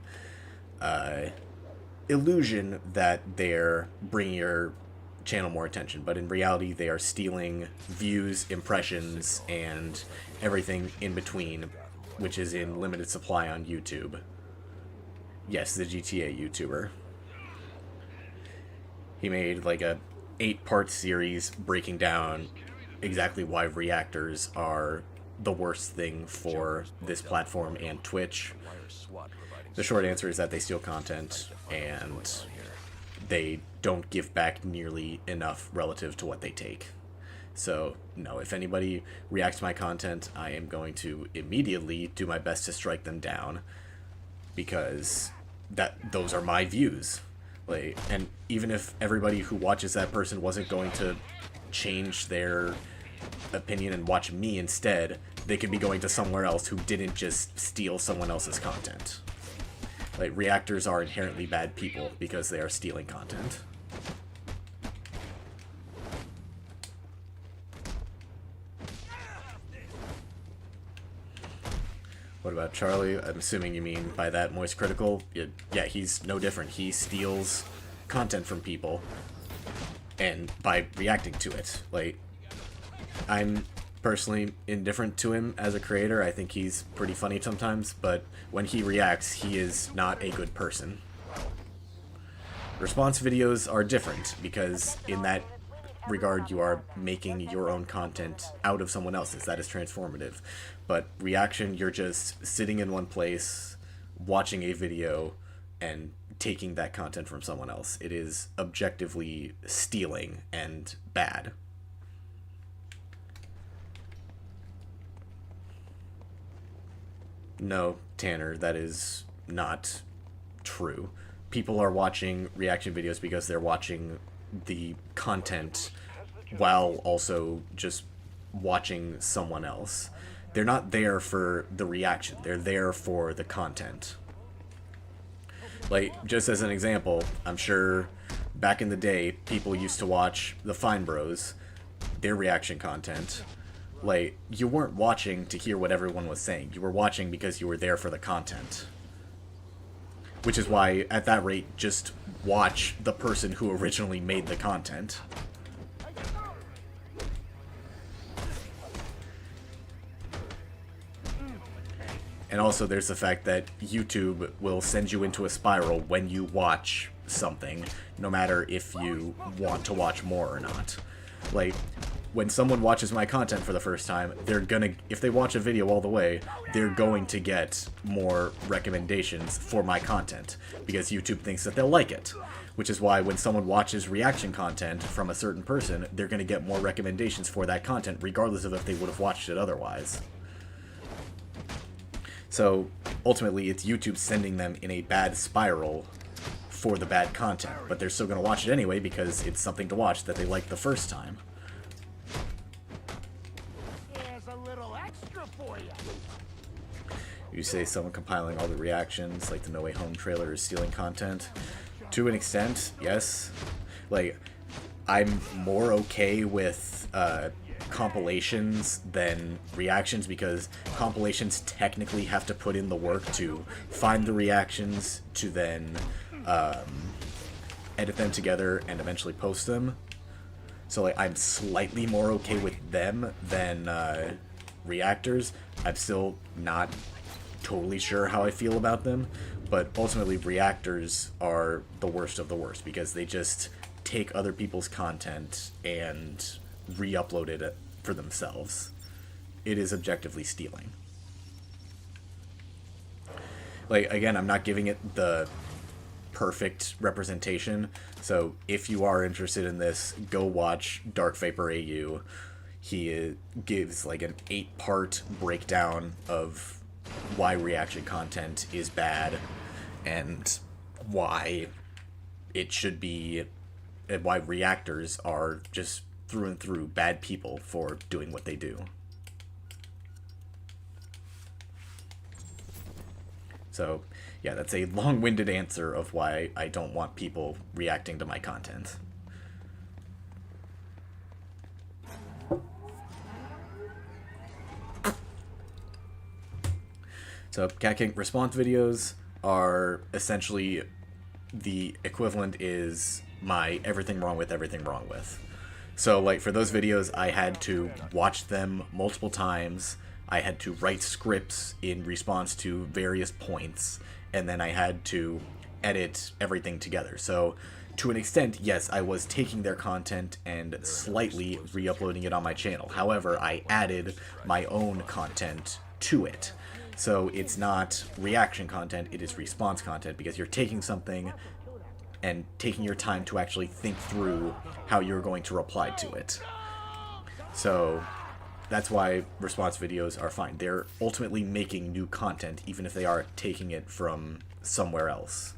illusion that they're bringing your channel more attention, but in reality they are stealing views, impressions, and everything in between, which is in limited supply on YouTube. Yes, the GTA YouTuber. He made like a 8-part series breaking down exactly why reactors are the worst thing for this platform and Twitch. The short answer is that they steal content and they don't give back nearly enough relative to what they take. So, no, if anybody reacts to my content, I am going to immediately do my best to strike them down, because those are my views. Like, and even if everybody who watches that person wasn't going to change their opinion and watch me instead, they could be going to somewhere else who didn't just steal someone else's content. Like, reactors are inherently bad people because they are stealing content. What about Charlie? I'm assuming you mean by that Moist Critical. Yeah, he's no different. He steals content from people, and by reacting to it. Like, I'm personally indifferent to him as a creator. I think he's pretty funny sometimes, but when he reacts, he is not a good person. Response videos are different, because in that regard you are making your own content out of someone else's. That is transformative. But reaction, you're just sitting in one place, watching a video, and taking that content from someone else. It is objectively stealing and bad. No, Tanner, that is not true. People are watching reaction videos because they're watching the content while also just watching someone else. They're not there for the reaction. They're there for the content. Like, just as an example, I'm sure back in the day, people used to watch the Fine Bros, their reaction content. Like, you weren't watching to hear what everyone was saying. You were watching because you were there for the content. Which is why, at that rate, just watch the person who originally made the content. And also there's the fact that YouTube will send you into a spiral when you watch something, no matter if you want to watch more or not. Like, when someone watches my content for the first time, they're gonna, if they watch a video all the way, they're going to get more recommendations for my content, because YouTube thinks that they'll like it. Which is why when someone watches reaction content from a certain person, they're gonna get more recommendations for that content, regardless of if they would have watched it otherwise. So, ultimately, it's YouTube sending them in a bad spiral for the bad content, but they're still going to watch it anyway because it's something to watch that they liked the first time. Here's a little extra for you. You say someone compiling all the reactions, like the No Way Home trailer, is stealing content. To an extent, yes. Like, I'm more okay with compilations than reactions, because compilations technically have to put in the work to find the reactions, to then edit them together and eventually post them. So, like, I'm slightly more okay with them than reactors. I'm still not totally sure how I feel about them, but ultimately reactors are the worst of the worst, because they just take other people's content and re-upload it for themselves. It is objectively stealing. Like, again, I'm not giving it the perfect representation, so if you are interested in this, go watch Dark Vapor AU. He gives like an 8-part breakdown of why reaction content is bad and why it should be, and why reactors are just through and through bad people for doing what they do. So, yeah, that's a long-winded answer of why I don't want people reacting to my content. So Cat King response videos are essentially the equivalent is my everything wrong with. So like for those videos, I had to watch them multiple times. I had to write scripts in response to various points, and then I had to edit everything together. So to an extent, yes, I was taking their content and slightly re-uploading it on my channel. However, I added my own content to it. So it's not reaction content, it is response content, because you're taking something and taking your time to actually think through how you're going to reply to it. So that's why response videos are fine. They're ultimately making new content, even if they are taking it from somewhere else.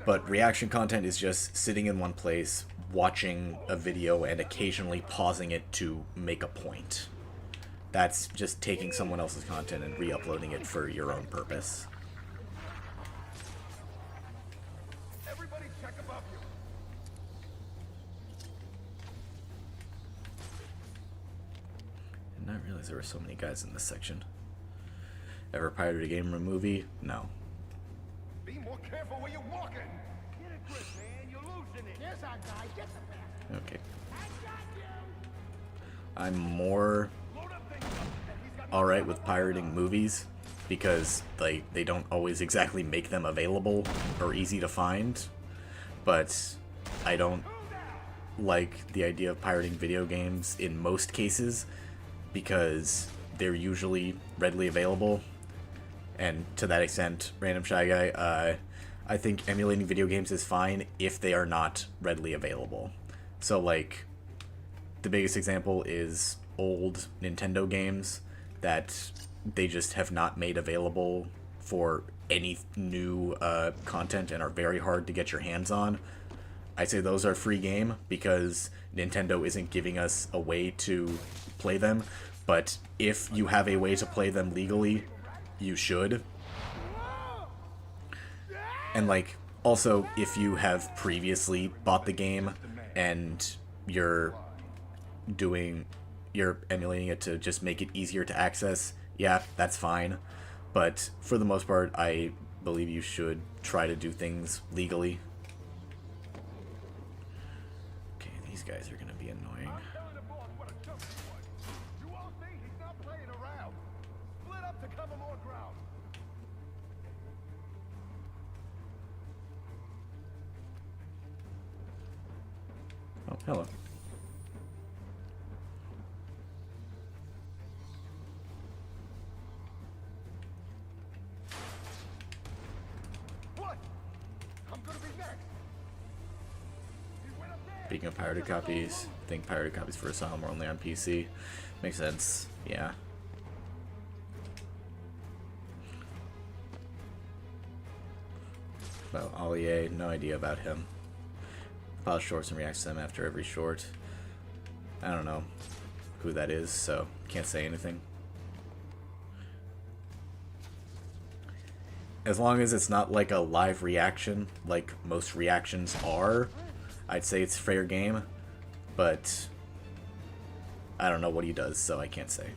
But reaction content is just sitting in one place, watching a video, and occasionally pausing it to make a point. That's just taking someone else's content and re-uploading it for your own purpose. Everybody check above you. I didn't realize there were so many guys in this section. Ever pirated a game or a movie? No. Be more careful where you're walking. Get a grip, man. You're losing it. There's our guy. Get the bastard. Okay. I'm more alright with pirating movies because like they don't always exactly make them available or easy to find, but I don't like the idea of pirating video games in most cases because they're usually readily available, and to that extent, Random Shy Guy, I think emulating video games is fine if they are not readily available. So like the biggest example is old Nintendo games that they just have not made available for any new content and are very hard to get your hands on. I say those are free game because Nintendo isn't giving us a way to play them, but if you have a way to play them legally, you should. And like also if you have previously bought the game and you're emulating it to just make it easier to access, yeah, that's fine. But for the most part, I believe you should try to do things legally. Okay, these guys are gonna be annoying. You all see he's not playing around. Split up to cover more ground. Oh, hello. What? I'm gonna be next. Speaking of pirated copies, I think pirated copies for Asylum are only on PC. Makes sense, yeah. Well, Ollie, no idea about him. Files shorts and reacts to them after every short. I don't know who that is, so can't say anything. As long as it's not like a live reaction, like most reactions are, I'd say it's fair game, but I don't know what he does, so I can't say.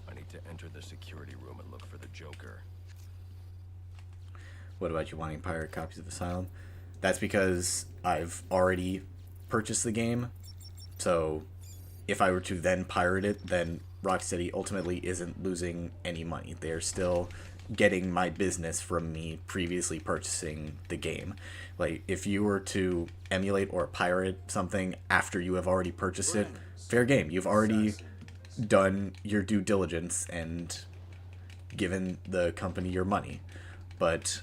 I need to enter the security room and look for the Joker. What about you wanting pirate copies of Asylum? That's because I've already purchased the game, so if I were to then pirate it, then Rocksteady ultimately isn't losing any money. They're still getting my business from me previously purchasing the game. Like, if you were to emulate or pirate something after you have already purchased it, fair game. You've already done your due diligence and given the company your money. But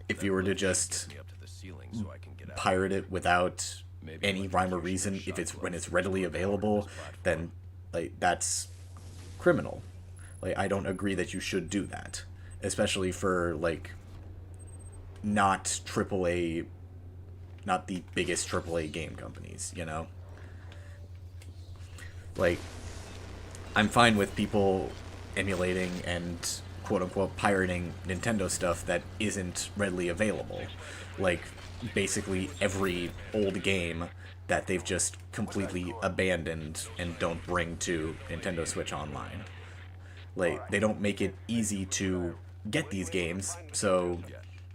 if you were to just pirate it without any rhyme or reason, if it's when it's readily available, then like that's criminal. Like, I don't agree that you should do that, especially for like not AAA, not the biggest AAA game companies, you know? Like, I'm fine with people emulating and quote-unquote pirating Nintendo stuff that isn't readily available. Like, basically every old game that they've just completely abandoned and don't bring to Nintendo Switch Online. Like, they don't make it easy to get these games, so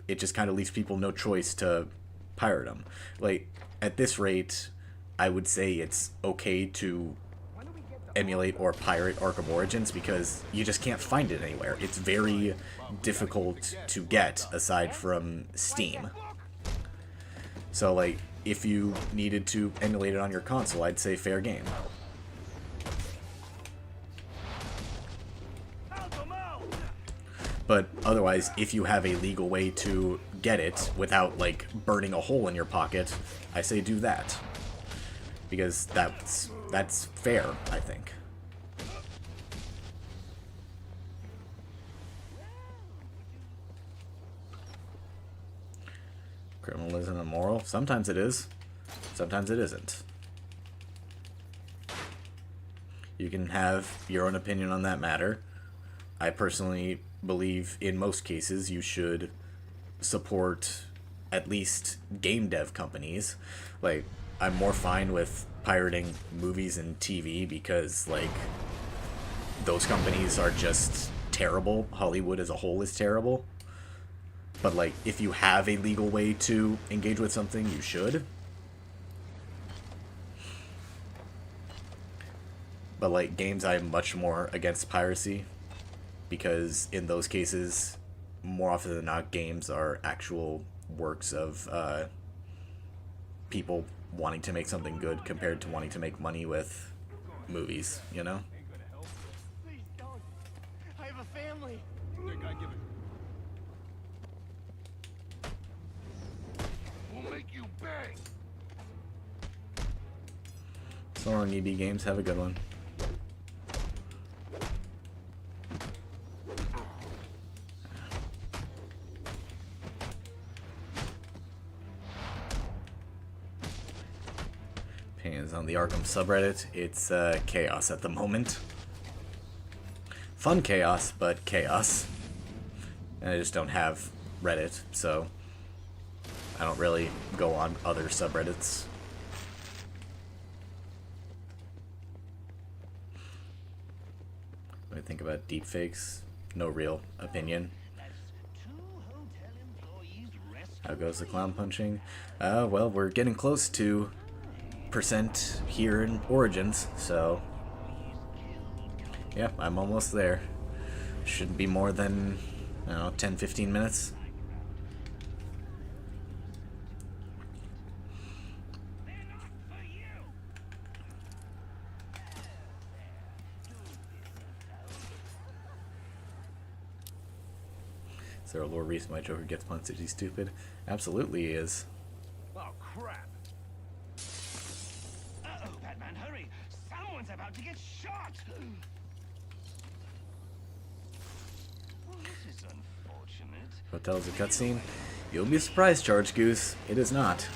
it just kind of leaves people no choice to pirate them. Like, at this rate, I would say it's okay to emulate or pirate Arkham Origins because you just can't find it anywhere. It's very difficult to get aside from Steam. So, like, if you needed to emulate it on your console, I'd say fair game. But otherwise, if you have a legal way to get it without, like, burning a hole in your pocket, I say do that. Because that's fair, I think. Criminal isn't immoral. Sometimes it is. Sometimes it isn't. You can have your own opinion on that matter. I personally believe in most cases you should support at least game dev companies. Like, I'm more fine with pirating movies and TV because, like, those companies are just terrible. Hollywood as a whole is terrible. But, like, if you have a legal way to engage with something, you should. But, like, games, I'm much more against piracy. Because in those cases, more often than not, games are actual works of people wanting to make something good compared to wanting to make money with movies, you know? Please don't. I have a family. Nick, I give it. We'll make you bang. So long, EB Games. Have a good one. Opinions on the Arkham subreddit. It's chaos at the moment. Fun chaos, but chaos. And I just don't have Reddit, so I don't really go on other subreddits. What do I think about deepfakes? No real opinion. How goes the clown punching? Well, we're getting close to % here in Origins, so yeah, I'm almost there. Shouldn't be more than, I don't know, 10-15 minutes. Is there a lore reason why Joker gets punched? Is he stupid? Absolutely he is. Oh, crap. Uh-oh, Batman, hurry! Someone's about to get shot! Well, this is unfortunate. Hotel's a cutscene? You'll be surprised, Charge Goose. It is not.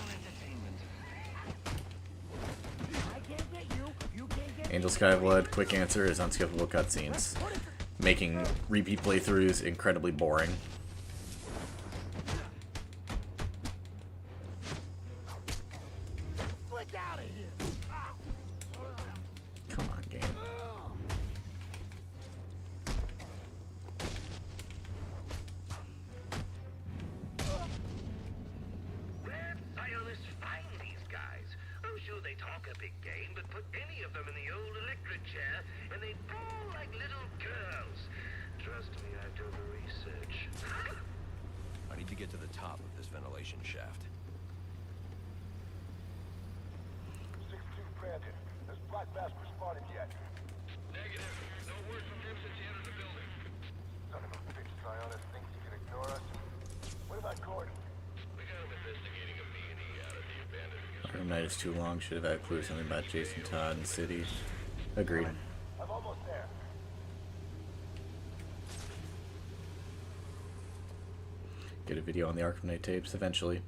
Angel Skyblood, quick answer is unskippable cutscenes, making repeat playthroughs incredibly boring. Come on, game. Red Zionists find these guys. I'm sure they talk a big game, but put any of them in the old electric chair, and they fall like little girls. Trust me, I've done the research. I need to get to the top of this ventilation shaft. 6-2 granted. Has Black Mask responded yet? Negative. No word from him since he entered the building. Son of a bitch, Zionist thinks he can ignore us. What about Gordon? We got him investigating a B&E out at the abandoned... Arkham Knight is too long. Should have had clues something about Jason Todd and City. Agreed. I'm almost there. Get a video on the Arkham Knight tapes eventually.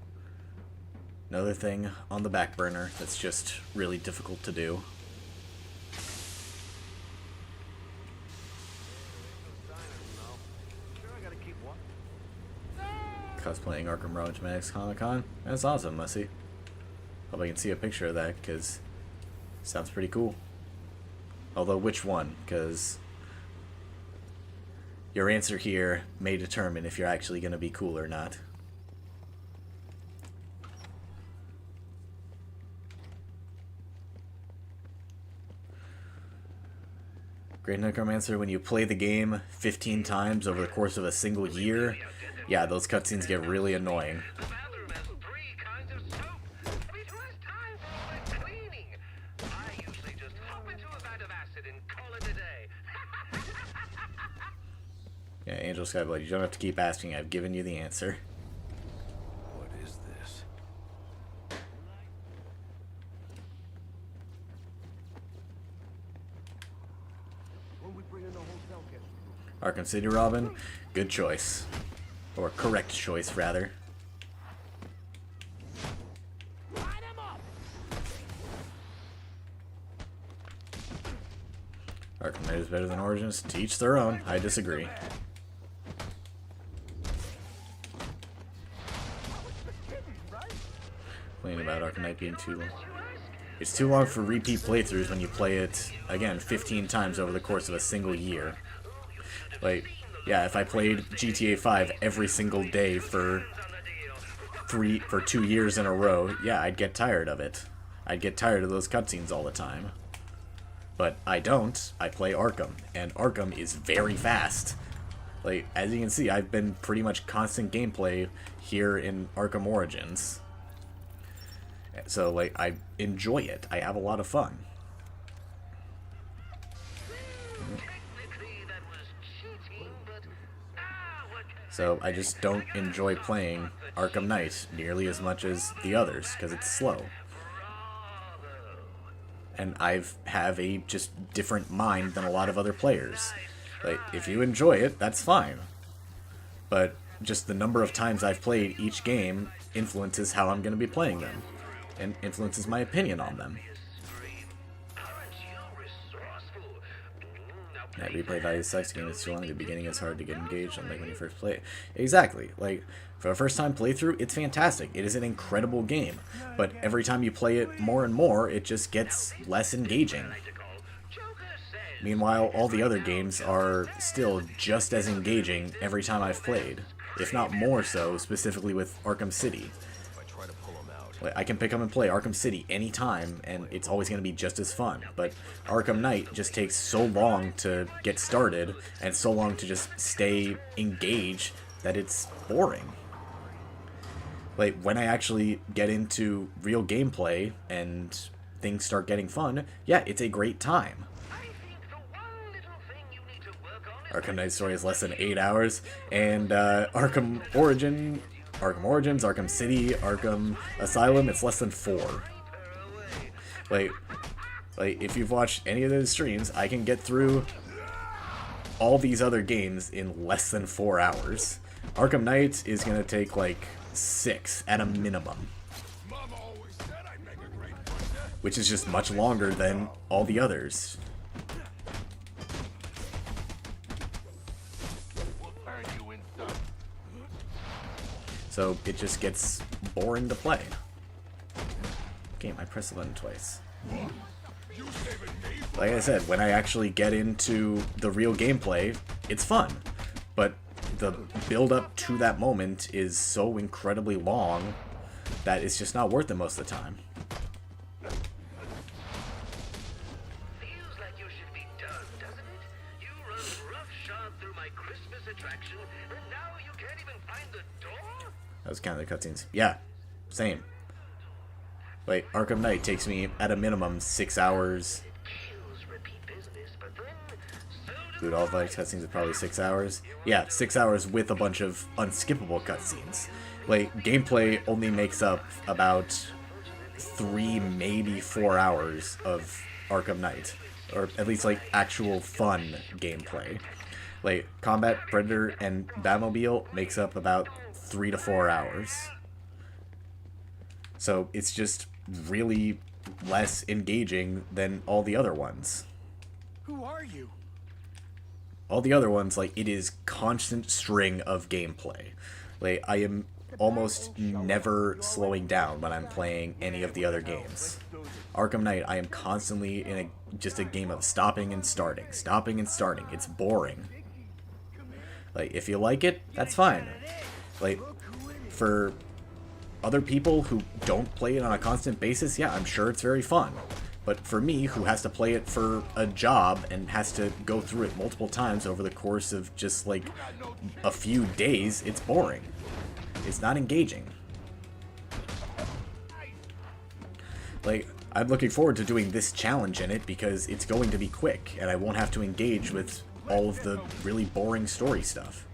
Another thing on the back burner that's just really difficult to do. Cosplaying Arkham Knight Comic-Con. That's awesome, Mussy. Hope I can see a picture of that, because it sounds pretty cool. Although, which one? Because your answer here may determine if you're actually going to be cool or not. Great Necromancer, when you play the game 15 times over the course of a single year, yeah, those cutscenes get really annoying. Yeah, Angel Skyblood, you don't have to keep asking. I've given you the answer. What is this? Arkham City Robin, good choice. Or correct choice, rather. Arkham Knight is better than Origins. To each their own. I disagree. Complaining about Arkham Knight being too long. It's too long for repeat playthroughs when you play it, again, 15 times over the course of a single year. Like, yeah, if I played GTA 5 every single day for 2 years in a row, yeah, I'd get tired of it. I'd get tired of those cutscenes all the time. But I don't. I play Arkham, and Arkham is very fast. Like, as you can see, I've been pretty much constant gameplay here in Arkham Origins. So, like, I enjoy it. I have a lot of fun. So, I just don't enjoy playing Arkham Knight nearly as much as the others, because it's slow. And I have a just different mind than a lot of other players. Like, if you enjoy it, that's fine. But just the number of times I've played each game influences how I'm going to be playing them. And influences my opinion on them. Yeah, replay value sucks. The game is too long. The beginning is hard to get engaged, unlike when you first play it. Exactly. Like, for a first time playthrough, it's fantastic. It is an incredible game. But every time you play it more and more, it just gets less engaging. Meanwhile, all the other games are still just as engaging every time I've played. If not more so, specifically with Arkham City. I can pick up and play Arkham City anytime, and it's always going to be just as fun. But Arkham Knight just takes so long to get started, and so long to just stay engaged, that it's boring. Like, when I actually get into real gameplay, and things start getting fun, yeah, it's a great time. Arkham Knight's story is less than 8 hours, and Arkham Origins, Arkham City, Arkham Asylum, it's less than 4. Like, if you've watched any of those streams, I can get through all these other games in less than 4 hours. Arkham Knight is going to take, like, 6 at a minimum. Which is just much longer than all the others. So it just gets boring to play. Game, I pressed the button twice. Like I said, when I actually get into the real gameplay, it's fun. But the build-up to that moment is so incredibly long that it's just not worth it most of the time. Feels like you should be done, doesn't it? You run roughshod through my Christmas attraction, and now you can't even find the door? That was kind of the cutscenes. Yeah, same. Like, Arkham Knight takes me, at a minimum, 6 hours. Dude, all of my cutscenes are probably 6 hours. Yeah, 6 hours with a bunch of unskippable cutscenes. Like, gameplay only makes up about 3, maybe 4 hours of Arkham Knight. Or at least, like, actual fun gameplay. Like, Combat, Predator, and Batmobile makes up about 3 to 4 hours. So it's just really less engaging than all the other ones. Who are you? All the other ones, like, it is constant string of gameplay. Like, I am almost never slowing down when I'm playing any of the other games. Arkham Knight, I am constantly in just a game of stopping and starting, stopping and starting. It's boring. Like, if you like it, that's fine. Like, for other people who don't play it on a constant basis, yeah, I'm sure it's very fun. But for me, who has to play it for a job and has to go through it multiple times over the course of just, like, a few days, it's boring. It's not engaging. Like, I'm looking forward to doing this challenge in it because it's going to be quick, and I won't have to engage with all of the really boring story stuff.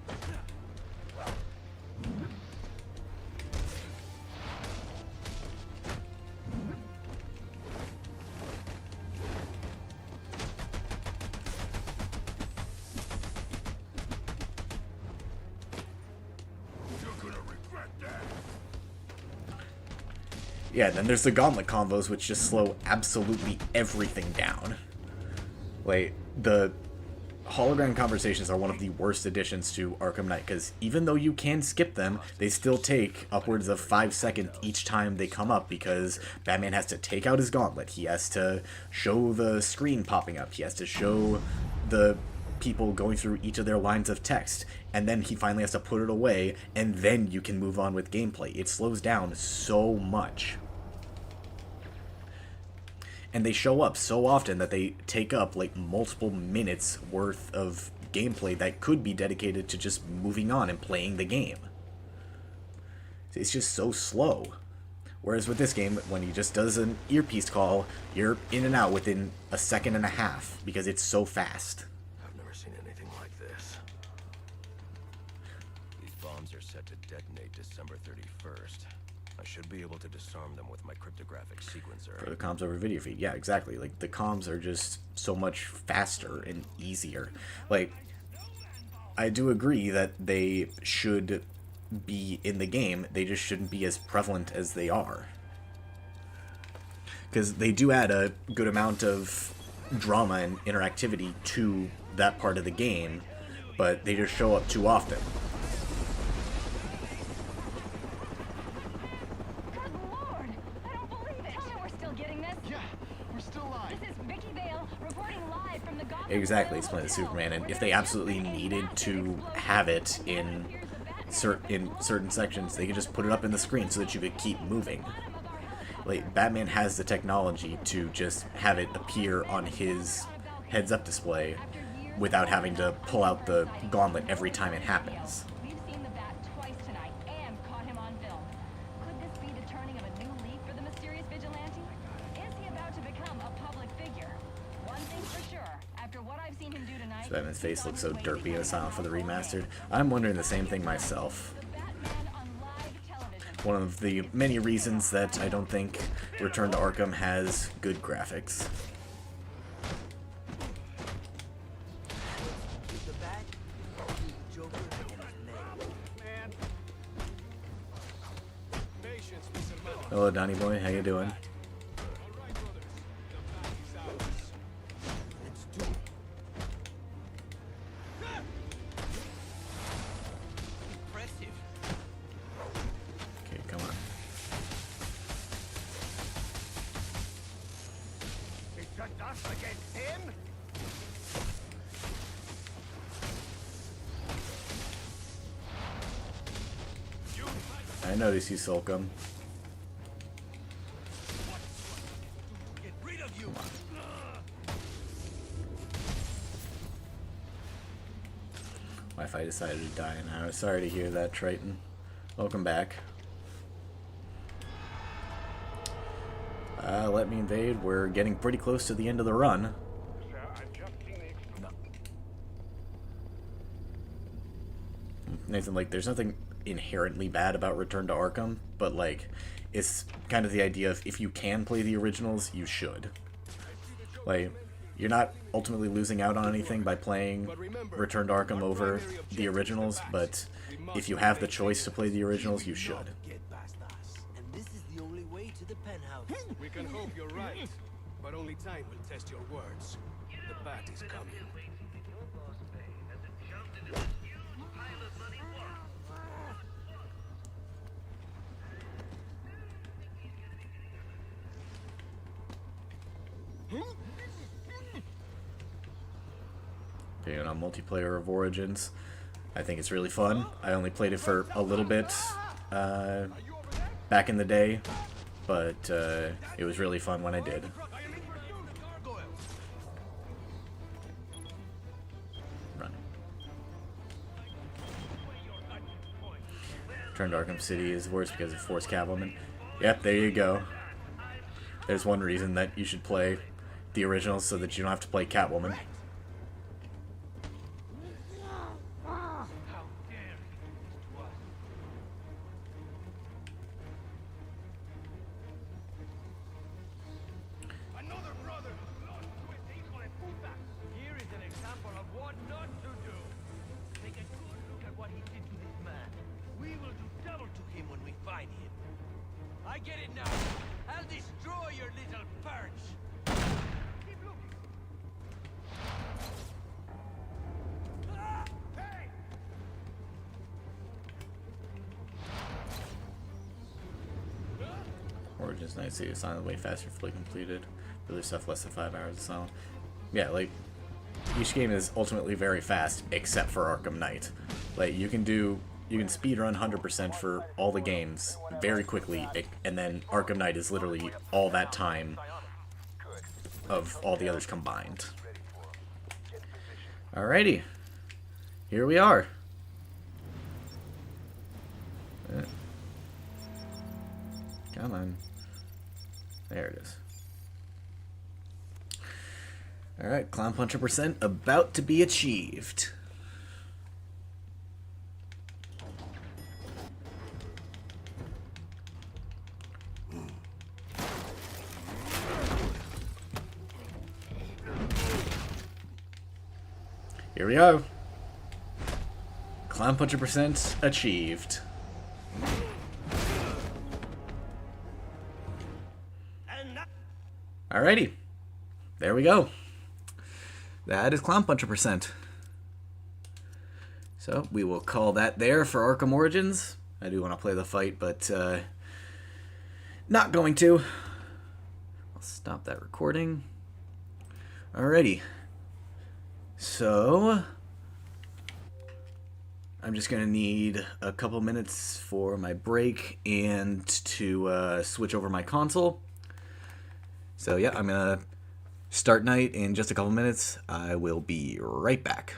Yeah, and then there's the gauntlet combos, which just slow absolutely everything down. Like, the hologram conversations are one of the worst additions to Arkham Knight, because even though you can skip them, they still take upwards of 5 seconds each time they come up, because Batman has to take out his gauntlet, he has to show the screen popping up, he has to show the people going through each of their lines of text, and then he finally has to put it away, and then you can move on with gameplay. It slows down so much. And they show up so often that they take up like multiple minutes worth of gameplay that could be dedicated to just moving on and playing the game. It's just so slow. Whereas with this game, when he just does an earpiece call, you're in and out within a second and a half because it's so fast. I've never seen anything like this. These bombs are set to detonate December 31st. I should be able to disarm them with my cryptographic sequencer. For the comms over video feed. Yeah, exactly. Like, the comms are just so much faster and easier. Like, I do agree that they should be in the game, they just shouldn't be as prevalent as they are. Because they do add a good amount of drama and interactivity to that part of the game, but they just show up too often. Exactly, it's Planet Superman, and if they absolutely needed to have it in certain sections, they could just put it up in the screen so that you could keep moving. Like, Batman has the technology to just have it appear on his heads-up display without having to pull out the gauntlet every time it happens. Batman's face looks so derpy and silent for the remastered. I'm wondering the same thing myself. One of the many reasons that I don't think Return to Arkham has good graphics. Hello, Donnie boy, how you doing? I notice you, Sulcum. Wi-Fi decided to die now. Sorry to hear that, Triton. Welcome back. Let me invade. We're getting pretty close to the end of the run. Nathan, like, there's nothing inherently bad about Return to Arkham, but, like, it's kind of the idea of if you can play the originals, you should. Like, you're not ultimately losing out on anything by playing Return to Arkham over the originals, but if you have the choice to play the originals, you should. We can hope you're right, but only time will test your words. The bat is coming. Being on multiplayer of Origins, I think it's really fun. I only played it for a little bit back in the day, but it was really fun when I did. Run. Turned Arkham City is worse because of Force Cavalryman. Yep, there you go. There's one reason that you should play the original so that you don't have to play Catwoman. I get it now. I'll destroy your little perch. Keep looking. Hey! Origins Night City is silent way faster fully completed. Other stuff less than 5 hours of silent. Yeah, like each game is ultimately very fast except for Arkham Knight. Like you can speedrun 100% for all the games very quickly, and then Arkham Knight is literally all that time of all the others combined. Alrighty, here we are. Come on. There it is. Alright, ClownPuncher percent about to be achieved. Here we go. ClownPuncher percent achieved. Alrighty. There we go. That is ClownPuncher percent. So we will call that there for Arkham Origins. I do want to play the fight, but not going to. I'll stop that recording. Alrighty. So I'm just going to need a couple minutes for my break and to switch over my console. So yeah, I'm going to start night in just a couple minutes. I will be right back.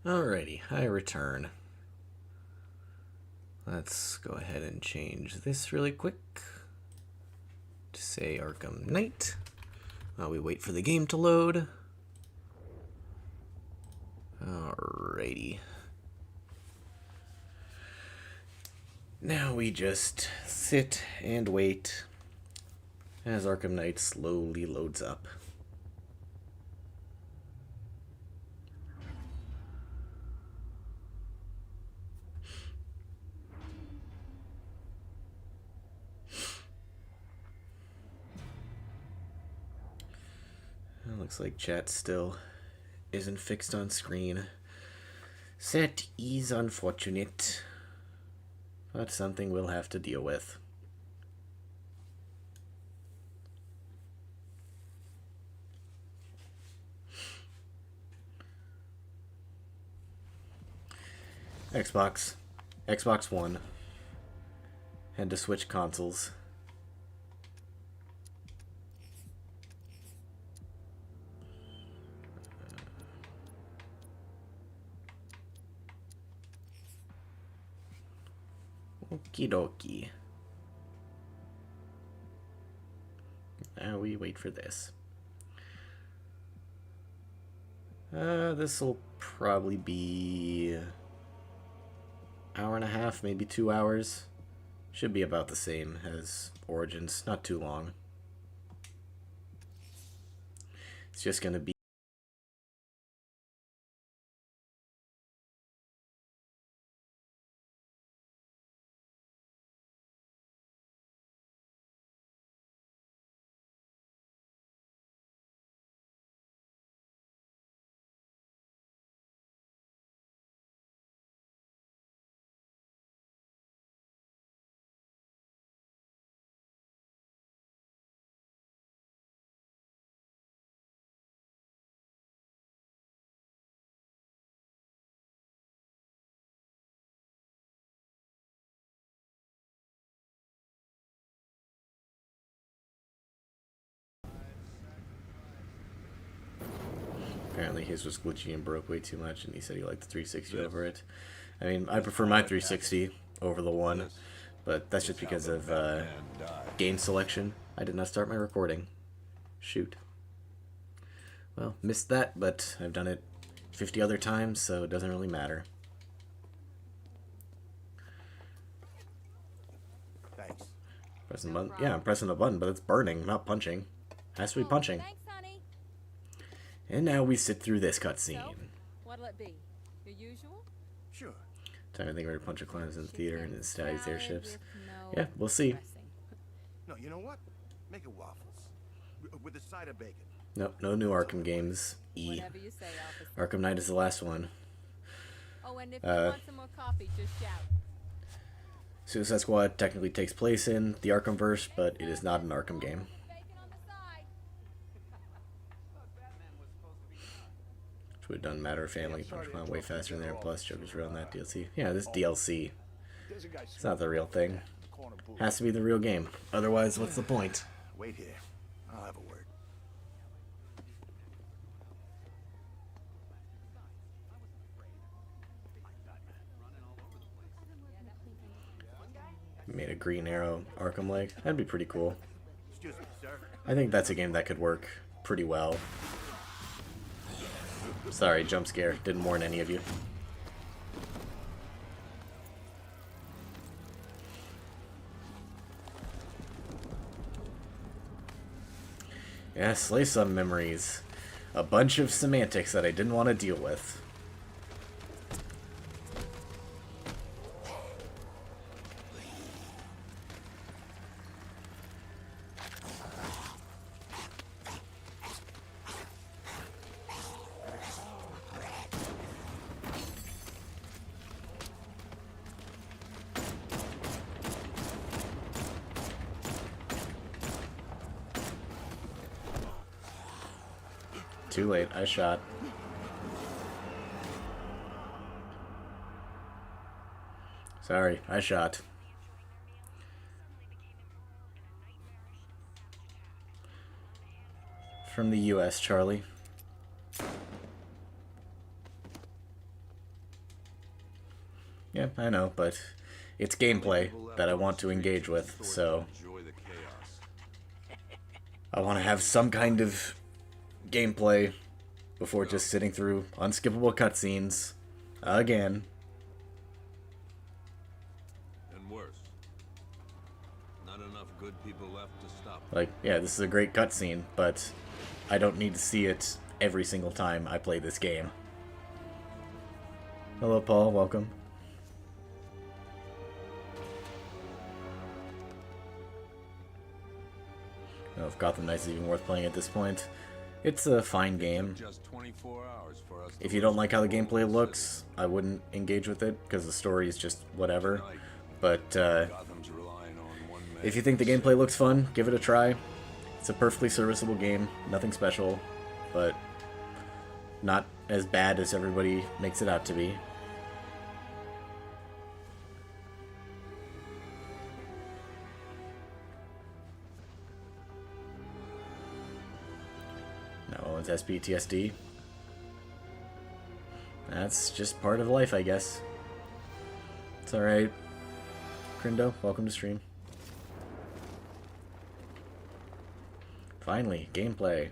Alrighty, I return. Let's go ahead and change this really quick to say Arkham Knight while we wait for the game to load. Alrighty. Now we just sit and wait as Arkham Knight slowly loads up. It looks like chat still isn't fixed on screen. That is unfortunate, but something we'll have to deal with. Xbox One. Had to switch consoles. Okie dokie. Now we wait for this. This'll probably be hour and a half, maybe 2 hours. Should be about the same as Origins, not too long. It's just gonna be apparently his was glitchy and broke way too much, and he said he liked the 360 over it. I mean, I prefer my 360 over the One, but that's just because of game selection. I did not start my recording. Shoot. Well, missed that, but I've done it 50 other times, so it doesn't really matter. Thanks. Pressing the button. Yeah, I'm pressing the button, but it's burning, not punching. Has to be punching. Thanks, honey. And now we sit through this cutscene. So, what'll it be? Your usual? Sure. Time to think we're a bunch of clowns in the theater and the Stallies airships. Yeah, we'll see. No, you know what? Make it waffles. With a side of bacon. Nope, no new Arkham games. Whatever you say, officer. Arkham Knight is the last one. Oh, and if you want some more coffee, just shout. Suicide Squad technically takes place in the Arkhamverse, but it is not an Arkham game. Which would have done Matter of Family, Punch Clown way faster than there, plus Joker's real in that DLC. Yeah, this DLC. It's not the real thing. Has to be the real game. Otherwise, what's the point? Wait here. I'll have a word. Made a Green Arrow Arkham Lake. That'd be pretty cool. Excuse me, sir. I think that's a game that could work pretty well. Sorry, jump scare. Didn't warn any of you. Yeah, slay some memories. A bunch of semantics that I didn't want to deal with. Too late, I shot. Sorry, I shot. From the US, Charlie. Yeah, I know, but it's gameplay that I want to engage with, so I want to have some kind of gameplay before just sitting through unskippable cutscenes again. And worse, not enough good people left to stop. Like, yeah, this is a great cutscene, but I don't need to see it every single time I play this game. Hello, Paul. Welcome. I don't know if Gotham Knights is even worth playing at this point. It's a fine game. Just 24 hours for us. If you don't like how the gameplay looks, I wouldn't engage with it, because the story is just whatever. But if you think the gameplay looks fun, give it a try. It's a perfectly serviceable game, nothing special, but not as bad as everybody makes it out to be. No one's SPTSD. That's just part of life, I guess. It's alright. Crindo, welcome to stream. Finally, gameplay.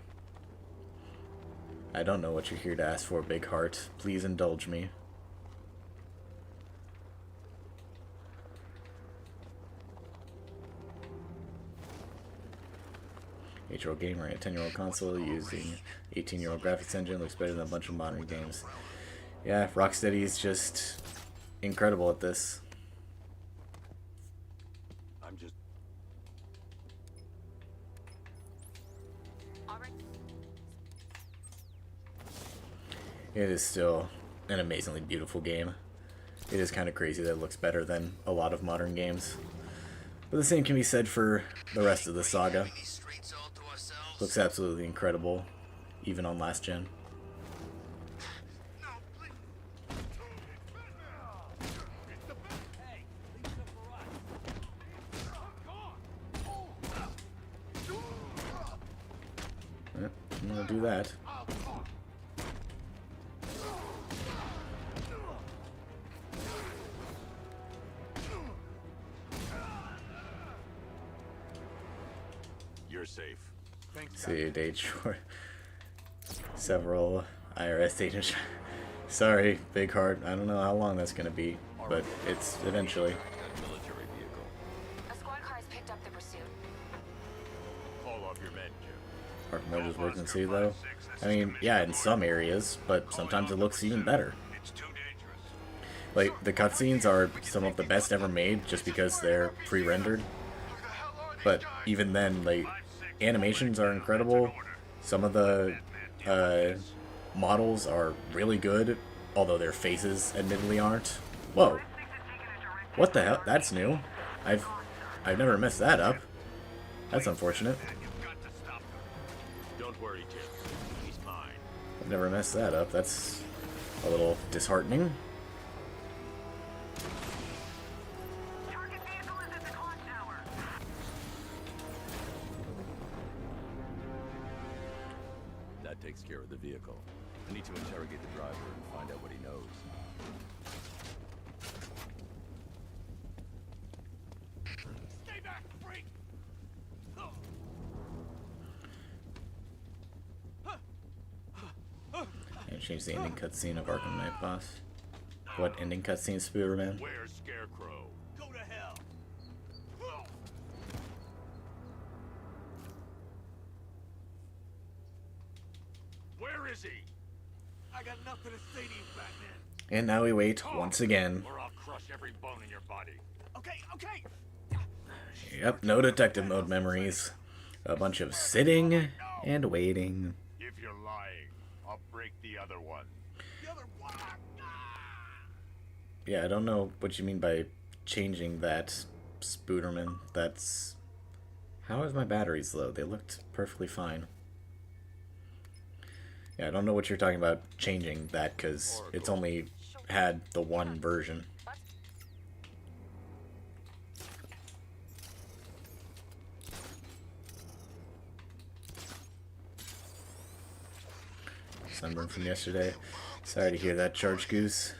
I don't know what you're here to ask for, Big Heart. Please indulge me. Eight-year-old gamer, a 10-year-old console using 18-year-old graphics engine looks better than a bunch of modern games. Yeah, Rocksteady's just incredible at this. I'm just... It is still an amazingly beautiful game. It is kind of crazy that it looks better than a lot of modern games. But the same can be said for the rest of the saga. Looks absolutely incredible, even on last gen. I'm gonna do that. You're safe. See, date short. Several IRS agents. Sorry, Big Heart. I don't know how long that's gonna be, but it's eventually. Military vehicle. A squad car has picked up the pursuit. Call off your men, Jim. Arkham Knight is working too, though. I mean, yeah, in some areas, but sometimes it looks even better. Like, the cutscenes are some of the best ever made just because they're pre-rendered. But even then, like, animations are incredible. Some of the models are really good, although their faces admittedly aren't. Whoa. What the hell? That's new. I've never messed that up. That's unfortunate. Don't worry, Jim. He's mine. I've never messed that up. That's a little disheartening. That takes care of the vehicle. I need to interrogate the driver and find out what he knows. Stay back, freak! And change the ending cutscene of Arkham Knight boss. What ending cutscene, Spooderman? Where's Scarecrow? Go to hell! Where is he? I got nothing to say to you, Batman. And now we wait once again. Or I'll crush every bone in your body. Okay, okay. Yep, no detective mode memories. A bunch of sitting and waiting. If you're lying, I'll break the other one. The other one. Yeah, I don't know what you mean by changing that, Spooderman. That's... How is my batteries low? They looked perfectly fine. Yeah, I don't know what you're talking about changing that, because it's only had the one version. Sunburn from yesterday. Sorry to hear that, Charge Goose.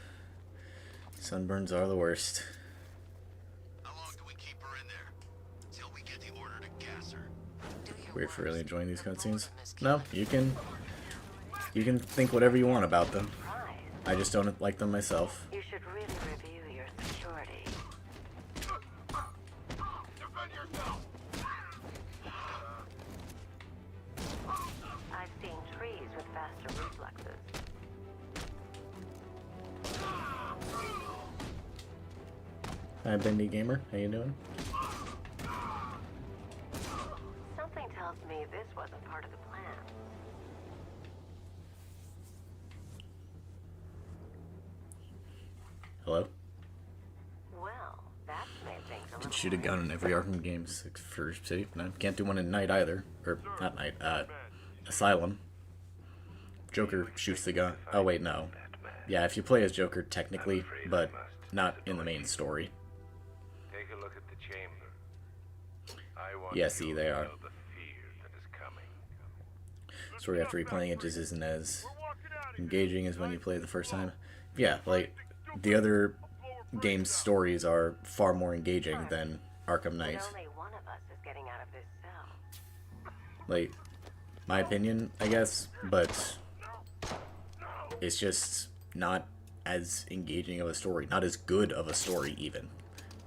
Sunburns are the worst. Weird for really enjoying these cutscenes. No, you can think whatever you want about them. I just don't like them myself. You should really review your security. Defend yourself! I've seen trees with faster reflexes. Hi, Bendy Gamer. How you doing? Something tells me this wasn't part of the plan. Hello? Well, that's made things a You little can shoot a gun in every Arkham game for City. No, can't do one in Night either. Or, not Night, Asylum. Joker shoots the gun. Oh, wait, no. Yeah, if you play as Joker, technically, but not in the main story. Take a look at the chamber. I want Yeah, see, they are. the fear that is coming. Story after replaying it just isn't as engaging as when you play it the first time. Yeah, like, the other game's stories are far more engaging than Arkham Knight. Only one of us is getting out of this cell. Like, my opinion, I guess, but it's just not as engaging of a story, not as good of a story even.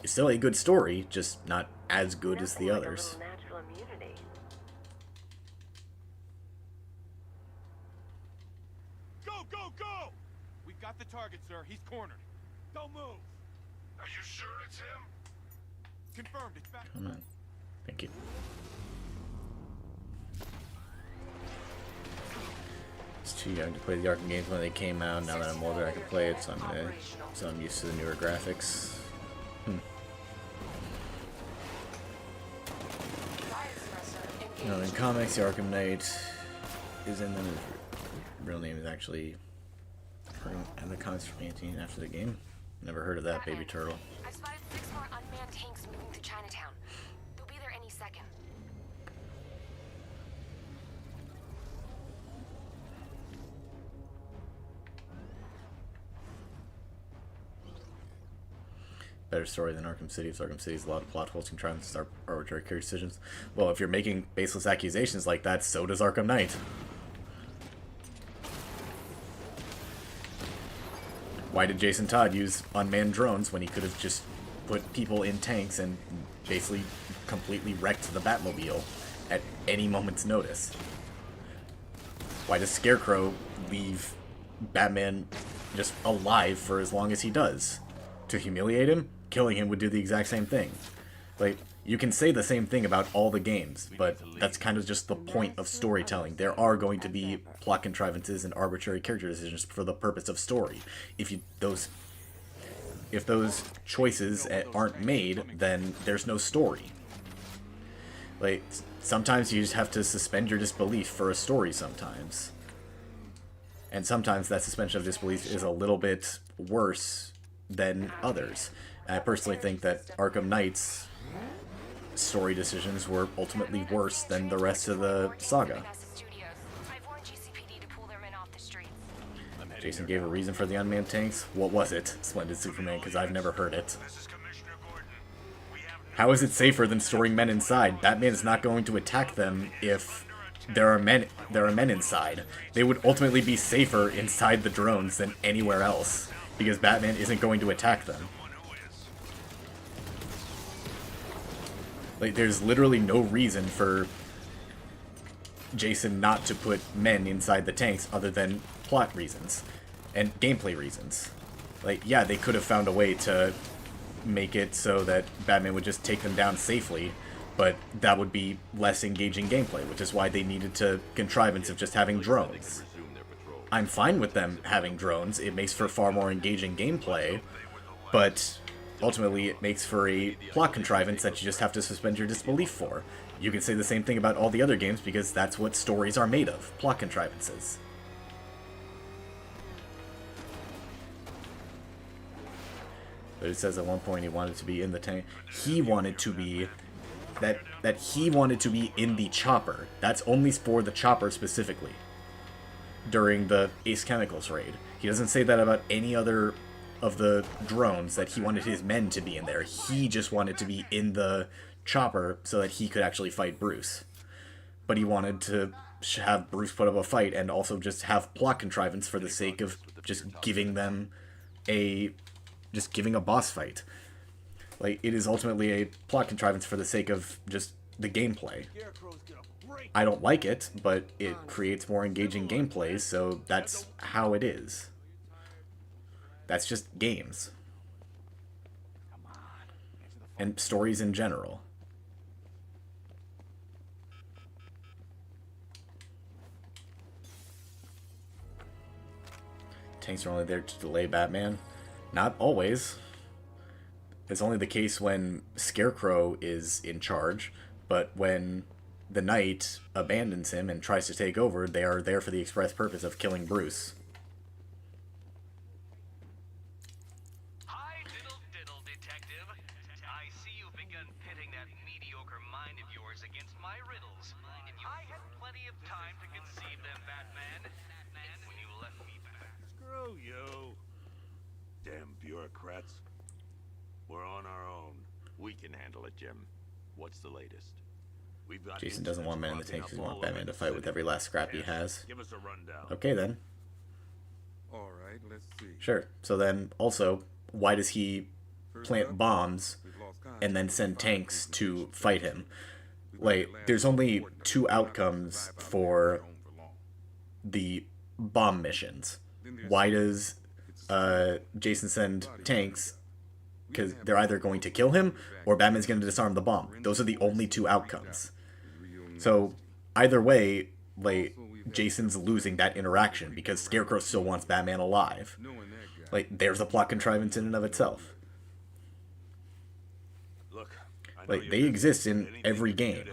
It's still a good story, just not as good as the others. Natural immunity. Go, go, go! We've got the target, sir. He's cornered. Don't move. Are you sure it's him? Confirmed. It's back. Come on. Thank you. It's too young to play the Arkham games when they came out. Now that I'm older, I can play it, so I'm used to the newer graphics. You know, in comics, the Arkham Knight is in them. His real name is actually and the comics from 18 after the game. Never heard of that, Baby Turtle. I've spotted 6 more unmanned tanks moving to Chinatown. They'll be there any second. Better story than Arkham City. Arkham City is a lot of plot holes, contrivances, arbitrary character decisions. Well, if you're making baseless accusations like that, so does Arkham Knight. Why did Jason Todd use unmanned drones when he could have just put people in tanks and basically completely wrecked the Batmobile at any moment's notice? Why does Scarecrow leave Batman just alive for as long as he does? To humiliate him? Killing him would do the exact same thing. Like, you can say the same thing about all the games, but that's kind of just the point of storytelling. There are going to be plot contrivances and arbitrary character decisions for the purpose of story. If those choices aren't made, then there's no story. Like, sometimes you just have to suspend your disbelief for a story sometimes. And sometimes that suspension of disbelief is a little bit worse than others. And I personally think that Arkham Knight's story decisions were ultimately worse than the rest of the saga. Jason gave a reason for the unmanned tanks. What was it, Splendid Superman? Because I've never heard it. How is it safer than storing men inside? Batman is not going to attack them if there are men inside. They would ultimately be safer inside the drones than anywhere else, because Batman isn't going to attack them. Like, there's literally no reason for Jason not to put men inside the tanks other than plot reasons and gameplay reasons. Like, yeah, they could have found a way to make it so that Batman would just take them down safely, but that would be less engaging gameplay, which is why they needed to contrivance of just having drones. I'm fine with them having drones. It makes for far more engaging gameplay, but ultimately it makes for a plot contrivance that you just have to suspend your disbelief for. You can say the same thing about all the other games because that's what stories are made of, plot contrivances. But it says at one point he wanted to be in the tank. He wanted to be... That he wanted to be in the chopper. That's only for the chopper specifically. During the Ace Chemicals raid. He doesn't say that about any other of the drones that he wanted his men to be in there. He just wanted to be in the chopper so that he could actually fight Bruce. But he wanted to have Bruce put up a fight and also just have plot contrivance for the sake of just giving them a boss fight. Like, it is ultimately a plot contrivance for the sake of just the gameplay. I don't like it, but it creates more engaging gameplay, so that's how it is. That's just games. And stories in general. Tanks are only there to delay Batman. Not always. It's only the case when Scarecrow is in charge, but when the Knight abandons him and tries to take over, they are there for the express purpose of killing Bruce. Hi, diddle, detective. I see you've begun pitting that mediocre mind of yours against my riddles. I had plenty of time to conceive them, Batman, when you left me back. Screw you. Damn bureaucrats. We're on our own. We can handle it, Jim. What's the latest? We've got Jason doesn't want Man in the Tank, he wants Batman to fight with every last scrap he has. Give us a rundown. Okay, then. All right, let's see. Sure. So then, also, why does he plant bombs and then send tanks to fight him? Like, there's only 2 outcomes for the bomb missions. Why does Jason send tanks? Because they're either going to kill him or Batman's going to disarm the bomb. Those are the only 2 outcomes. So either way, like, Jason's losing that interaction because Scarecrow still wants Batman alive. Like, there's a plot contrivance in and of itself. Like, they exist in every game.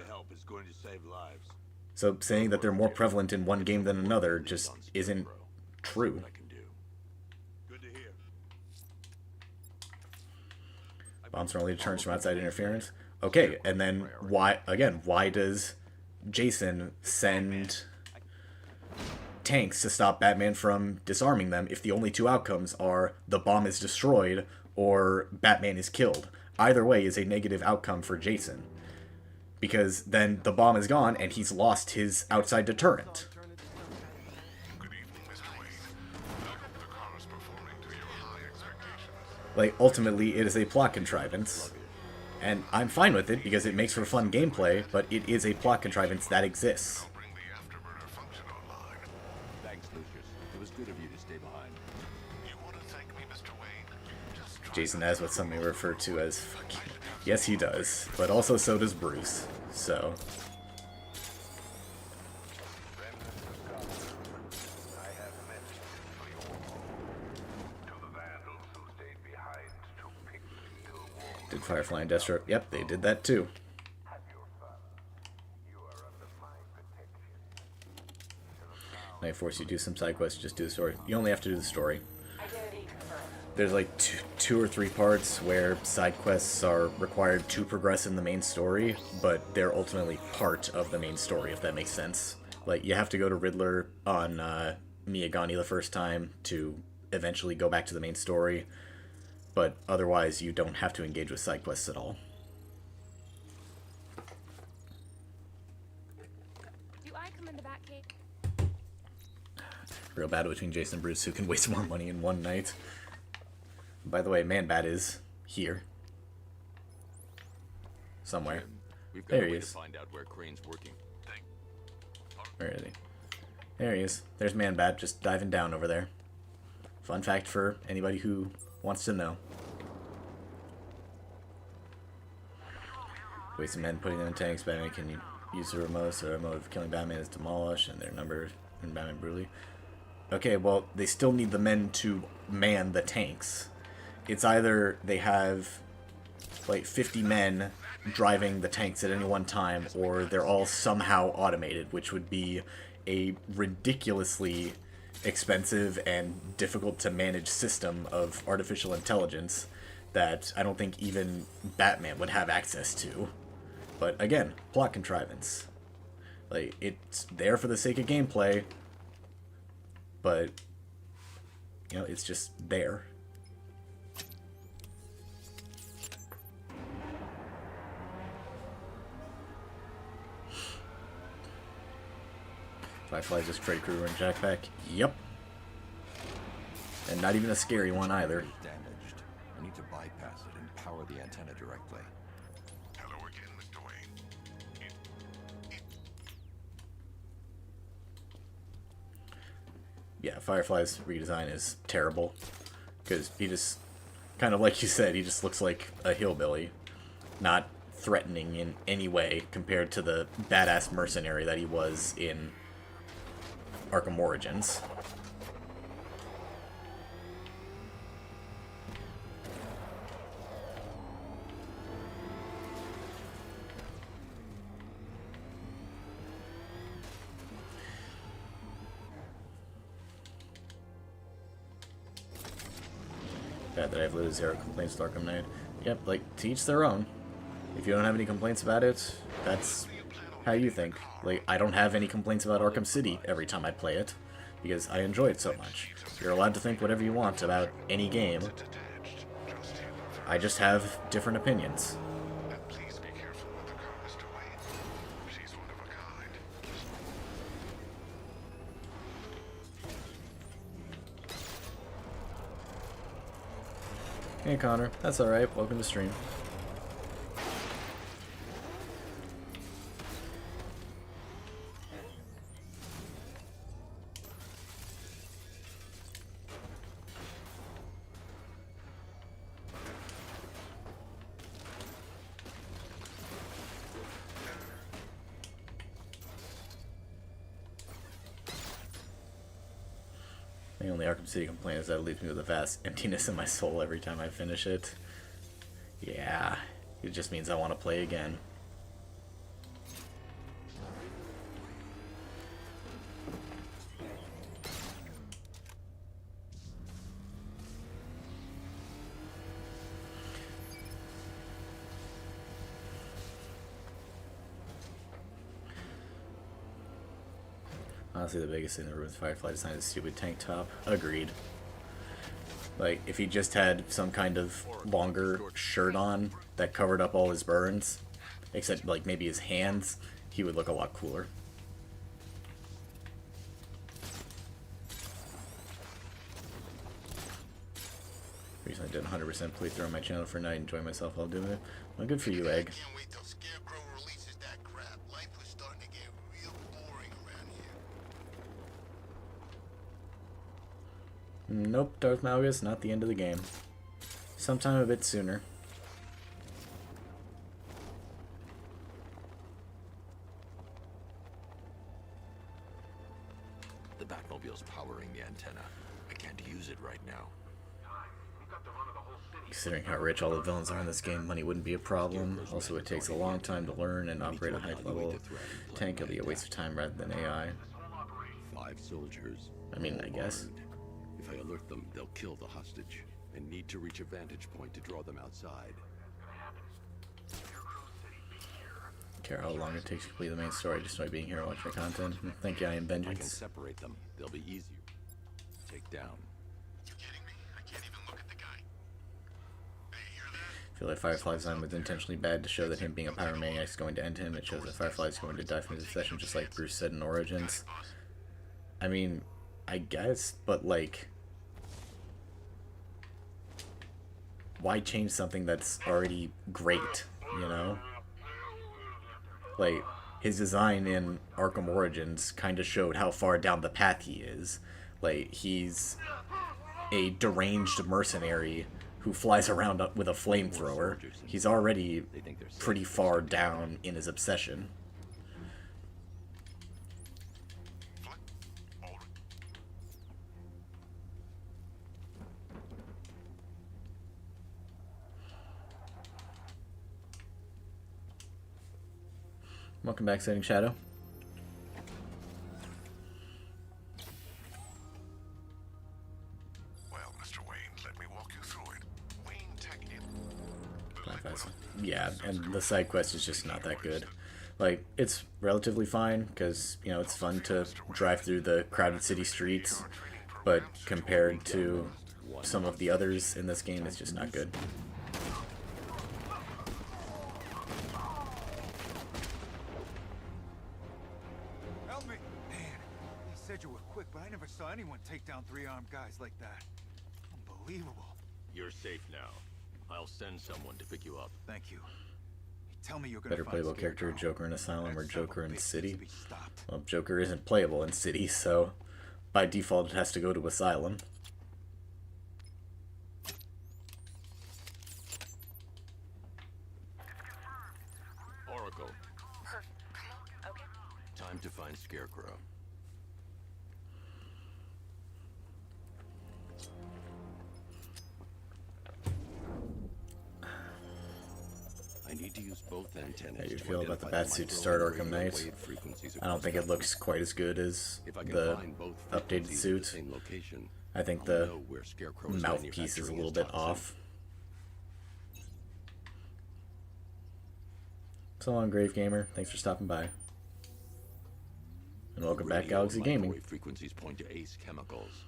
So saying that they're more prevalent in one game than another just isn't true. Bombs are only deterrents from outside interference. Okay, and then why does Jason send tanks to stop Batman from disarming them if the only 2 outcomes are the bomb is destroyed or Batman is killed? Either way is a negative outcome for Jason. Because then the bomb is gone and he's lost his outside deterrent. Like, ultimately, it is a plot contrivance. And I'm fine with it because it makes for fun gameplay, but it is a plot contrivance that exists. Thanks, Lucius. It was good of you to stay behind. You want to thank me, Mr. Wayne? Jason has what some may refer to as fucking... Yes, he does. But also so does Bruce. So... Did Firefly and Deathstroke? Yep, they did that too. Might force you to do some side quests, just do the story. You only have to do the story. There's like two or three parts where side quests are required to progress in the main story, but they're ultimately part of the main story, if that makes sense. Like, you have to go to Riddler on Miyagani the first time to eventually go back to the main story. But otherwise, you don't have to engage with side quests at all. Do I come in the back gate? Real battle between Jason and Bruce, who can waste more money in one night. By the way, Man-Bat is here. Somewhere. There he is. Find out where Crane's working. Where is he? There he is. There's Man-Bat, just diving down over there. Fun fact for anybody who wants to know. Wasting men, putting them in tanks. Batman can use the remote, so the remote of killing Batman is demolished, and their number in Batman brutally. Okay, well, they still need the men to man the tanks. It's either they have like 50 men driving the tanks at any one time, or they're all somehow automated, which would be a ridiculously expensive and difficult to manage system of artificial intelligence that I don't think even Batman would have access to. But again, plot contrivance. Like, it's there for the sake of gameplay, but, you know, it's just there. Firefly's just Freddy Krueger and Jackpack. Yep. And not even a scary one either. Damaged. I need to bypass it and power the antenna directly. Hello again, Mr. Wayne. Yeah, Firefly's redesign is terrible. Because he just, kind of like you said, he just looks like a hillbilly. Not threatening in any way compared to the badass mercenary that he was in Arkham Origins. Bad that I have literally 0 complaints to Arkham Knight. Yep, like, to each their own. If you don't have any complaints about it, that's how you think. Like, I don't have any complaints about Arkham City every time I play it, because I enjoy it so much. You're allowed to think whatever you want about any game. I just have different opinions. Hey Connor, that's alright, welcome to stream. The only Arkham City complaint is that it leaves me with a vast emptiness in my soul every time I finish it. Yeah, it just means I want to play again. Honestly, the biggest thing that ruins Firefly design is stupid tank top. Agreed. Like, if he just had some kind of longer shirt on that covered up all his burns, except, like, maybe his hands, he would look a lot cooler. Recently did 100% playthrough on my channel for a night, enjoying myself while doing it. Well, good for you, Egg. Can't wait till Scarecrow releases that crap. Life was starting to get real boring around here. Nope, Darth Malgus, not the end of the game. Sometime a bit sooner. The Batmobile's powering the antenna. I can't use it right now. Considering how rich all the villains are in this game, money wouldn't be a problem. Also, it takes a long time to learn and operate a high-level tank. It'll be a waste of time rather than AI. 5 soldiers. I mean, I guess. If I alert them, they'll kill the hostage. I need to reach a vantage point to draw them outside. Care how long it takes to complete the main story just by being here and watching my content. Thank you, I am I can Vengeance. separate them. They'll be easier to take down. I feel like Firefly's design was intentionally bad to show that him being a pyromaniac is going to end him. It shows that Firefly is going to die from his obsession, just like Bruce said in Origins. I mean, I guess, but like, why change something that's already great, you know? Like, his design in Arkham Origins kind of showed how far down the path he is. Like, he's a deranged mercenary who flies around with a flamethrower. He's already pretty far down in his obsession. Welcome back, Setting Shadow. Well, Mr. Wayne, let me walk you through it. Wayne Tech Yeah, and the side quest is just not that good. Like, it's relatively fine, because, you know, it's fun to drive through the crowded city streets, but compared to some of the others in this game, it's just not good. Help me! Man, said you were quick, but I never saw anyone take down 3 armed guys like that. Unbelievable. You're safe now. I'll send someone to pick you up. Thank you. Tell me you're gonna Better find playable Scarecrow. character, Joker in Asylum or That son of a Joker in bitch needs City? to be stopped. Well, Joker isn't playable in City, so by default it has to go to Asylum. Oracle. Okay. Time to find Scarecrow. I need to use both antennas. How do you to feel about the identify Batsuit to start microwave Arkham Knight? wave frequencies I don't across think it the looks quite as good as If I can the find both updated frequencies at the suit. same location, I think I'll the know where Scarecrow is mouthpiece is a manufacturing little his bit toxin. off. So long, Grave Gamer. Thanks for stopping by. And welcome back, Radio Galaxy Gaming. microwave frequencies point to Ace Chemicals.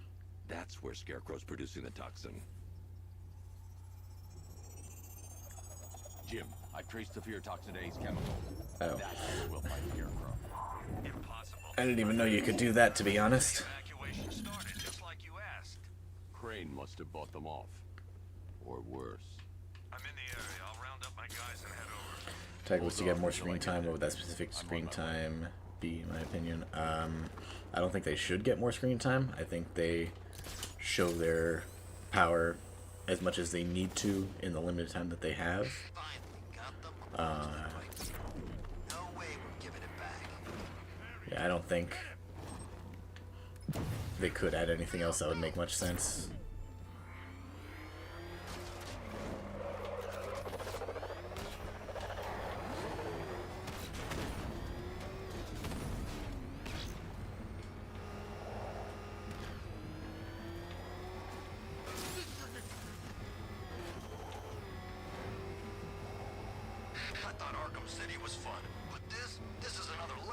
That's where Scarecrow's producing the toxin. Jim, I traced the fear toxin to Ace Chemicals. Oh. That's where we'll find Scarecrow. Impossible. I didn't even know you could do that, to be honest. Evacuation started just like you asked. Crane must have bought them off. Or worse. I'm in the area. I'll round up my guys and head over. Tag was to get more screen time. What would that specific screen time be, in my opinion? I don't think they should get more screen time. I think they show their power as much as they need to in the limited time that they have. Yeah, I don't think they could add anything else that would make much sense.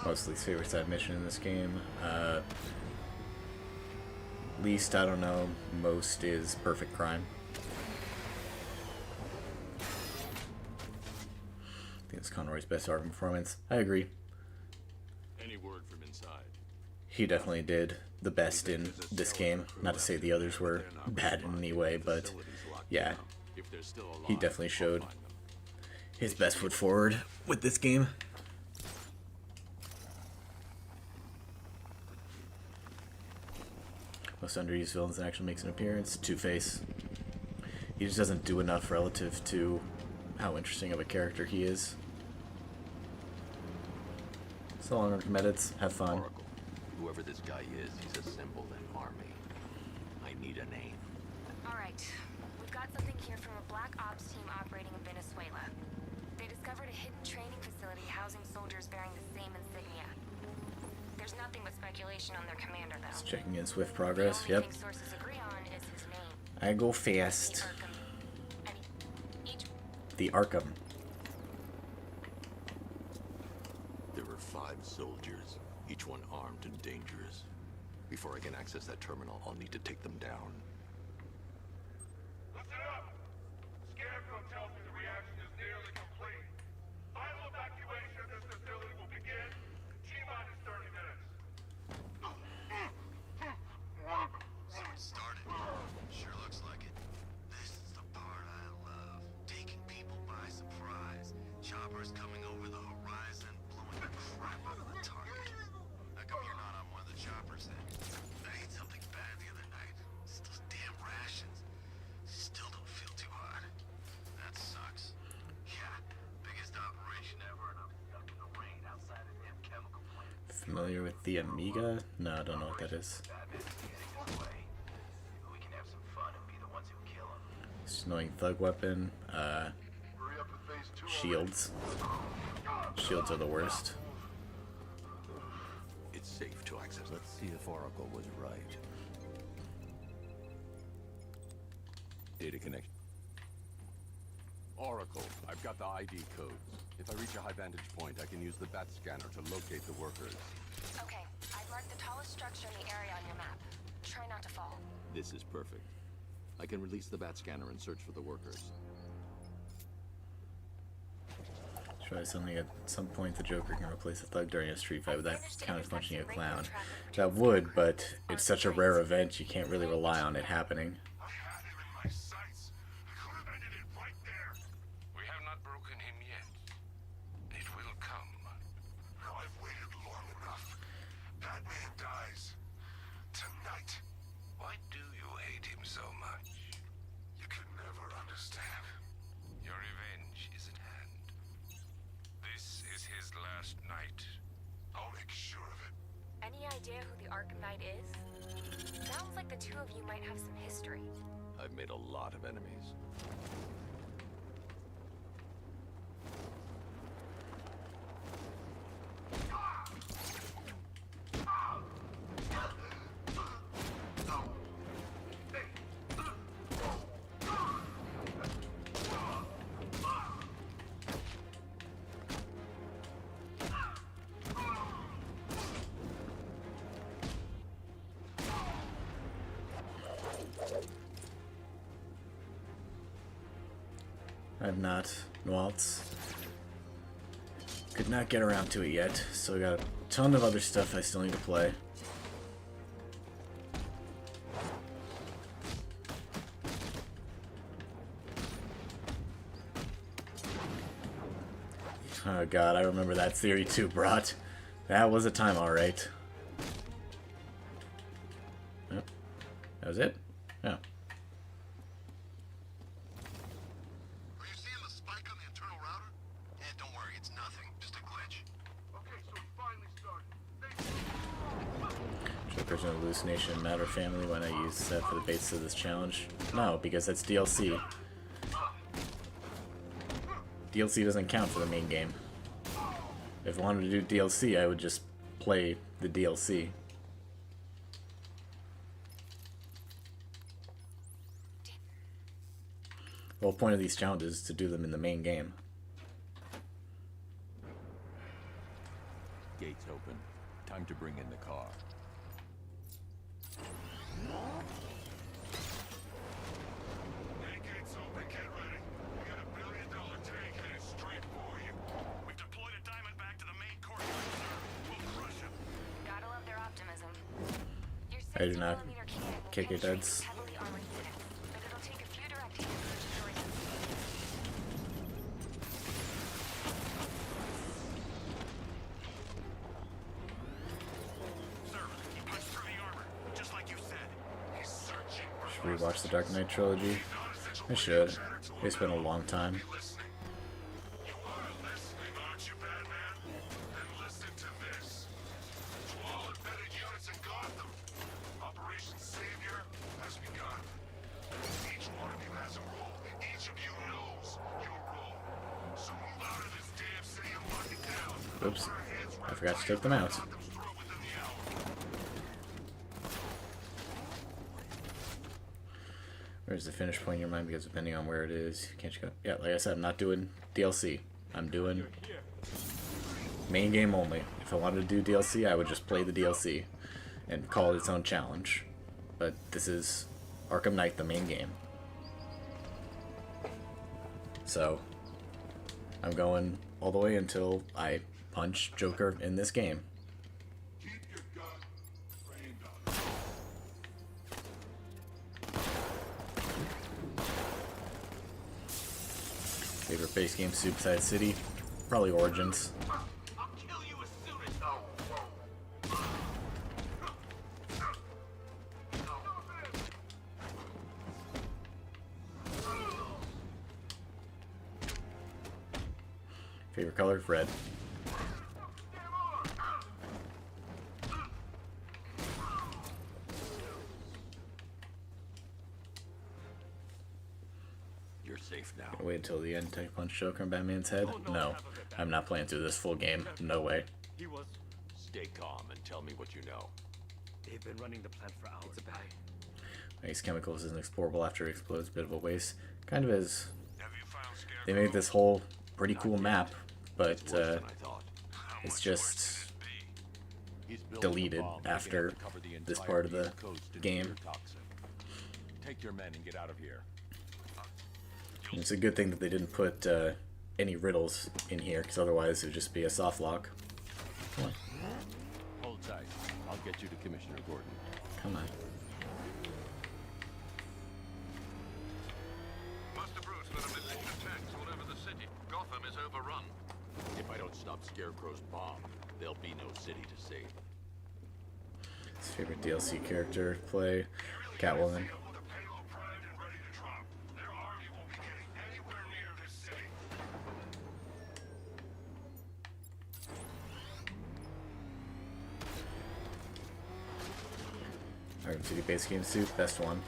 Most least favorite side mission in this game. Least, I don't know. Most is Perfect Crime. I think it's Conroy's best Arkham performance. I agree. Any word from inside? He definitely did the best in this game. Not to say the others were bad in any way, but yeah, he definitely showed his best foot forward with this game. Most underused villains that actually makes an appearance. Two-Face. He just doesn't do enough relative to how interesting of a character he is. So long, Arkham edits. Have fun. Oracle. Whoever this guy is, he's assembled an army. I need a name. Alright. We've got something here from a black ops team operating in Venezuela. They discovered a hidden training facility housing soldiers bearing the same insignia. There's nothing but speculation on their commander, though. Just checking in swift progress. Yep. Sources agree on is his name. I go fast. The Arkham. There were 5 soldiers, each one armed and dangerous. Before I can access that terminal, I'll need to take them down. Listen up! Scarecrow tells me the reaction is nearly complete. Final evacuation of this facility will begin in T-minus 30 minutes. So it started. Sure looks like it. This is the part I love. Taking people by surprise. Choppers coming over the horizon, blowing the crap out of the target. How come you're not on one of the choppers then? I ate something bad the other night. It's those damn rations. Still don't feel too hot. That sucks. Yeah, biggest operation ever, and I'm stuck in the rain outside a damn chemical plant. Familiar with the Amiga? No, I don't know what that is. Annoying thug weapon. Shields. Shields are the worst. It's safe to access. Let's see if Oracle was right. Data connection. Oracle, I've got the ID codes. If I reach a high vantage point, I can use the bat scanner to locate the workers. Okay, I've marked the tallest structure in the area on your map. Try not to fall. This is perfect. I can release the bat scanner and search for the workers. Try something at some point the Joker can replace a thug during a street fight. Would that count as punching a clown? That would, but it's such a rare event you can't really rely on it happening. We have not broken him yet. It will come. Now I've waited long enough. Batman dies tonight. Why do you hate him so much? You can never understand. Your revenge is at hand. This is his last night. I'll make sure of it. Any idea who the Arkham Knight is? Sounds like the two of you might have some history. I've made a lot of enemies. I've not. Waltz. Could not get around to it yet, so I got a ton of other stuff I still need to play. Oh god, I remember that theory too, Brat. That was a time, alright. Yep. That was it? Yeah. Joker's an hallucination, matter family. When I use that for the basis of this challenge? No, because that's DLC. DLC doesn't count for the main game. If I wanted to do DLC, I would just play the DLC. The whole point of these challenges is to do them in the main game. Gates open. Time to bring in the car. I do not kick your duds. Should we watch the Dark Knight trilogy? I should. It's been a long time. Oops, I forgot to take them out. Where's the finish point in your mind? Because depending on where it is, can't you go? Yeah, like I said, I'm not doing DLC. I'm doing main game only. If I wanted to do DLC, I would just play the DLC and call it its own challenge. But this is Arkham Knight, the main game. So, I'm going all the way until I punch Joker in this game. Favorite base game, Suicide City, probably Origins. Favorite color, red. You're safe now. Wait until the end to punch Joker in Batman's head? No, I'm not playing through this full game. No way. Stay calm and tell me what you know. They've been running the plant for hours. It's a bad. Waste chemicals isn't explorable after it explodes. Bit of a waste. Kind of is. They made this whole pretty cool map, but it's just deleted after this part of the game. Take your men and get out of here. And it's a good thing that they didn't put any riddles in here, because otherwise it would just be a soft lock. Come on. Hold tight. I'll get you to Commissioner Gordon. Come on. Must have brutes let a militia tanks all over the city. Gotham is overrun. If I don't stop Scarecrow's bomb, there'll be no city to save. His favorite DLC character play, Catwoman. Arkham City base game suit, best one.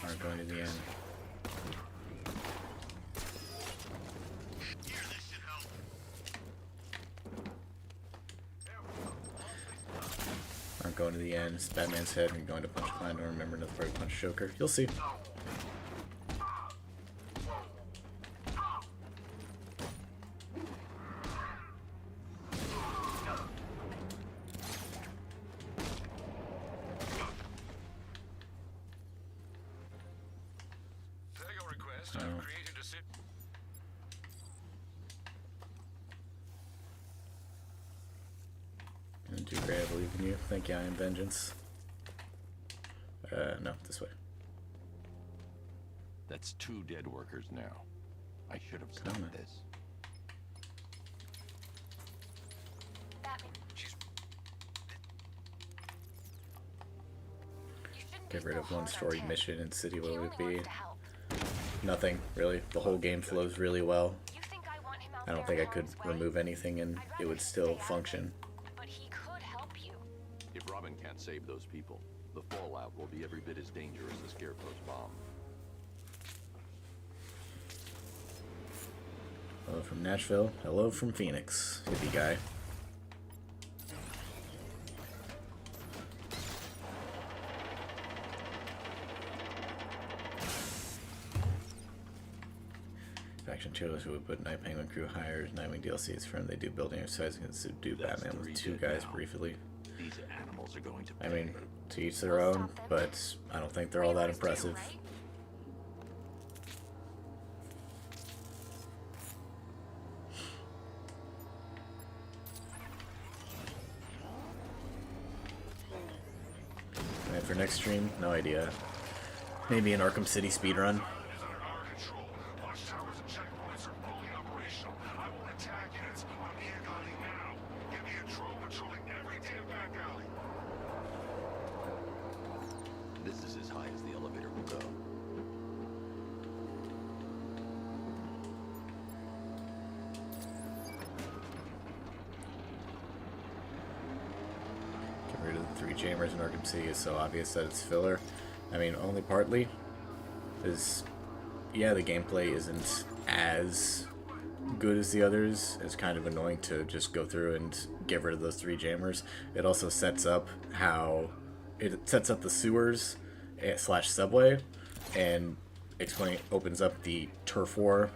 Aren't going to the end. Aren't going to the end. It's Batman's head. We're going to punch Klein. Don't remember another part of punch Joker. You'll see. Do great, I believe in you. Thank you, I am vengeance. No, this way. That's 2 dead workers now. I should have stopped this. Get rid of one story mission in City. What would it be? Nothing, really. The whole game flows really well. I don't think I could remove anything and it would still function. If Robin can't save those people, the fallout will be every bit as dangerous as Scarecrow's bomb. Hello from Nashville. Hello from Phoenix. Hippie guy. Faction trailers who would put Night Penguin crew hires Nightwing DLCs for him. They do building exercises and subdue Batman with 2 guys briefly. These animals are going to I mean, to each their own, but I don't think they're all that impressive. And for next stream, no idea. Maybe an Arkham City speedrun. This is as high as the elevator will go. Get rid of the 3 jammers in Arkham City is so obvious that it's filler. I mean, only partly. Is, yeah, the gameplay isn't as good as the others. It's kind of annoying to just go through and get rid of those 3 jammers. It also sets up how it sets up the sewers / subway and opens up the turf war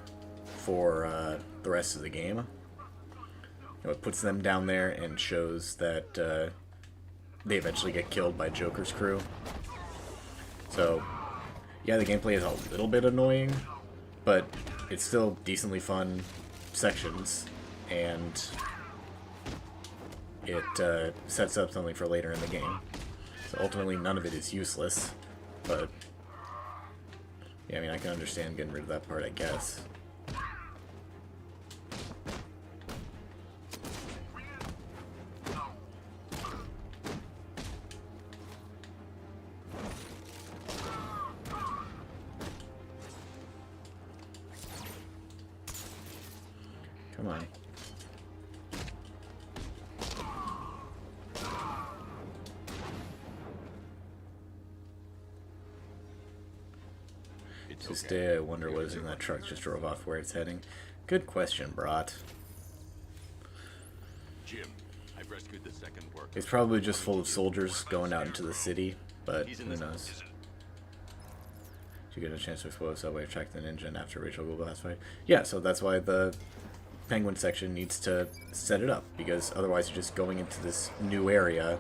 for the rest of the game. It puts them down there and shows that they eventually get killed by Joker's crew. So yeah, the gameplay is a little bit annoying, but it's still decently fun sections, and it sets up something for later in the game. So ultimately none of it is useless, but yeah, I mean, I can understand getting rid of that part, I guess. Come on. Today, I wonder what is in that truck just drove off where it's heading. Good question, Brat. Jim, I've rescued the second worker. It's probably just full of soldiers going out into the city, but who knows. Did you get a chance to explore the subway, track the ninja, and after Rachel go last fight? Yeah, so that's why the Penguin section needs to set it up, because otherwise you're just going into this new area,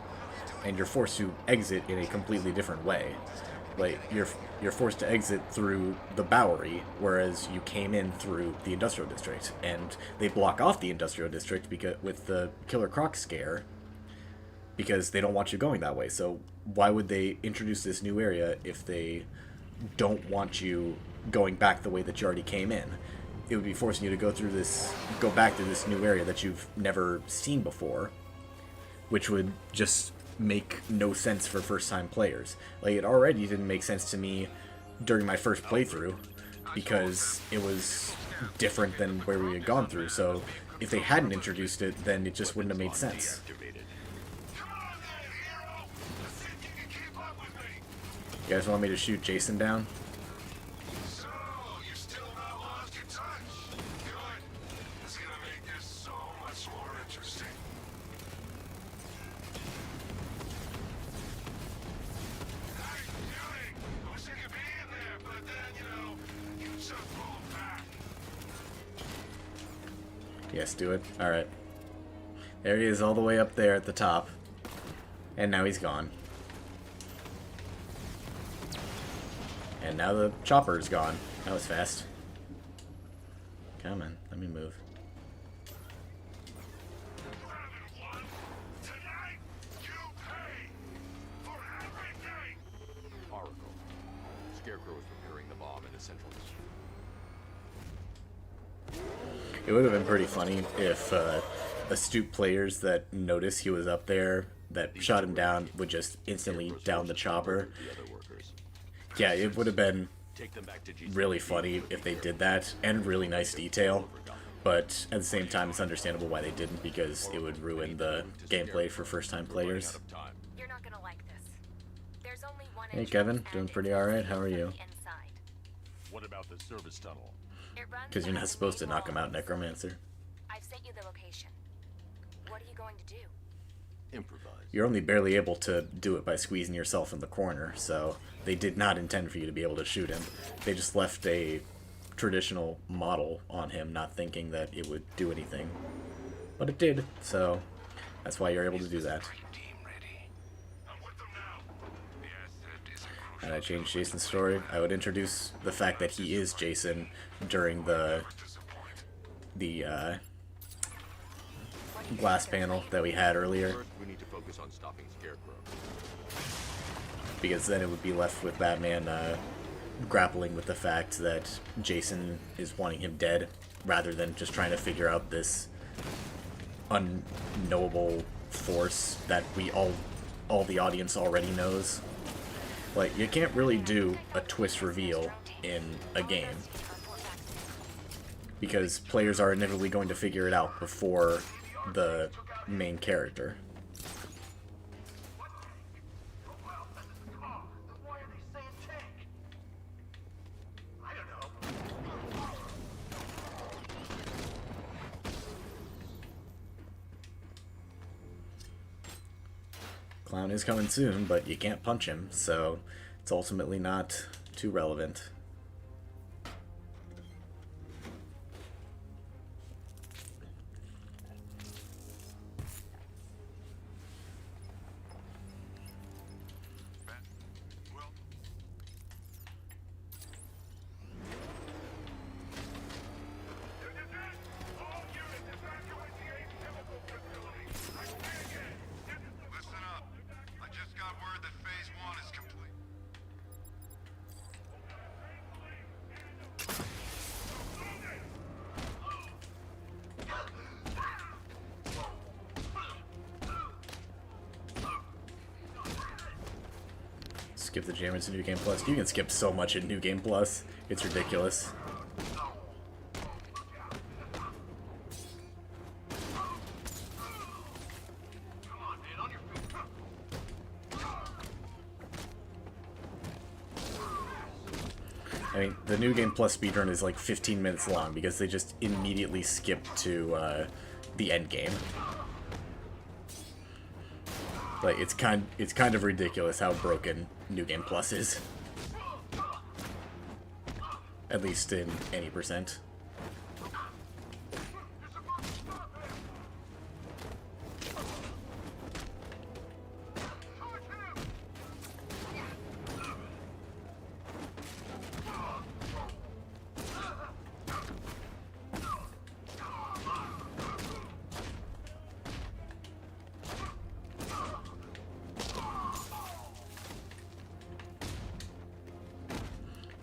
and you're forced to exit in a completely different way. Like, you're forced to exit through the Bowery, whereas you came in through the Industrial District, and they block off the Industrial District because with the Killer Croc scare, because they don't want you going that way. So why would they introduce this new area if they don't want you going back the way that you already came in? It would be forcing you to go back to this new area that you've never seen before, which would just make no sense for first-time players. Like, it already didn't make sense to me during my first playthrough, because it was different than where we had gone through. So if they hadn't introduced it, then it just wouldn't have made sense. You guys want me to shoot Jason down? Yes, do it. Alright. There he is, all the way up there at the top. And now he's gone. And now the chopper is gone. That was fast. Come on, let me move. Oracle. Scarecrow is preparing the bomb in the central district. It would have been pretty funny if astute players that noticed he was up there, that shot him down, would just instantly down the chopper. Yeah, it would have been really funny if they did that, and really nice detail. But at the same time, it's understandable why they didn't, because it would ruin the gameplay for first-time players. You're not gonna like this. There's only one Hey Kevin, doing pretty alright, how are you? What about the service tunnel? Because you're not supposed to knock him out, Necromancer. I've sent you the location. What are you going to do? Improvise. You're only barely able to do it by squeezing yourself in the corner, so they did not intend for you to be able to shoot him. They just left a traditional model on him, not thinking that it would do anything. But it did, so that's why you're able to do that. And I changed Jason's story. I would introduce the fact that he is Jason during the glass panel that we had earlier. First, we need to focus on stopping Scarecrow. Because then it would be left with Batman grappling with the fact that Jason is wanting him dead, rather than just trying to figure out this unknowable force that all the audience already knows. Like, you can't really do a twist reveal in a game, because players are inevitably going to figure it out before the main character. Clown is coming soon, but you can't punch him, so it's ultimately not too relevant. Skip the jammers in New Game Plus. You can skip so much in New Game Plus. It's ridiculous. I mean, the New Game Plus speedrun is like 15 minutes long because they just immediately skip to the end game. Like, it's kind of ridiculous how broken New Game Plus is. At least in any percent.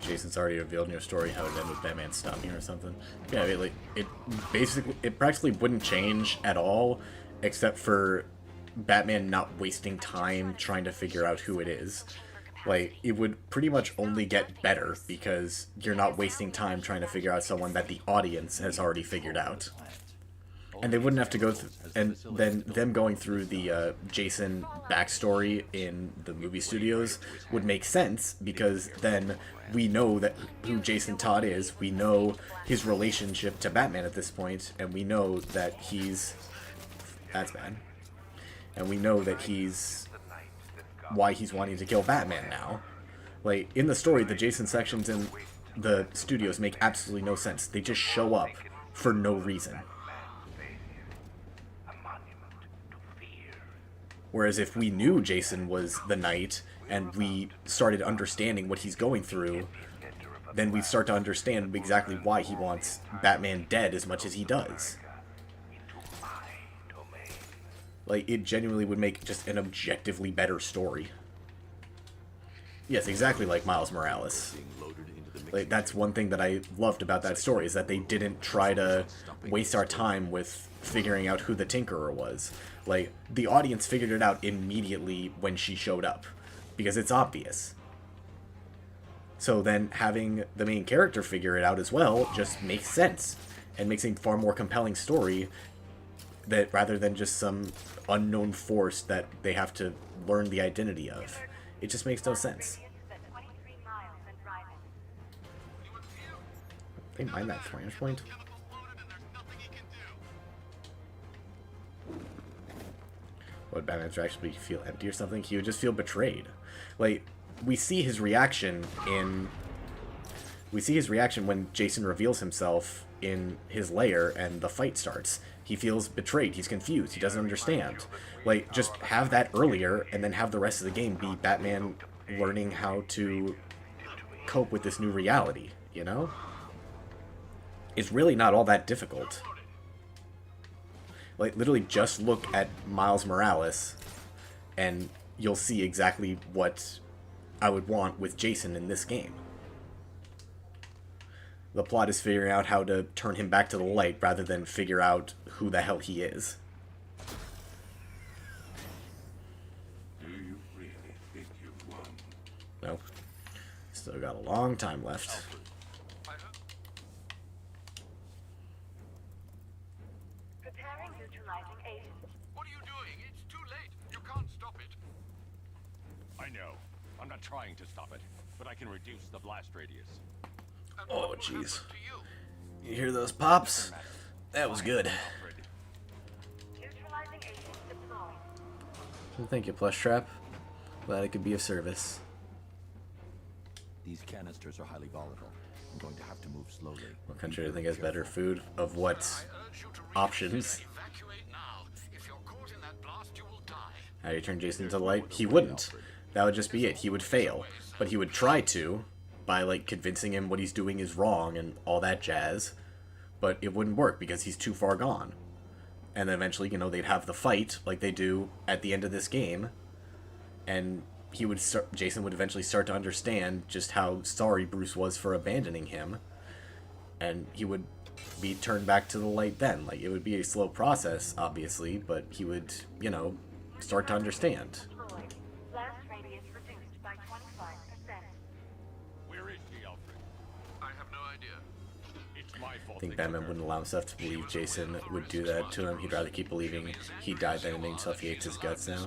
Jason's already revealed in your story how it ended with Batman stopping or something. Yeah, I mean, like, it practically wouldn't change at all, except for Batman not wasting time trying to figure out who it is. Like, it would pretty much only get better because you're not wasting time trying to figure out someone that the audience has already figured out. And they wouldn't have to go through, and then them going through the Jason backstory in the movie studios would make sense, because then we know that who Jason Todd is, we know his relationship to Batman at this point, and we know that that's bad, and we know that why he's wanting to kill Batman now. Like, in the story, the Jason sections in the studios make absolutely no sense. They just show up for no reason. Whereas if we knew Jason was the Knight, and we started understanding what he's going through, then we'd start to understand exactly why he wants Batman dead as much as he does. Like, it genuinely would make just an objectively better story. Yes, exactly like Miles Morales. Like, that's one thing that I loved about that story, is that they didn't try to waste our time with figuring out who the Tinkerer was. Like, the audience figured it out immediately when she showed up, because it's obvious. So then having the main character figure it out as well just makes sense, and makes a far more compelling story, that rather than just some unknown force that they have to learn the identity of. It just makes no sense. They mine that vantage point? Would Batman actually feel empty or something? He would just feel betrayed. Like, we see his reaction when Jason reveals himself in his lair and the fight starts. He feels betrayed. He's confused. He doesn't understand. Like, just have that earlier, and then have the rest of the game be Batman learning how to cope with this new reality, you know? It's really not all that difficult. Like, literally just look at Miles Morales, and you'll see exactly what I would want with Jason in this game. The plot is figuring out how to turn him back to the light rather than figure out who the hell he is. Do you really think you won? No. Still got a long time left. Preparing neutralizing agent. What are you doing? It's too late. You can't stop it. I know. I'm not trying to stop it, but I can reduce the blast radius. Oh, jeez. You hear those pops? That was good. Neutralizing agent deployed. Well, thank you, Plush Trap. Glad I could be of service. These canisters are highly volatile. I'm going to have to move slowly. What country do you think has better food? Of what options? How do you turn Jason into the light? He wouldn't. That would just be it. He would fail. But he would try to, by, like, convincing him what he's doing is wrong and all that jazz. But it wouldn't work because he's too far gone. And then eventually, you know, they'd have the fight like they do at the end of this game. And Jason would eventually start to understand just how sorry Bruce was for abandoning him. And he would be turned back to the light then. Like, it would be a slow process, obviously, but he would, you know, start to understand. Blast radius reduced by 25%. Where is he, Alfred? I have no idea. It's my fault. I think Batman wouldn't allow himself to believe Jason would do that to him. He'd rather keep believing he died than admit himself he hates his guts now.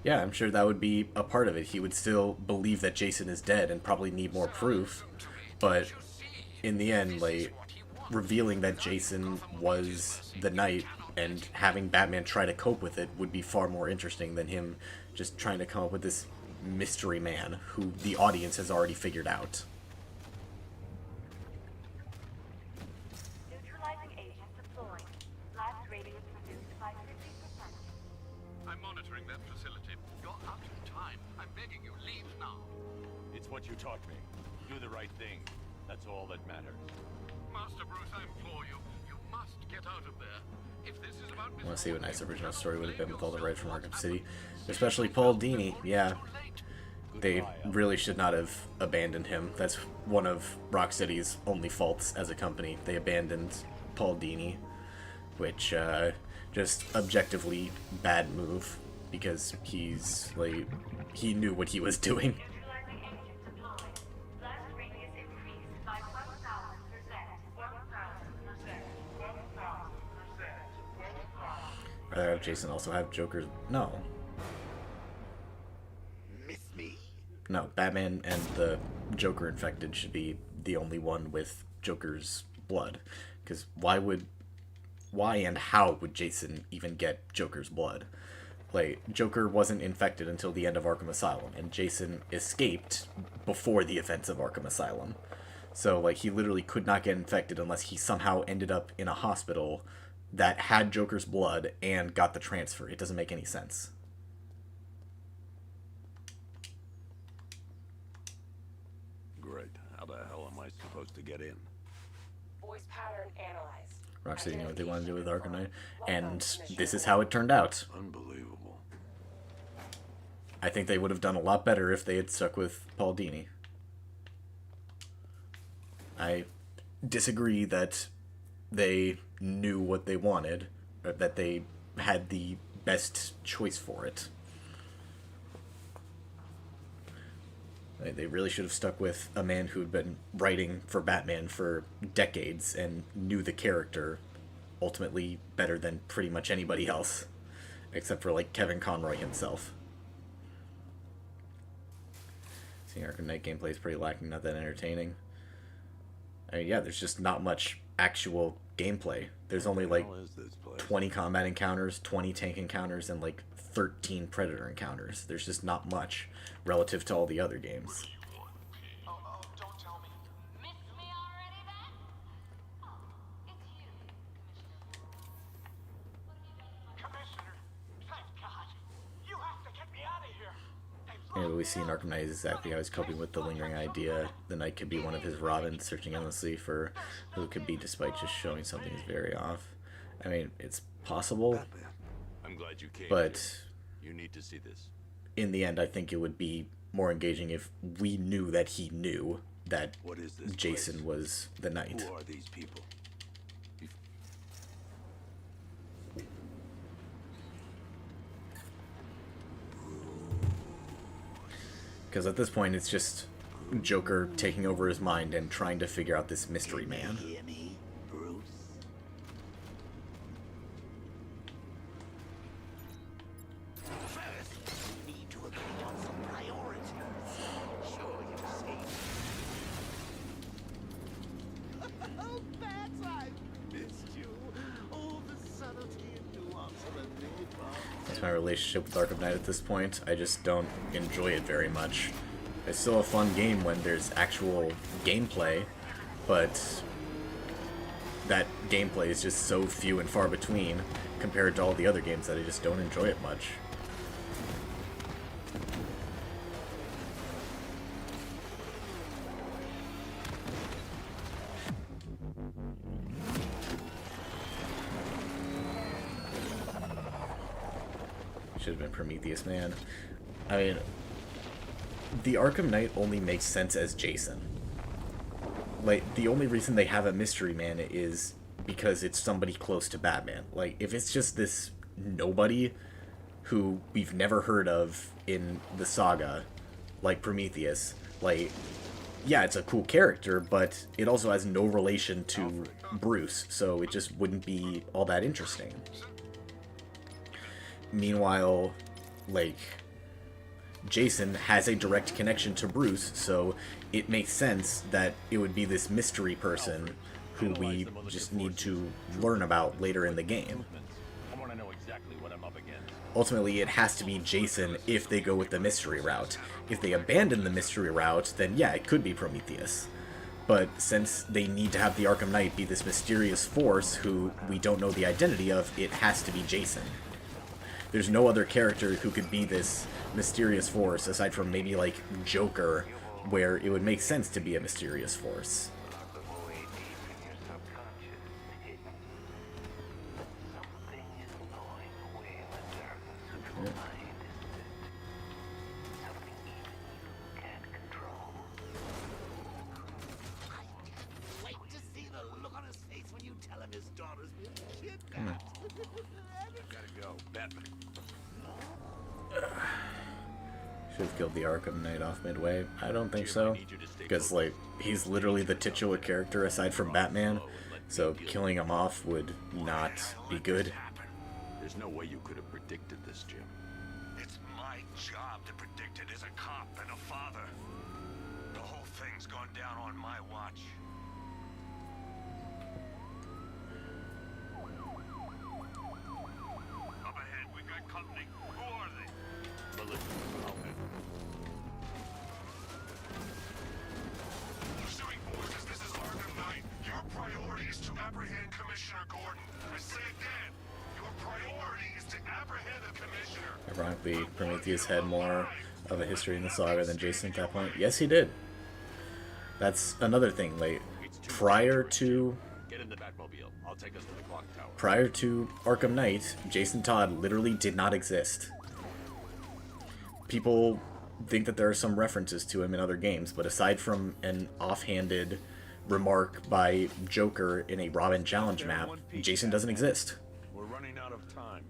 Yeah, I'm sure that would be a part of it. He would still believe that Jason is dead and probably need more proof, but in the end, like, revealing that Jason was the Knight and having Batman try to cope with it would be far more interesting than him just trying to come up with this mystery man who the audience has already figured out. Neutralizing agent deployed. Blast radius reduced by 50%. I'm monitoring that facility. You're out of time. I'm begging you, leave now. It's what you taught me. Do the right thing. That's all that matters. Master Bruce, I implore you. You must get out of there. If this is about I want to see what a nice original story would have been with all the rights from Arkham City. Especially Paul Dini. Yeah. They really should not have abandoned him. That's one of Rocksteady's only faults as a company. They abandoned Paul Dini, which, just objectively bad move, because he's, like, he knew what he was doing. Neutralizing agent deployed. Blast radius increased by 1,000%. 1,000%. 1,000%. 1,000%. Rather have Jason also have Joker's... No. Miss me? No, Batman and the Joker infected should be the only one with Joker's blood. Because why and how would Jason even get Joker's blood? Like, Joker wasn't infected until the end of Arkham Asylum, and Jason escaped before the events of Arkham Asylum. So, like, he literally could not get infected unless he somehow ended up in a hospital that had Joker's blood and got the transfer. It doesn't make any sense. Great. How the hell am I supposed to get in? Voice pattern analyzed. Rocksteady knew what they wanted to do with Arkham Knight, and this is how it turned out. Unbelievable. I think they would have done a lot better if they had stuck with Paul Dini. I disagree that they knew what they wanted, or that they had the best choice for it. They really should have stuck with a man who'd been writing for Batman for decades and knew the character ultimately better than pretty much anybody else, except for, like, Kevin Conroy himself. Seeing Arkham Knight gameplay is pretty lacking, not that entertaining. I mean, yeah, there's just not much actual gameplay. There's only, like, 20 combat encounters, 20 tank encounters, and, like, 13 Predator encounters. There's just not much relative to all the other games. And what we see in Arkham Knight is exactly how he's coping with the lingering idea the Knight could be one of his Robins, searching endlessly for who it could be despite just showing something is very off. I mean, it's possible, I'm glad you came. but You need to see this. in the end, I think it would be more engaging if we knew that he knew that What is this Jason place? was the Knight. Who are these people? Because at this point, it's just Joker taking over his mind and trying to figure out this mystery man. Hear me, Bruce? First, we need to agree on some priorities. Sure, you see. Oh, Bats, I've missed you. All the subtlety and nuance of a neighbor. That's my relationship with Arkham Knight at this point. I just don't enjoy it very much. It's still a fun game when there's actual gameplay, but that gameplay is just so few and far between compared to all the other games that I just don't enjoy it much. Should have been Prometheus, man. I mean, the Arkham Knight only makes sense as Jason. Like, the only reason they have a mystery man is because it's somebody close to Batman. Like, if it's just this nobody who we've never heard of in the saga, like Prometheus, like, yeah, it's a cool character, but it also has no relation to Bruce, so it just wouldn't be all that interesting. Meanwhile, like, Jason has a direct connection to Bruce, so it makes sense that it would be this mystery person who we just need to learn about later in the game. I want to know exactly what I'm up against. Ultimately, it has to be Jason if they go with the mystery route. If they abandon the mystery route, then yeah, it could be Prometheus. But since they need to have the Arkham Knight be this mysterious force who we don't know the identity of, it has to be Jason. There's no other character who could be this mysterious force, aside from maybe like Joker, where it would make sense to be a mysterious force. Should have killed the Arkham Knight off midway. I don't think so, because like he's literally the titular character aside from Batman, so killing him off would not be good. There's no way you could have predicted this, Jim. It's my job to predict it as a cop and a father. The whole thing's gone down on my watch. Up ahead, we got company. Who are they? Pursuing forces, this is Arkham Knight. Your priority is to apprehend Commissioner Gordon. I say again, your priority is to apprehend the Commissioner. Ironically, Prometheus had more of a history in the saga than Jason at that point. Yes, he did. That's another thing. Like, prior to Arkham Knight, Jason Todd literally did not exist. People think that there are some references to him in other games, but aside from an offhanded remark by Joker in a Robin challenge map, Jason doesn't exist. We're running out of time.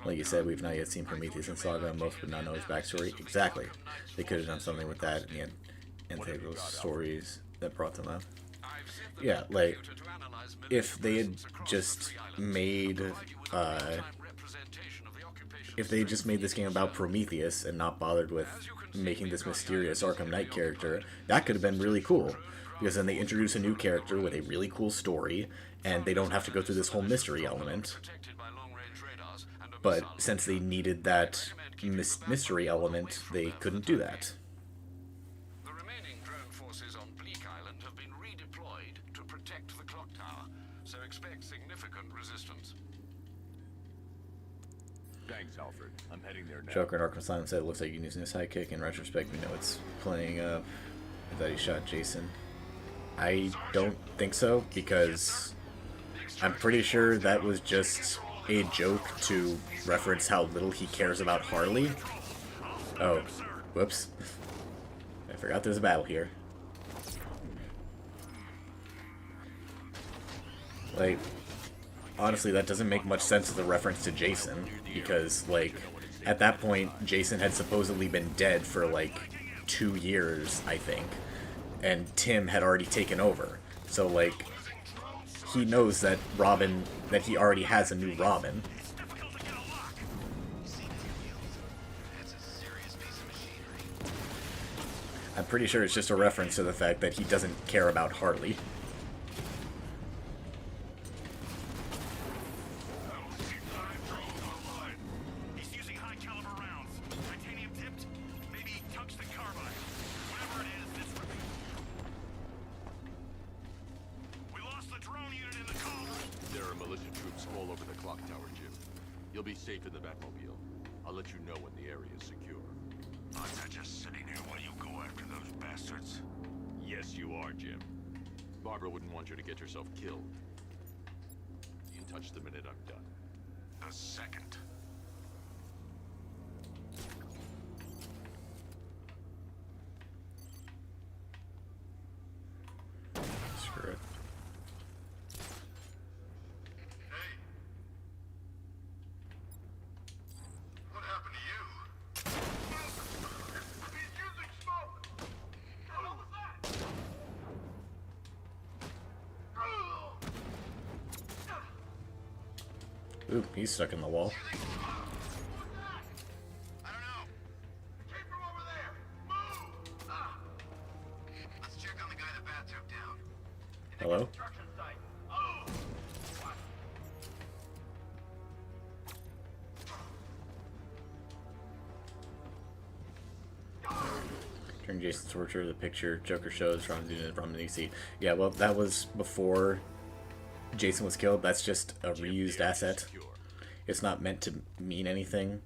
Like you said, we've not yet seen Prometheus in Saga. Most would not know his backstory. Exactly. They could have done something with that and yet integral stories that brought them up. Yeah, like, if they had just made, this game about Prometheus and not bothered with making this mysterious Arkham Knight character, that could have been really cool. Because then they introduce a new character with a really cool story, and they don't have to go through this whole mystery element. But since they needed that mystery element, they couldn't do that. The remaining drone forces on Bleak Island have been redeployed to protect the clock tower, so expect significant resistance. Thanks, Alfred. I'm heading there now. Joker and Arkham Asylum said it looks like you can use a sidekick. In retrospect, we know it's playing up. I thought he shot Jason. I don't think so, because I'm pretty sure that was just a joke to reference how little he cares about Harley. Oh, whoops. I forgot there's a battle here. Like, honestly, that doesn't make much sense as a reference to Jason, because, like, at that point, Jason had supposedly been dead for, like, 2 years, I think, and Tim had already taken over. So, like, he knows that he already has a new Robin. I'm pretty sure it's just a reference to the fact that he doesn't care about Harley. You'll be safe in the Batmobile. I'll let you know when the area is secure. Aren't I just sitting here while you go after those bastards? Yes, you are, Jim. Barbara wouldn't want you to get yourself killed. Be in touch the minute I'm done. The second. Screw it. Ooh, he's stuck in the wall. Hello? During Jason's torture, the picture Joker shows from DC. Yeah, well, that was before Jason was killed. That's just a reused asset. It's not meant to mean anything,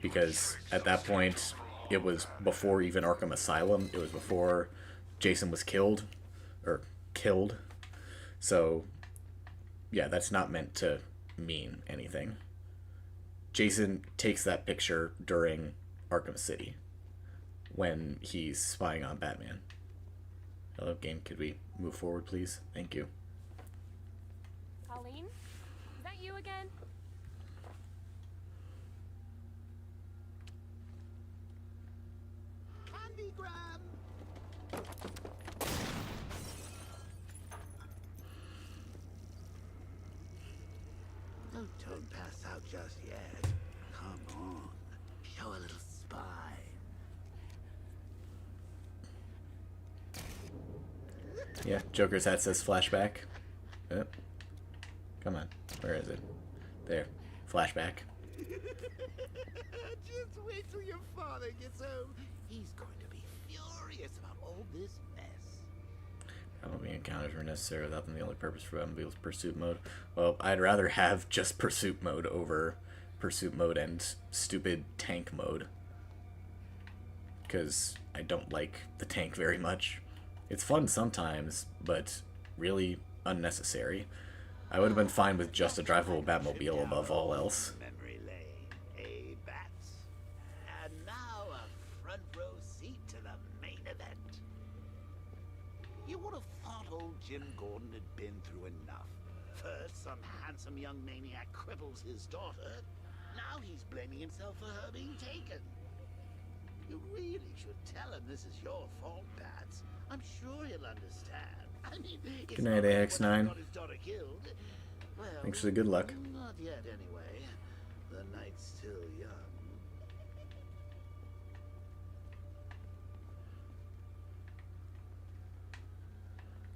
because at that point, it was before even Arkham Asylum. It was before Jason was killed. So, yeah, that's not meant to mean anything. Jason takes that picture during Arkham City when he's spying on Batman. Hello, game. Could we move forward, please? Thank you. Colleen? Is that you again? Candy grab! Oh, don't pass out just yet. Come on. Show a little spine. Yeah, Joker's hat says flashback. Oh. Come on. Where is it? There. Flashback. Just wait till your father gets home. He's going to be furious about all this mess. Batmobile encounters were necessary without them. The only purpose for Batmobile's pursuit mode. Well, I'd rather have just pursuit mode over pursuit mode and stupid tank mode. Because I don't like the tank very much. It's fun sometimes, but really unnecessary. I would have been fine with just a drivable Batmobile above all else. Memory lane, eh, Bats? And now a front row seat to the main event. You would have thought old Jim Gordon had been through enough. First, some handsome young maniac cripples his daughter. Now he's blaming himself for her being taken. You really should tell him this is your fault, Bats. I'm sure he'll understand. I mean, Good night, AX9. Well, Thanks for the good luck. Not yet, anyway. The night's still young.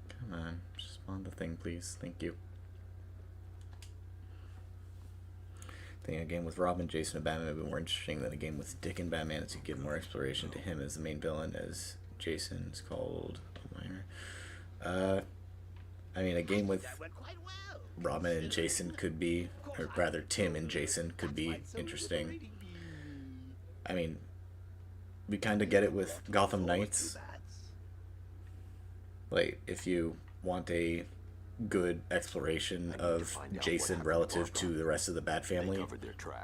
Come on, just spawn the thing, please. Thank you. I think a game with Robin, Jason, and Batman would be more interesting than a game with Dick and Batman, as you give more exploration to him as the main villain, as Jason's called a minor. I mean, a game with Robin and Jason could be, or rather, Tim and Jason could be interesting. I mean, we kind of get it with Gotham Knights. Like, if you want a good exploration of Jason relative to the rest of the Bat family,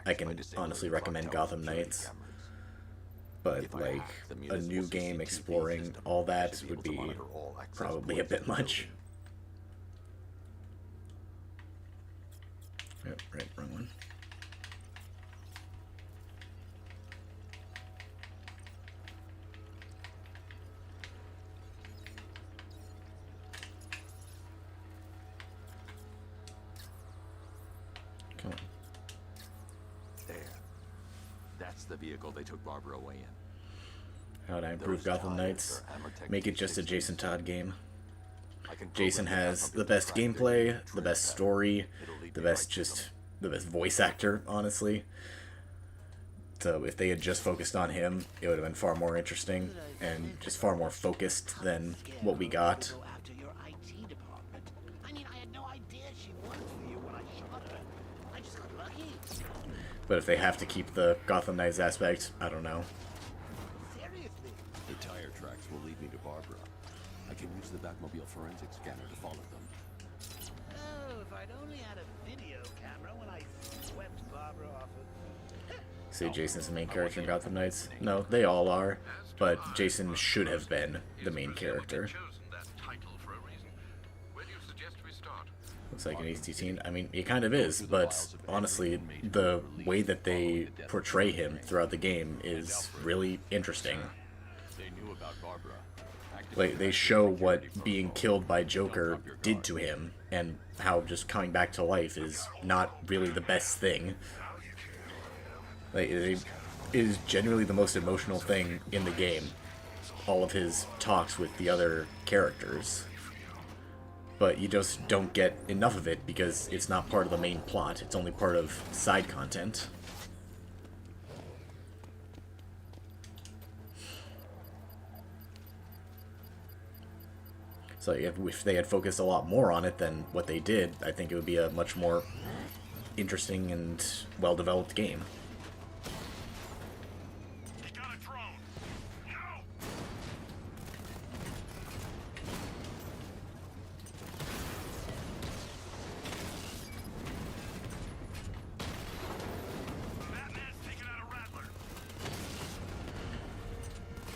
I can honestly recommend Gotham Knights. But, like, a new game exploring all that would be probably a bit much. Yep, right, wrong one. Come on. There. That's the vehicle they took Barbara away in. How would I improve Gotham Knights? Make it just a Jason Todd game. Jason has the best gameplay, the best story, the best voice actor, honestly. So if they had just focused on him, it would have been far more interesting and just far more focused than what we got. But if they have to keep the Gotham Knights aspect, I don't know. The tire tracks will lead me to Barbara. I can use the Batmobile forensic scanner to follow them. Oh, if I'd only had a video camera when I swept Barbara off of... Say Jason's the main character in Gotham Knights? No, they all are, but Jason should have been the main character. Looks like an 18. I mean, he kind of is, but honestly, the way that they portray him throughout the game is really interesting. They knew about Barbara. Acted Like, they show what being killed by Joker did to him, and how just coming back to life is not really the best thing. Like, it is genuinely the most emotional thing in the game. All of his talks with the other characters. But you just don't get enough of it because it's not part of the main plot. It's only part of side content. So if they had focused a lot more on it than what they did, I think it would be a much more interesting and well-developed game.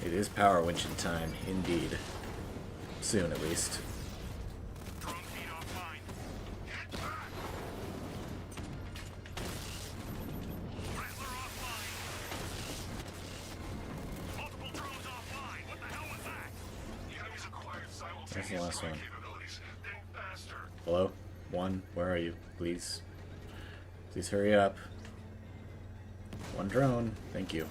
It is power winching time, indeed. Soon, at least. That's the last one. Hello? One, where are you? Please. Please hurry up. One drone. Thank you.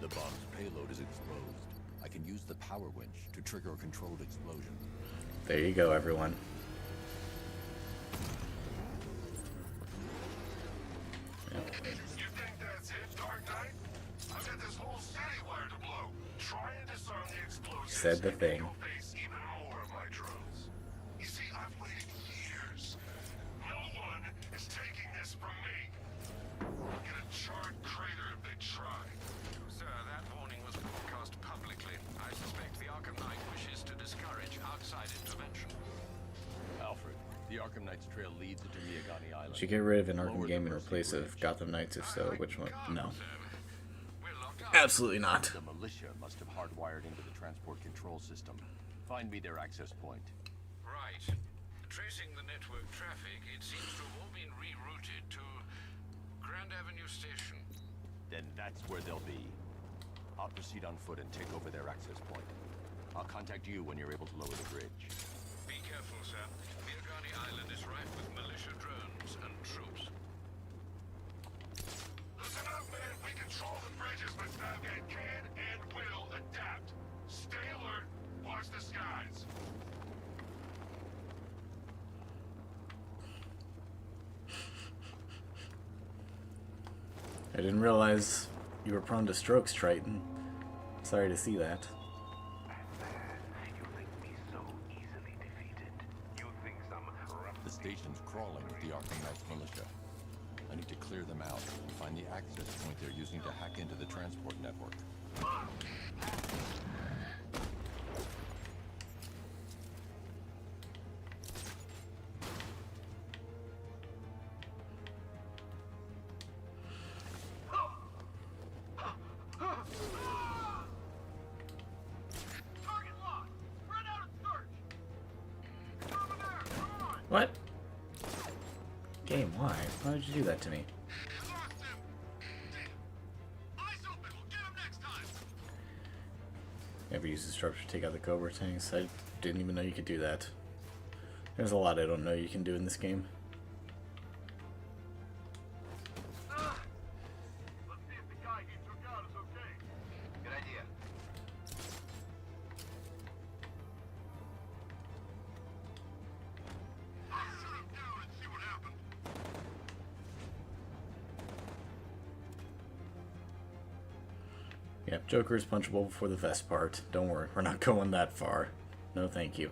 The bomb's payload is exposed. I can use the power winch to trigger a controlled explosion. There you go, everyone. Yep. You think that's it, Dark Knight? I've got this whole city wired to blow. Try and disarm the explosives. Said the thing. You'll face even more of my drones. You see, I've waited years. No one is taking this from me. I'll get a charred crater if they try. Sir, that warning was broadcast publicly. I suspect the Arkham Knight wishes to discourage outside intervention. Alfred, the Arkham Knight's trail leads into Miagani Island. Should you get rid of an Arkham game in replace of Gotham Knights? If so, which one? No. Absolutely not. The militia must have hardwired into the transport control system. Find me their access point. Right. Tracing the network traffic, it seems to have all been rerouted to Grand Avenue Station. Then that's where they'll be. I'll proceed on foot and take over their access point. I'll contact you when you're able to lower the bridge. Be careful, sir. Miagani Island is rife with militia drones and troops. Listen up, man. We control the bridges, but Stargate can and will adapt. Stay alert. Watch the skies. I didn't realize you were prone to strokes, Triton. Sorry to see that. The station's crawling with the Arkham Knight's militia. I need to clear them out and find the access point they're using to hack into the transport network. What? Game, why? Why did you do that to me? Ever use disruption to take out the Cobra tanks? I didn't even know you could do that. There's a lot I don't know you can do in this game. Let's see if the guy he took out is okay. Good idea. Shoot him down and see what happens. Yeah, Joker is punchable before the vest part. Don't worry, we're not going that far. No thank you.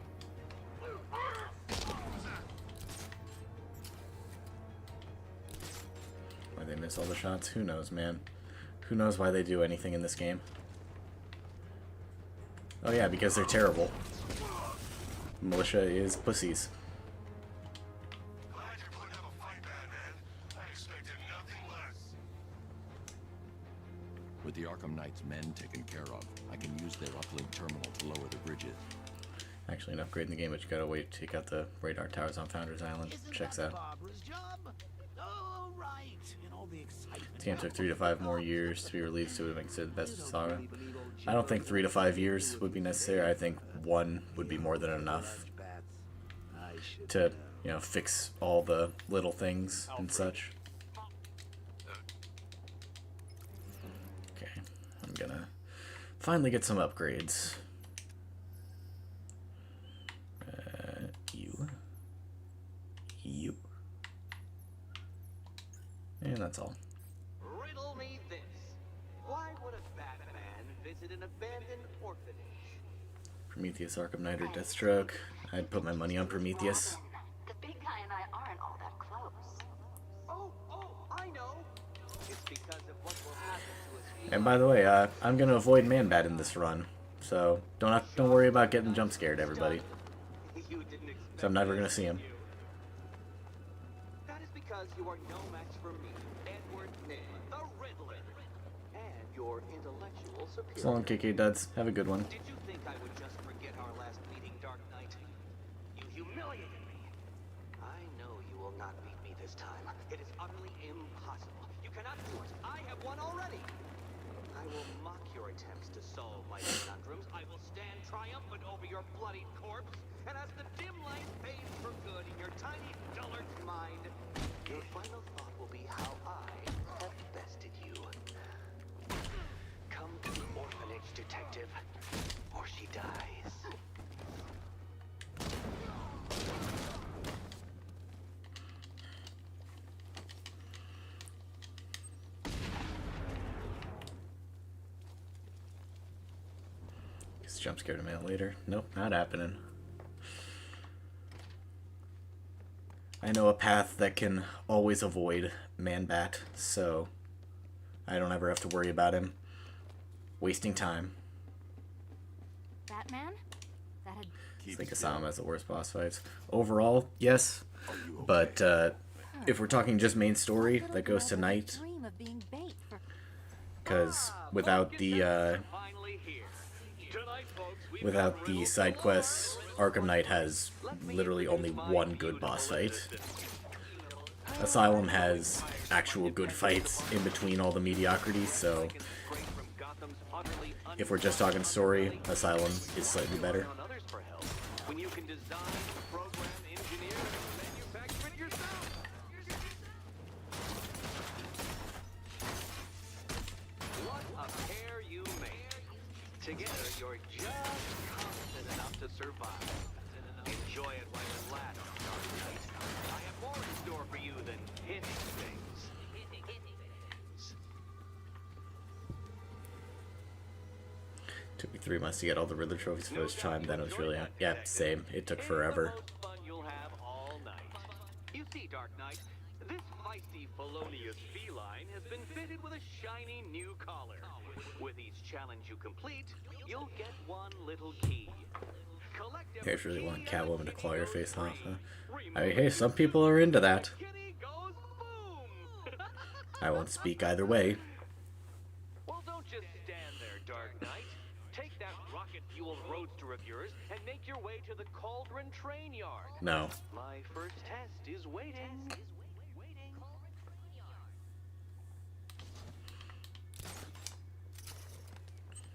Why they miss all the shots? Who knows, man. Who knows why they do anything in this game? Oh yeah, because they're terrible. Militia is pussies. With the Arkham Knight's men taken care of, I can use their uplink terminal to lower the bridges. Actually, an upgrade in the game, but you gotta wait to take out the radar towers on Founders Island. Checks out. Barbara's job? Oh, right. In all This game took 3 to 5 more years to be released, so it would make it the best saga. I don't think 3 to 5 years would be necessary. I think 1 would be more than enough to, you know, fix all the little things and such. Okay, I'm gonna finally get some upgrades. You. And that's all. Riddle me this. Why would a Batman visit an abandoned orphanage? Prometheus, Arkham Knight, or Deathstroke. I'd put my money on Prometheus. The big guy and I aren't all that close. Oh, I know. It's because of what will happen to us. And by the way, I'm gonna avoid Man-Bat in this run, so don't worry about getting jump scared, everybody. So I'm never gonna see him. That is because you are no match for me, Edward Nygma, the Riddler, and your intellectual superior. So long, KK Duds. Have a good one. Did you think I would just forget our last meeting, Dark Knight? You humiliated me. I know you will not beat me this time. It is utterly impossible. You cannot do it. I have won already. I will mock your attempts to solve my conundrums. I will stand triumphant over your bloodied corpse. And as the dim light fades for good in your tiny, dullard mind, your final thought will be how I have bested you. Come to the orphanage, detective, or she dies. Jump scared a minute later. Nope, not happening. I know a path that can always avoid Man-Bat, so I don't ever have to worry about him wasting time. Batman? That had... I think Asylum has the worst boss fights. Overall, yes, but if we're talking just main story, that goes to Knight. Because without the side quests, Arkham Knight has literally only one good boss fight. Asylum has actual good fights in between all the mediocrity, so if we're just talking story, Asylum is slightly better. When you can design, program, engineer, and manufacture it yourself. What a pair you make. Together, you're just constant enough to survive. Enjoy it while it lasts, Dark Knight. I have more in store for you than hitting things. Took me 3 months to get all the Riddler trophies for this time, then it was really, yeah, same. It took forever. You'll have all night. You see, Dark Knight, this feisty felonious feline has been fitted with a shiny new collar. With each challenge you complete, you'll get one little key. You guys really want Catwoman to claw your face off, huh? I mean, hey, some people are into that. I won't speak either way. Well, don't just stand there, Dark Knight. Take that rocket-fueled roadster of yours and make your way to the Cauldron train yard. No. My first test is waiting.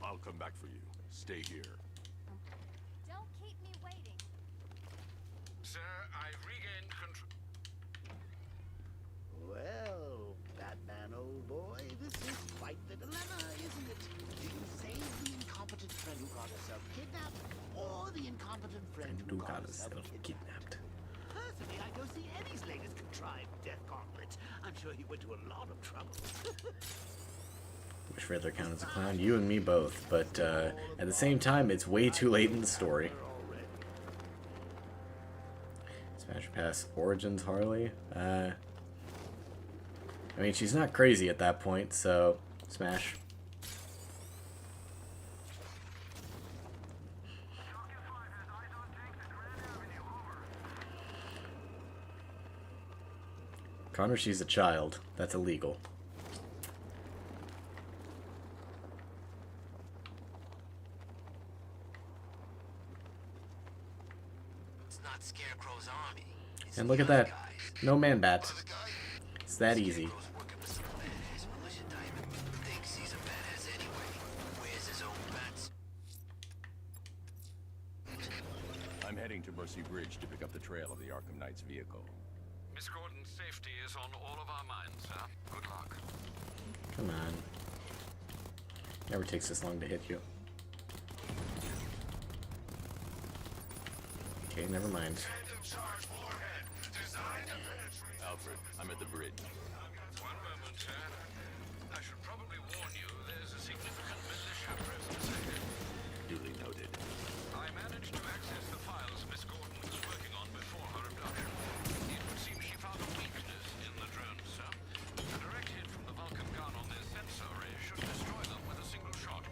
I'll come back for you. Stay here. Don't keep me waiting. Sir, I've regained control. Well, Batman, old boy, this is quite the dilemma, isn't it? Do you save the incompetent friend who got herself kidnapped, or the incompetent friend who got herself kidnapped? Personally, I don't see any Slater's contrived death gauntlets. I'm sure he went to a lot of trouble. Wish Riddler counted as a clown. You and me both, but at the same time, it's way too late in the story. Smash Pass Origins Harley. I mean, she's not crazy at that point, so smash. Connor, she's a child. That's illegal. It's not Scarecrow's army. And look at that. No Man-Bat. It's that easy. Working with some I'm heading to Mercy Bridge to pick up the trail of the Arkham Knight's vehicle. Miss Gordon's safety is on all of our minds, sir. Good luck. Come on. Never takes this long to hit you. Okay, never mind. Alfred, I'm at the bridge. One moment, sir. I should probably warn you there's a significant militia presence ahead. Duly noted. I managed to access the files Miss Gordon was working on before her abduction. It would seem she found a weakness in the drones, sir. A direct hit from the Vulcan gun on their sensor array should destroy them with a single shot.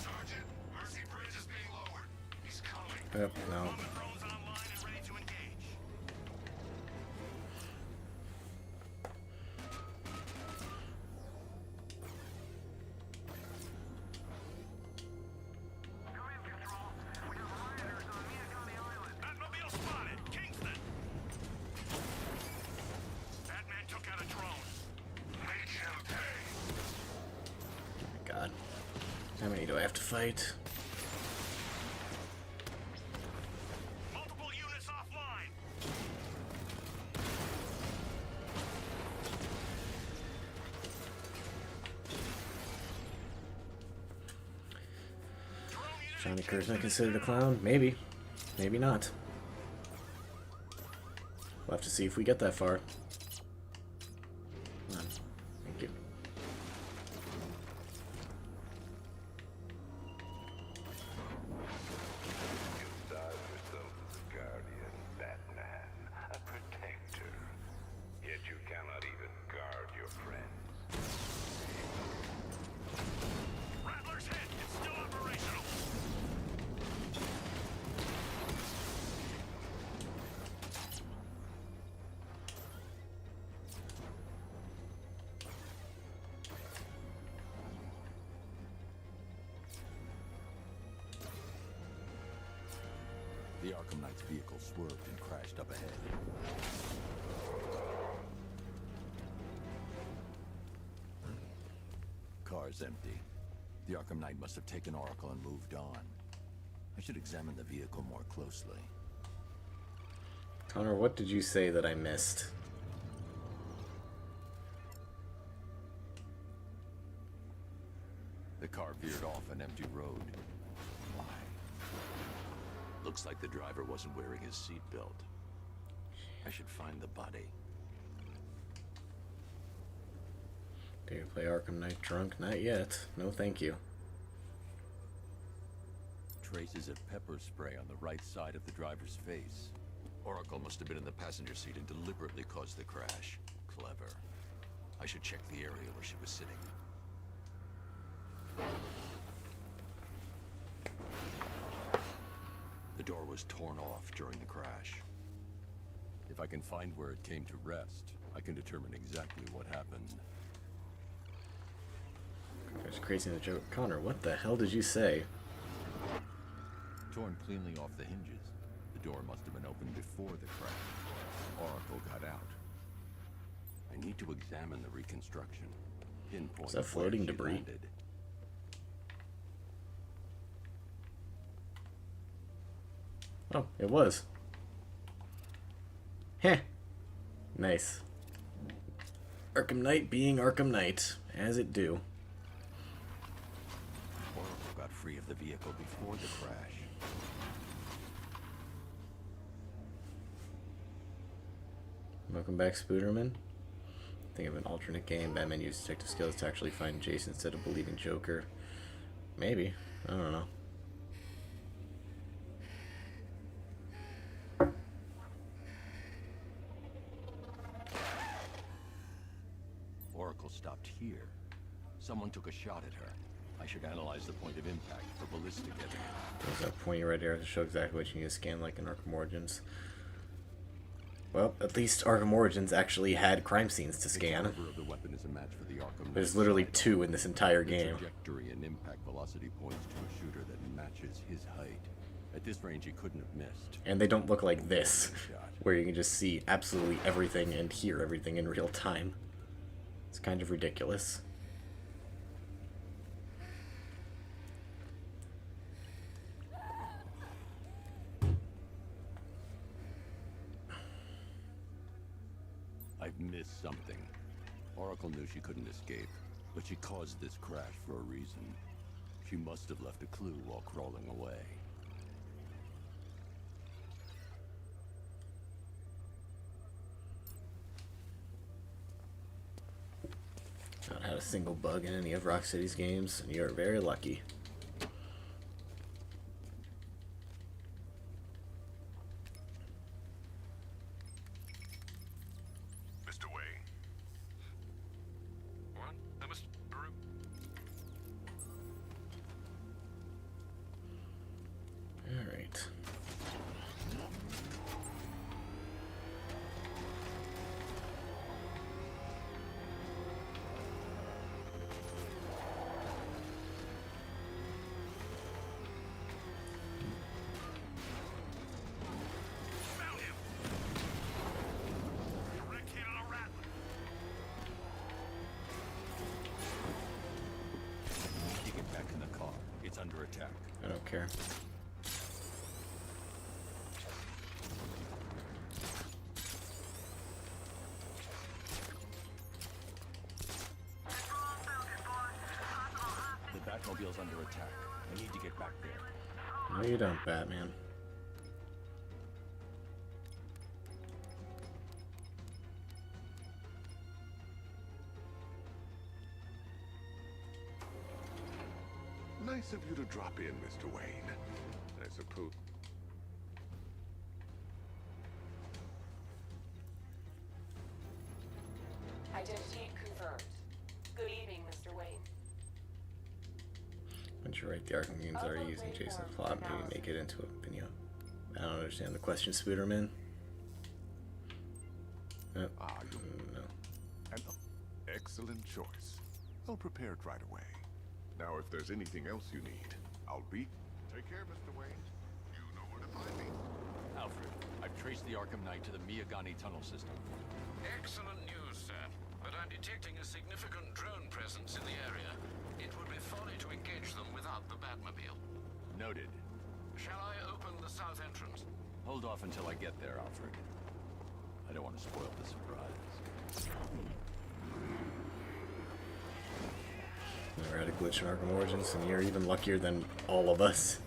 Sergeant, Mercy Bridge is being lowered. He's coming. Yep, no. Drones online and ready to engage. Batmobile spotted! Kingston! Batman took out a drone. Make him pay! God. How many do I have to fight? Multiple units offline! Johnny Kerr's not considered a clown? Maybe. Maybe not. We'll have to see if we get that far. Come on. Thank you. Decide yourself as a guardian, Batman, a protector. Yet you cannot even guard your friends. Rattler's hit! It's still operational! The Arkham Knight's vehicle swerved and crashed up ahead. Car's empty. The Arkham Knight must have taken Oracle and moved on. I should examine the vehicle more closely. Connor, what did you say that I missed? The car veered off an empty road. Why? Looks like the driver wasn't wearing his seatbelt. I should find the body. Do you play Arkham Knight drunk? Not yet. No thank you. Traces of pepper spray on the right side of the driver's face. Oracle must have been in the passenger seat and deliberately caused the crash. Clever. I should check the area where she was sitting. The door was torn off during the crash. If I can find where it came to rest, I can determine exactly what happened. There's crazy in the joke. Connor, what the hell did you say? Torn cleanly off the hinges. The door must have been opened before the crash. Oracle got out. I need to examine the reconstruction. Pinpoint Is that floating where she debris? landed. Oh, it was. Heh. Nice. Arkham Knight being Arkham Knight, as it do. Oracle got free of the vehicle before the crash. Welcome back, Spooderman. Think of an alternate game. Batman used detective skills to actually find Jason instead of believing Joker. Maybe. I don't know. Oracle stopped here. Someone took a shot at her. I should analyze the point of impact for ballistic evidence. There's that point right there to show exactly what you need to scan like in Arkham Origins. Well, at least Arkham Origins actually had crime scenes to scan. The caliber of the weapon is a match for the Arkham There's Knight's literally rifle. 2 in this entire The game. trajectory and impact velocity points to a shooter that matches his height. At this range, he couldn't have missed. And they don't look like this, where you can just see absolutely everything and hear everything in real time. It's kind of ridiculous. something. Oracle knew she couldn't escape, but she caused this crash for a reason. She must have left a clue while crawling away. Not had a single bug in any of Rocksteady's games, and you're very lucky. Mr. Wayne. What? Mr. All right. Under attack. I don't care. The Batmobile's under attack. I need to get back there. No, you don't, Batman. Nice of you to drop in, Mr. Wayne. I suppose. Identity confirmed. Good evening, Mr. Wayne. Once you're right, the Arkham games are using Jason's plot, maybe make it into a video. I don't understand the question, Spooderman. No. An excellent choice. I'll prepare it right away. Now, if there's anything else you need, I'll be. Take care, Mr. Wayne. You know where to find me. Alfred, I've traced the Arkham Knight to the Miyagani tunnel system. Excellent news, sir. But I'm detecting a significant drone presence in the area. It would be folly to engage them without the Batmobile. Noted. Shall I open the south entrance? Hold off until I get there, Alfred. I don't want to spoil the surprise. Never had a glitch in Arkham Origins, and you're even luckier than all of us.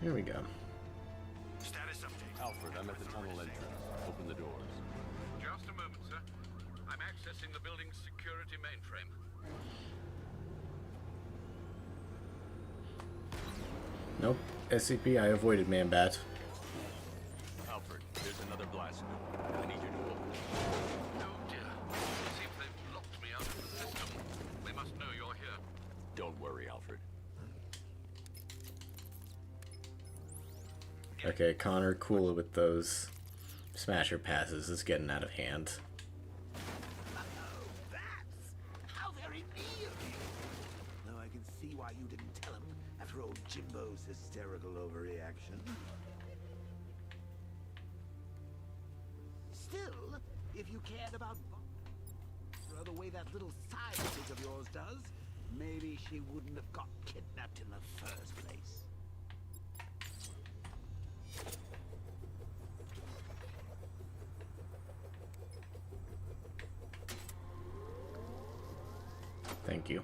Here we go. Status update. Alfred, I'm at the tunnel entrance. Open the doors. Just a moment, sir. I'm accessing the building's security mainframe. Nope. SCP, I avoided Man-Bat. Alfred, there's another blast door. I need you to open it. Oh dear. Seems they've locked me out of the system. They must know you're here. Don't worry, Alfred. Okay, Connor, cool it with those smasher passes. It's getting out of hand. How very near! Now I can see why you didn't tell him after old Jimbo's hysterical overreaction. Still, if you cared about the way that little side chick of yours does, maybe she wouldn't have got kidnapped in the first place. Thank you.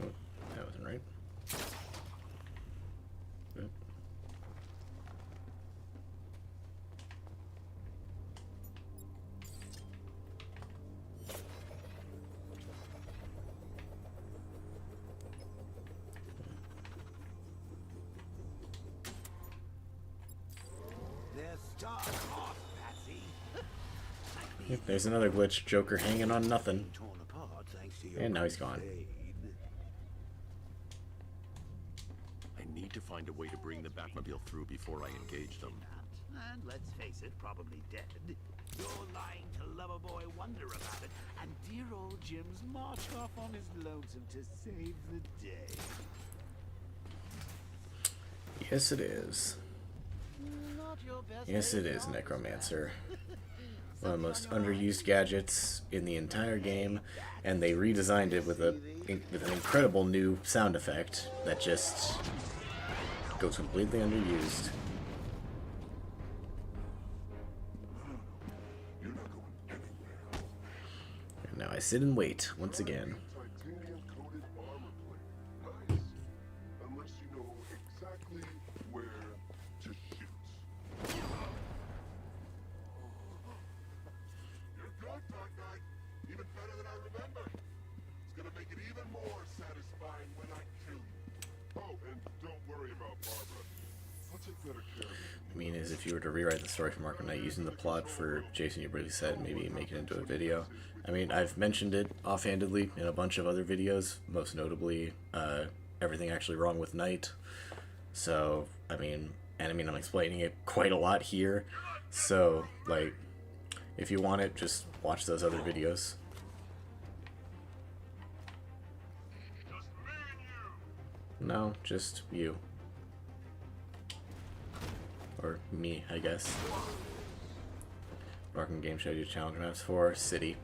Oh, that wasn't right. Yep. dark horse, Patsy. Yep, there's another glitch. Joker hanging on nothing. Torn apart thanks to your And now he's gone. I need to find a way to bring the Batmobile through before I engage them. And let's face it, probably dead. You're lying to Loverboy Wonder about it, and dear old Jim's march off on his lonesome to save the day. Yes, it is. Yes, it is, Necromancer. One of the most underused gadgets in the entire game, and they redesigned it with an incredible new sound effect that just goes completely underused. And now I sit and wait once again. I mean, as if you were to rewrite the story from Arkham Knight using the plot for Jason you briefly said, maybe make it into a video. I mean, I've mentioned it offhandedly in a bunch of other videos, most notably Everything Actually Wrong with Knight. So, I mean, I'm explaining it quite a lot here. So, like, if you want it, just watch those other videos. No, just you. Or me, I guess. Arkham Game Show challenge maps for City.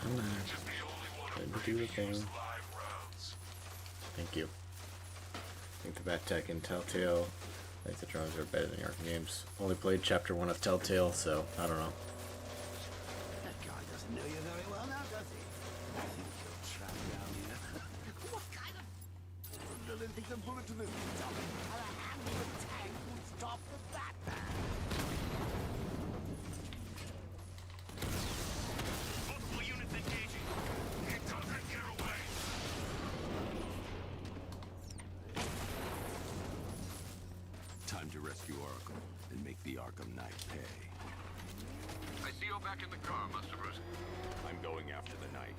Come on. Let me do the thing. Thank you. I think the Bat Tech and Telltale, I think the drones are better than the Arkham games. Only played Chapter 1 of Telltale, so I don't know. That guy doesn't know you very well now, does he? I think you're trapped down here. What kind of... Little things and bullet to this top, and a handful of tank will stop the Batman. Multiple units engaging. It doesn't get away. Time to rescue Arkham and make the Arkham Knight pay. I see you're back in the car, Master Bruce. I'm going after the Knight.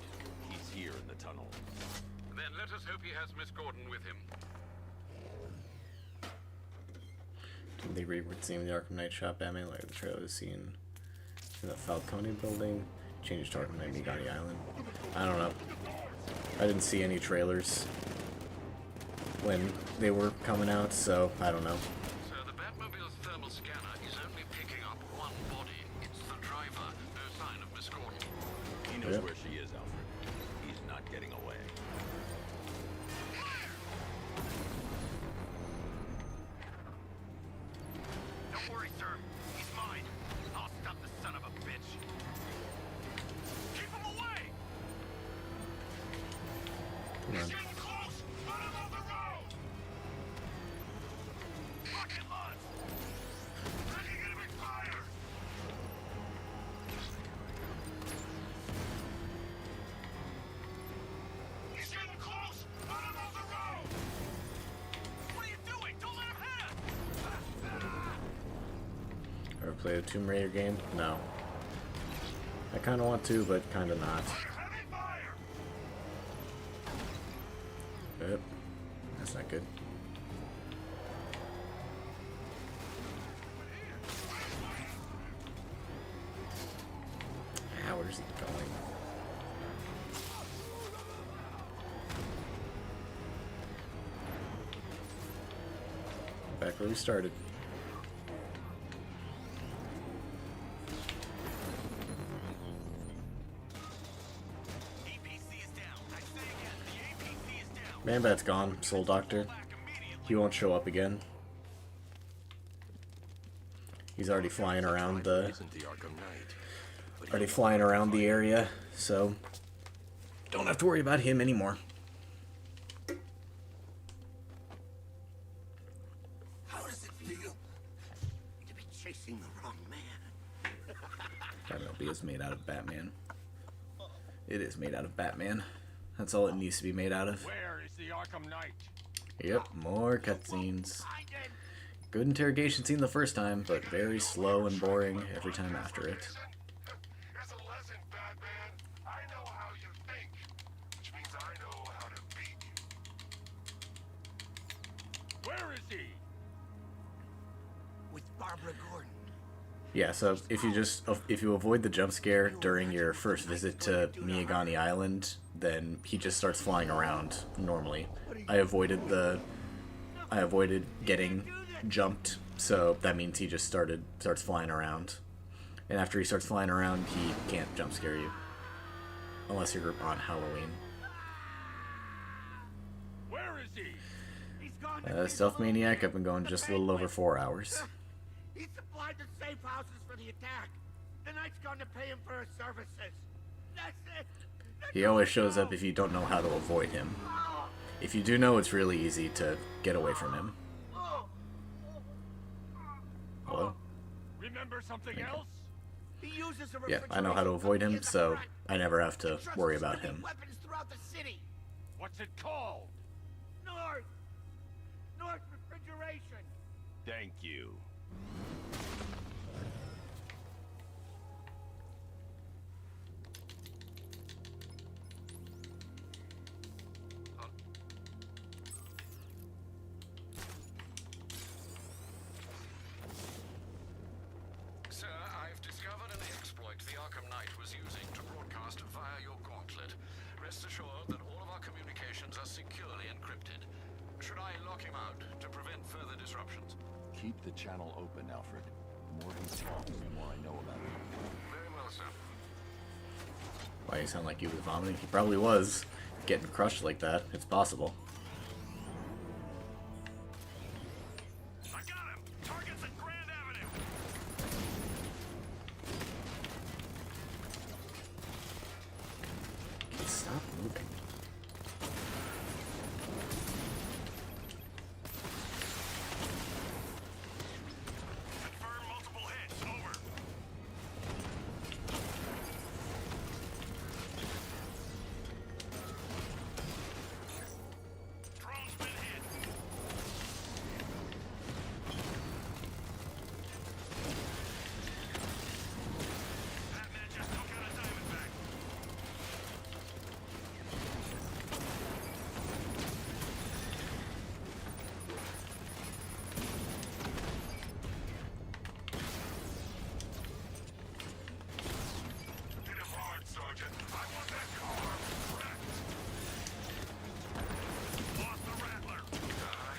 He's here in the tunnel. Then let us hope he has Miss Gordon with him. Did they reword seeing the Arkham Knight shop Batman like the trailer scene in the Falcone building? Changed to Arkham Knight Migani Island. I don't know. I didn't see any trailers when they were coming out, so I don't know. So the Batmobile's thermal scanner is only picking up one body. It's the driver. No sign of Miss Gordon. He knows Yep. where she is, Alfred. He's not getting away. Don't worry, sir. He's mine. I'll stop the son of a bitch. Keep him away! Come on. Getting close! Let him on the road! Watch Play a Tomb Raider game? No. I kind of want to, but kind of not. Yep. That's not good. Ah, where's it going? Back where we started. Man-Bat's gone, Soul Doctor. He won't show up again. He's already flying around the area, so don't have to worry about him anymore. How does it feel to be chasing the wrong man? That MLB is made out of Batman. It is made out of Batman. That's all it needs to be made out of. Where is the Arkham Knight? Yep, more cutscenes. Good interrogation scene the first time, but very slow and boring every time after it. It's a lesson, Batman. I know how you think, which means I know how to beat you. Where is he? With Barbara Gordon. Yeah, so if you avoid the jump scare during your first visit to Miyagani Island, then he just starts flying around normally. I avoided getting jumped, so that means he just starts flying around. And after he starts flying around, he can't jump scare you. Unless you're on Halloween. Where is he? He's gone. Stealth Maniac, I've been going just a little over 4 hours. He supplied the safe houses for the attack. The Knight's going to pay him for his services. That's it. He always shows up if you don't know how to avoid him. If you do know, it's really easy to get away from him. Hello? Remember something else? He uses a Yeah, I know how to avoid him, so I never have to worry about him. Weapons throughout the city. What's it called? North Refrigeration. Thank you. Sir, I've discovered an exploit the Arkham Knight was using to broadcast via your gauntlet. Rest assured that all of our communications are securely encrypted. Should I lock him out to prevent further disruptions? Keep the channel open, Alfred. The more he talks, the more I know about it. Very well, sir. Why you sound like you was vomiting? He probably was. Getting crushed like that. It's possible. I got him! Target's at Grand Avenue! Stop moving. Confirm multiple hits. Over. Drone's been hit. Batman just took out a Diamondback. Hit him hard, Sergeant. I want that car wrecked. Lost the Rattler.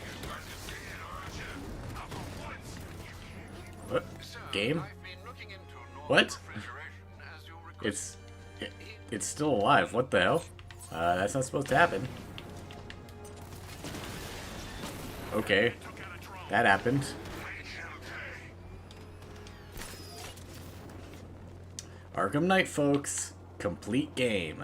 You're starting to see it, aren't you? Now for once, What? Game? I've been looking into normal What? refrigeration as you requested. It's still alive. What the hell? That's not supposed to happen. Okay. That happened. Arkham Knight, folks. Complete game.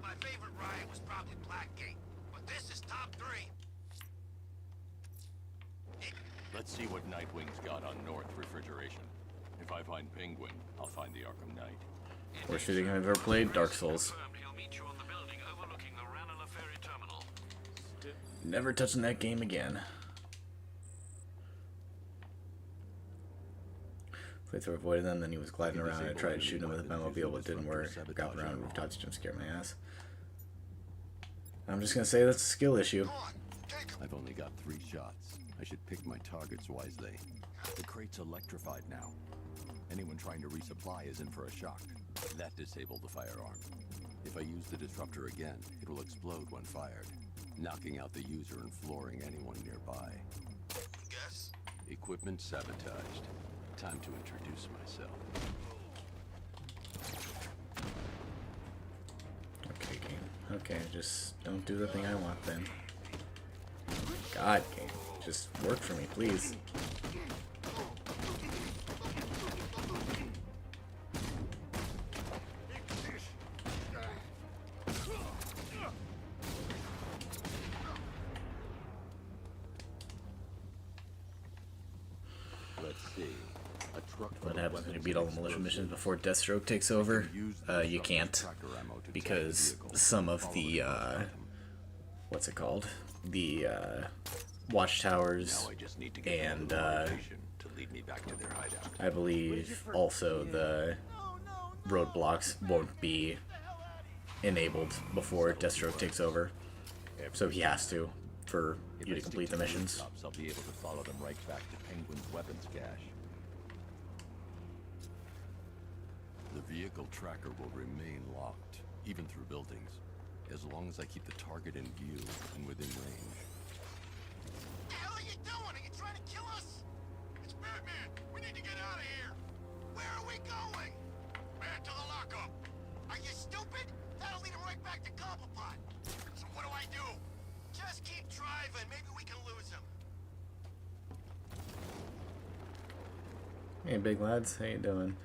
My favorite ride was probably Blackgate, but this is top 3. Let's see what Nightwing's got on North Refrigeration. If I find Penguin, I'll find the Arkham Knight. Worst video game I've ever played, Dark Souls. He'll meet you on the building overlooking the Ranelagh Ferry Terminal. Never touching that game again. Playthrough avoided them, then he was gliding around and I tried shooting him with a Batmobile, but it didn't work. Got around rooftops, jump scared my ass. I'm just gonna say that's a skill issue. I've only got 3 shots. I should pick my targets wisely. The crate's electrified now. Anyone trying to resupply is in for a shock. That disabled the firearm. If I use the disruptor again, it will explode when fired, knocking out the user and flooring anyone nearby. Guess? Equipment sabotaged. Time to introduce myself. Okay, game. Okay, just don't do the thing I want then. God, game. Just work for me, please. What happens when you beat all the militia missions before Deathstroke takes over? You can't, because some of the what's it called? The watchtowers and I believe also the roadblocks won't be enabled before Deathstroke takes over. So he has to for you to complete the missions. I'll be able to follow them right back to Penguin's weapons cache. The vehicle tracker will remain locked, even through buildings, as long as I keep the target in view and within range. What the hell are you doing? Are you trying to kill us? It's Batman. We need to get out of here. Where are we going? Back to the lockup. Are you stupid? That'll lead him right back to Copperhead. So what do I do? Just keep driving. Maybe we can lose him. Hey, big lads, how you doing?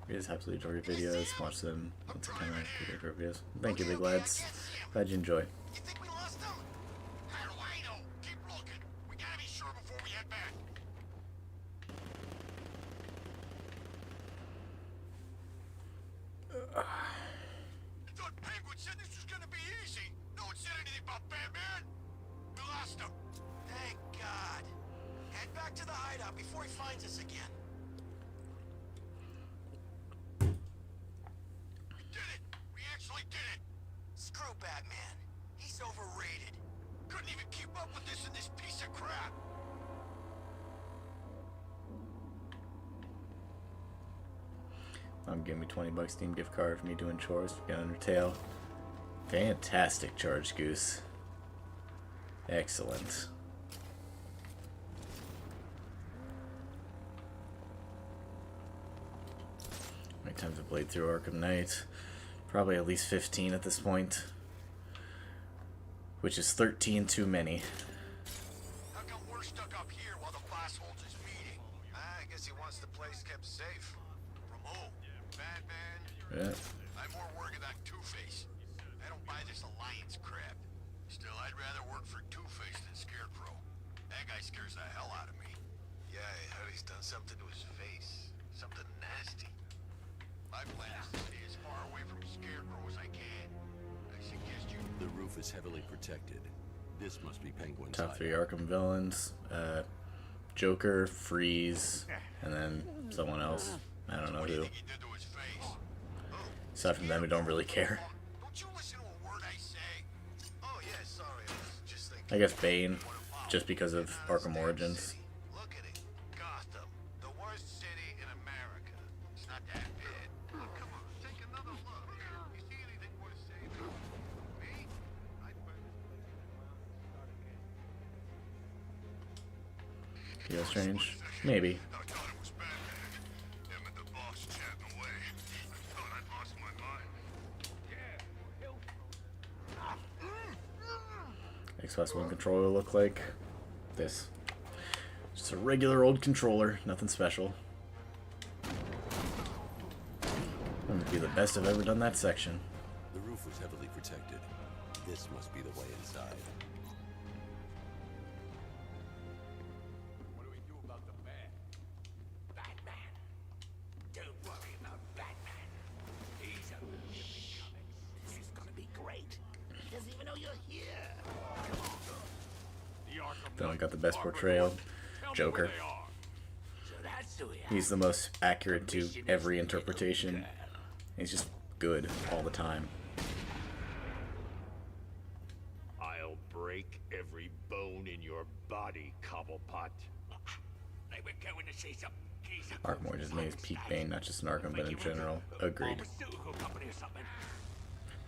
Just absolutely enjoy your videos. Watch them once I come out for videos. Thank you, big lads. Glad you enjoy. You think we lost him? How do I know? Keep looking. We gotta be sure before we head back. I thought Penguin said this was gonna be easy. No one said anything about Batman. We lost him. Thank God. Head back to the hideout before he finds us again. Screw Batman. He's overrated. Couldn't even keep up with this in this piece of crap. Give me $20 Steam gift card for me doing chores. Got Undertale. Fantastic charge, Goose. Excellent. How many times I've played through Arkham Knight? Probably at least 15 at this point, which is 13 too many. How come we're stuck up here while the boss holds his meeting? I guess he wants the place kept safe. From who? Batman? Yeah. I'm more worried about Two-Face. I don't buy this alliance crap. Still, I'd rather work for Two-Face than Scarecrow. That guy scares the hell out of me. Yeah, I heard he's done something to his face. Something nasty. My plan is to stay as far away from Scarecrow as I can. I suggest you... The roof is heavily protected. This must be Penguin's Top 3 Arkham villains. Joker, Freeze, and then someone else. I don't know who. Aside from them, we don't really care. I guess Bane, just because of Arkham Origins. Look at it. Gotham. The worst city in America. It's not that bad. Oh, come on. Take another look. You see anything worth saving? Me? Feel strange? Maybe. Xbox One controller look like this. Just a regular old controller, nothing special. I'm gonna be the best I've ever done that section. The roof was heavily protected. This must be the way inside. What do we do about the man? Batman. Don't worry about Batman. He's only living comics. This is gonna be great. He doesn't even know you're here. Then I got the best portrayal, Joker. So that's He's the most accurate to every interpretation. He's just good all the time. I'll break every bone in your body, Cobblepot. They were going to see some geezer. Arkham Origins made his peak bane, not just in Arkham, but in general. Agreed. Pharmaceutical company or something.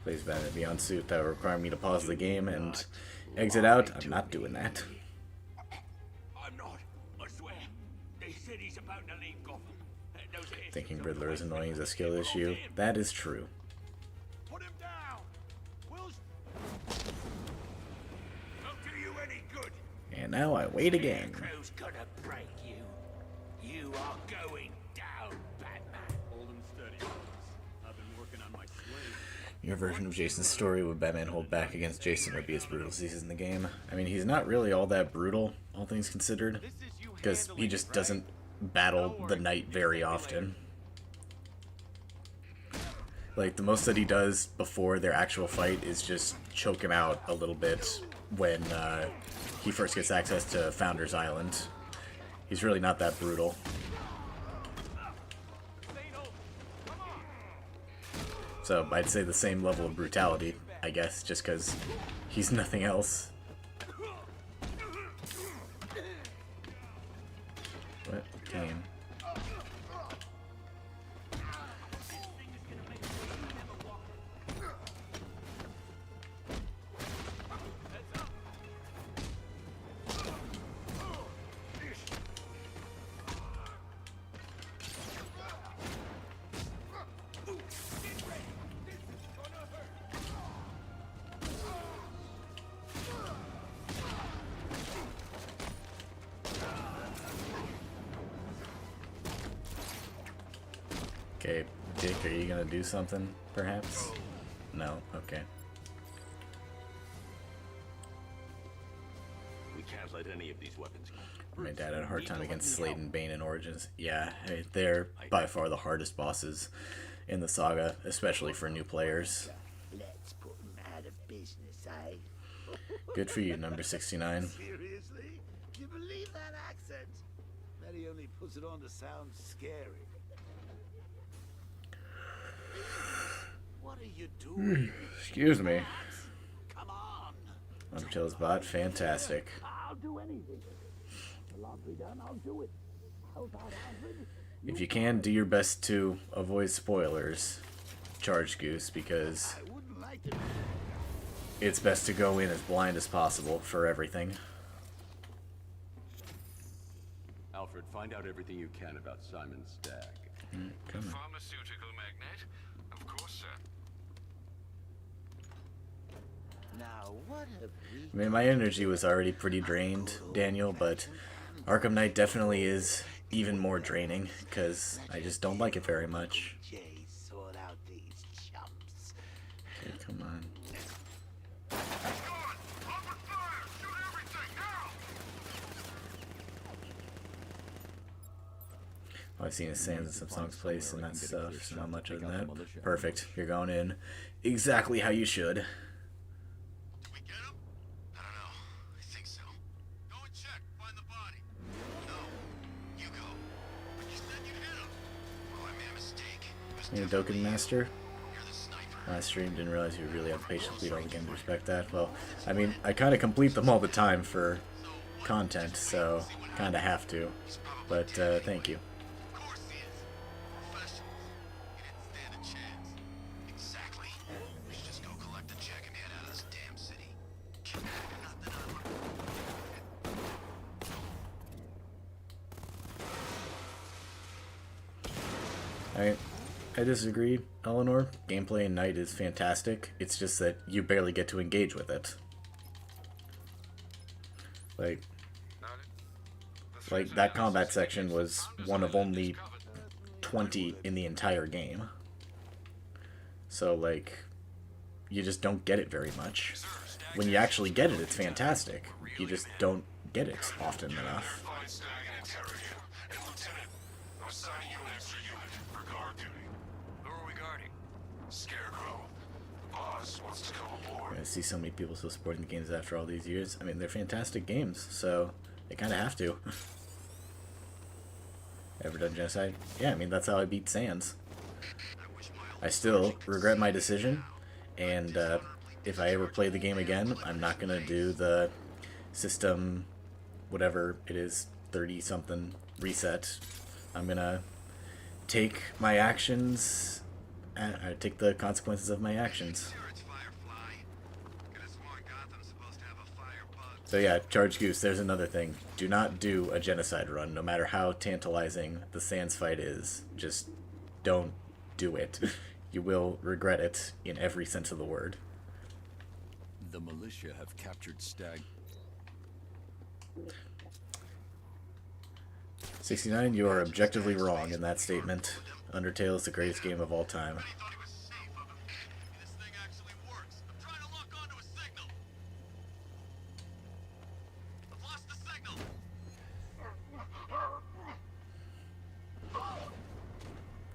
Plays Batman Beyond suit that would require me to pause the game and exit out. I'm not doing that. I'm not. I swear. They said he's about to leave Gotham. Thinking Riddler is annoying is a skill issue. That is true. Put him down. Will's not do you any good. And now I wait again. Scarecrow's gonna break you. You are going down, Batman. Hold him steady. I've been working on my slave. Your version of Jason's story, would Batman hold back against Jason or be as brutal as he is in the game? I mean, he's not really all that brutal, all things considered, because he just doesn't battle the Knight very often. Like, the most that he does before their actual fight is just choke him out a little bit when he first gets access to Founders Island. He's really not that brutal. So I'd say the same level of brutality, I guess, just because he's nothing else. What game? Okay, Dick, are you gonna do something, perhaps? No? Okay. We can't let any of these weapons go. My dad had a hard time against Slade and Bane in Origins. Yeah, they're by far the hardest bosses in the saga, especially for new players. Let's put him out of business, eh? Good for you, number 69. Seriously? Do you believe that accent? Bet he only puts it on to sound scary. What are you doing? Excuse me. Come on. Undertale's bot, fantastic. I'll do anything. The laundry done, I'll do it. How's that, Alfred? If you can, do your best to avoid spoilers, Charge Goose, because it's best to go in as blind as possible for everything. Alfred, find out everything you can about Simon Stagg. Pharmaceutical magnate? Of course, sir. Now, what have we... I mean, my energy was already pretty drained, Daniel, but Arkham Knight definitely is even more draining, because I just don't like it very much. Sort out these chumps. Okay, come on. All I've seen is Sans and some songs place and that stuff, so not much other than that. Perfect. You're going in exactly how you should. Doken Master. I streamed, didn't realize you really have the patience to beat all the game to respect that. Well, I mean, I kind of complete them all the time for content, so kind of have to. But thank you. I disagree, Eleanor. Gameplay in Knight is fantastic. It's just that you barely get to engage with it. Like that combat section was one of only 20 in the entire game. So, like, you just don't get it very much. When you actually get it, it's fantastic. You just don't get it often enough. Scarecrow. Boss wants to come aboard. I see so many people still supporting the games after all these years. I mean, they're fantastic games, so they kind of have to. Ever done genocide? Yeah, I mean, that's how I beat Sans. I still regret my decision, and if I ever play the game again, I'm not going to do the system, whatever it is, 30-something reset. I'm going to take my actions, take the consequences of my actions. So yeah, Charge Goose, there's another thing. Do not do a genocide run, no matter how tantalizing the Sans fight is. Just don't do it. You will regret it in every sense of the word. The militia have captured Stag. 69, you are objectively wrong in that statement. Undertale is the greatest game of all time.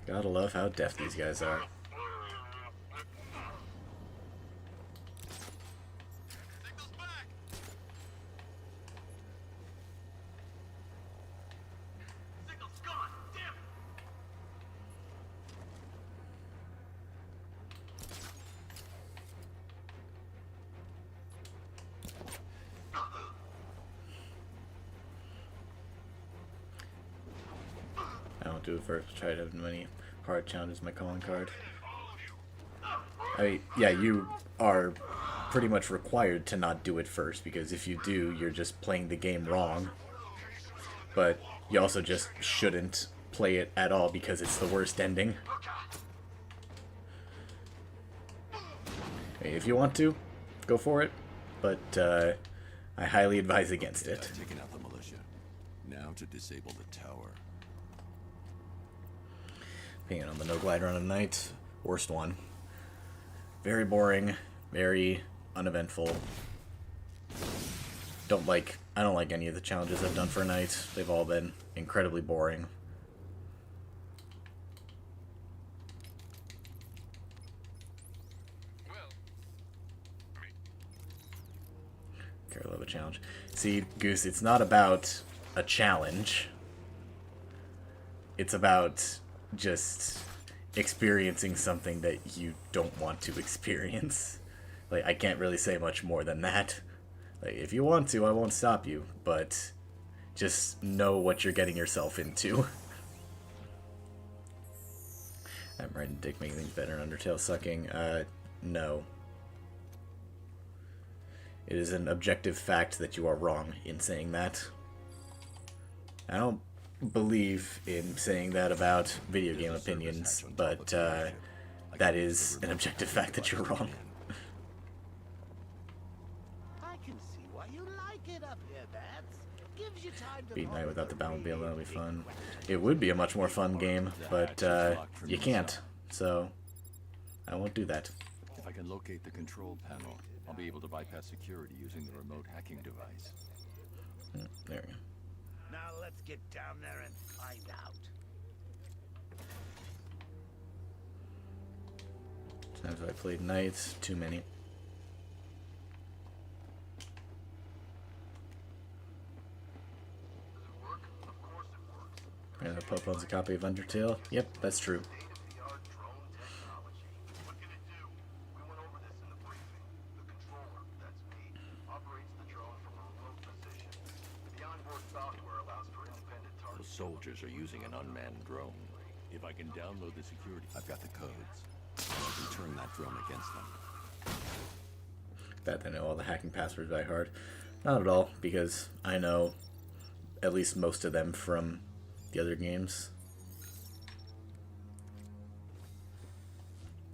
Gotta love how deaf these guys are. I won't do it first. Try to have many hard challenges. My calling card. Yeah, you are pretty much required to not do it first, because if you do, you're just playing the game wrong. But you also just shouldn't play it at all because it's the worst ending. If you want to, go for it, but I highly advise against it. Taking out the militia. Now to disable the tower. Being on the no glide run of night, worst one. Very boring, very uneventful. I don't like any of the challenges I've done for a night. They've all been incredibly boring. I love a challenge. See, Goose, it's not about a challenge. It's about just experiencing something that you don't want to experience. Like, I can't really say much more than that. Like, if you want to, I won't stop you, but just know what you're getting yourself into. I'm writing dick making things better, Undertale sucking. No. It is an objective fact that you are wrong in saying that. I don't believe in saying that about video game opinions, but that is an objective fact that you're wrong. I can see why you like it up here, Bats. Gives you time to Beat Night without the Batmobile, that'll be fun. It would be a much more fun game, but you can't, so I won't do that. If I can locate the control panel, I'll be able to bypass security using the remote hacking device. There we go. Now let's get down there and find out. Times I played Knights, too many. Pope owns a copy of Undertale. Yep, that's true. Soldiers are using an unmanned drone. If I can download the security, I've got the codes. I can turn that drone against them. Bet I know all the hacking passwords by heart. Not at all, because I know at least most of them from the other games.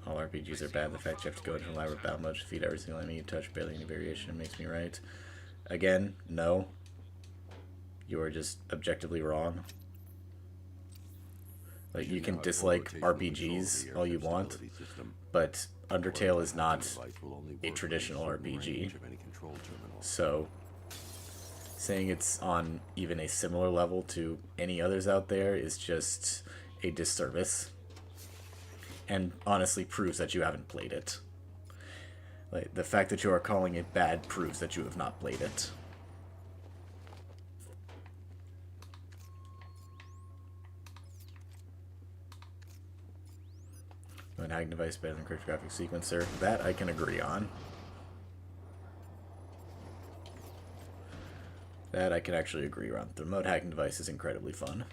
All RPGs are bad. The fact you have to go into elaborate battle mode to defeat every single enemy you touch, barely any variation, makes me right. Again, no. You are just objectively wrong. Like, you can dislike RPGs all you want, but Undertale is not a traditional RPG. So, saying it's on even a similar level to any others out there is just a disservice. And honestly proves that you haven't played it. Like, the fact that you are calling it bad proves that you have not played it. Mode hacking device better than cryptographic sequencer. That I can agree on. That I can actually agree on. The remote hacking device is incredibly fun.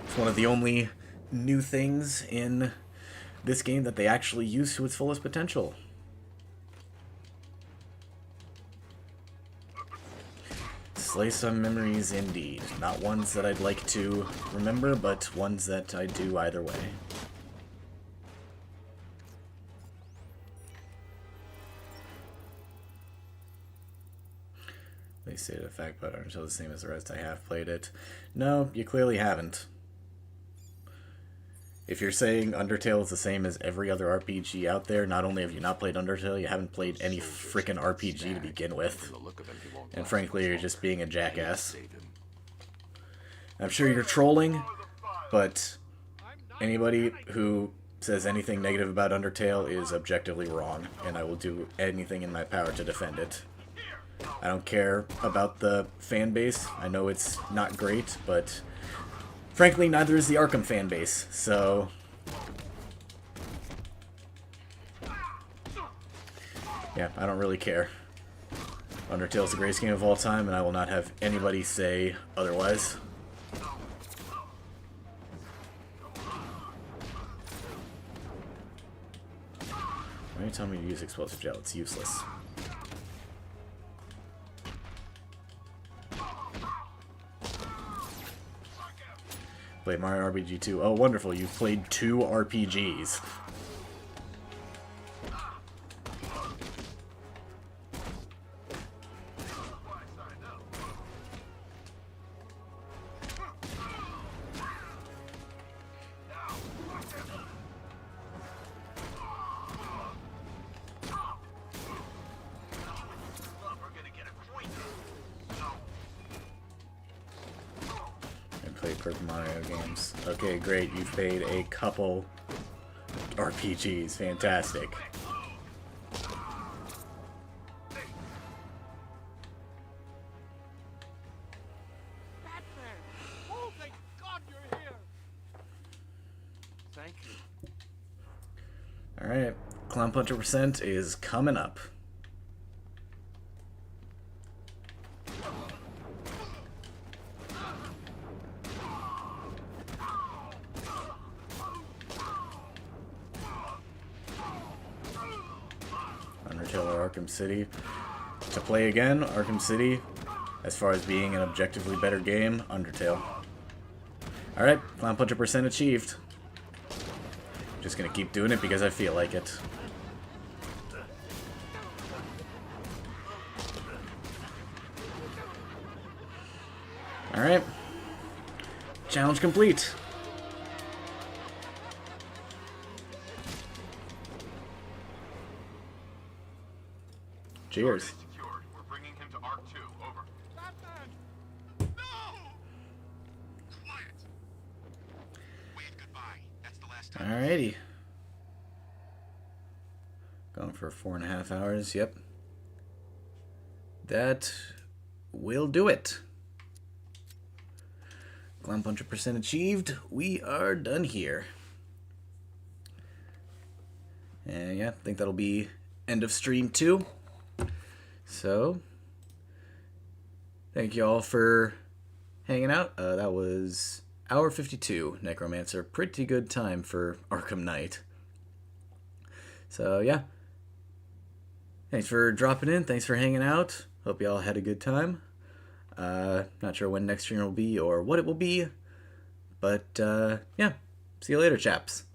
It's one of the only new things in this game that they actually use to its fullest potential. Slay some memories indeed. Not ones that I'd like to remember, but ones that I do either way. They say the fact but aren't the same as the rest. I have played it. No, you clearly haven't. If you're saying Undertale is the same as every other RPG out there, not only have you not played Undertale, you haven't played any frickin' RPG to begin with. And frankly, you're just being a jackass. I'm sure you're trolling, but anybody who says anything negative about Undertale is objectively wrong, and I will do anything in my power to defend it. I don't care about the fan base. I know it's not great, but frankly, neither is the Arkham fan base, so yeah, I don't really care. Undertale's the greatest game of all time, and I will not have anybody say otherwise. Why are you telling me to use explosive gel? It's useless. Played Mario RPG 2. Oh, wonderful. You've played 2 RPGs. Mario games. Okay, great. You've played a couple RPGs. Fantastic. Batman! Oh, thank God you're here! Thank you. Alright. ClownPuncher percent is coming up. Arkham City. To play again, Arkham City, as far as being an objectively better game, Undertale. Alright, ClownPuncher percent achieved. Just gonna keep doing it because I feel like it. Alright. Challenge complete. Cheers. We're bringing him to Arc 2. Over. Batman! No! Quiet. Wave goodbye. That's the last time. Alrighty. Going for 4.5 hours. Yep. That will do it. ClownPuncher percent achieved. We are done here. And yeah, I think that'll be end of stream 2. So, thank you all for hanging out. That was hour 52, Necromancer. Pretty good time for Arkham Knight. So, yeah. Thanks for dropping in. Thanks for hanging out. Hope you all had a good time. Not sure when next stream will be or what it will be. But, yeah. See you later, chaps.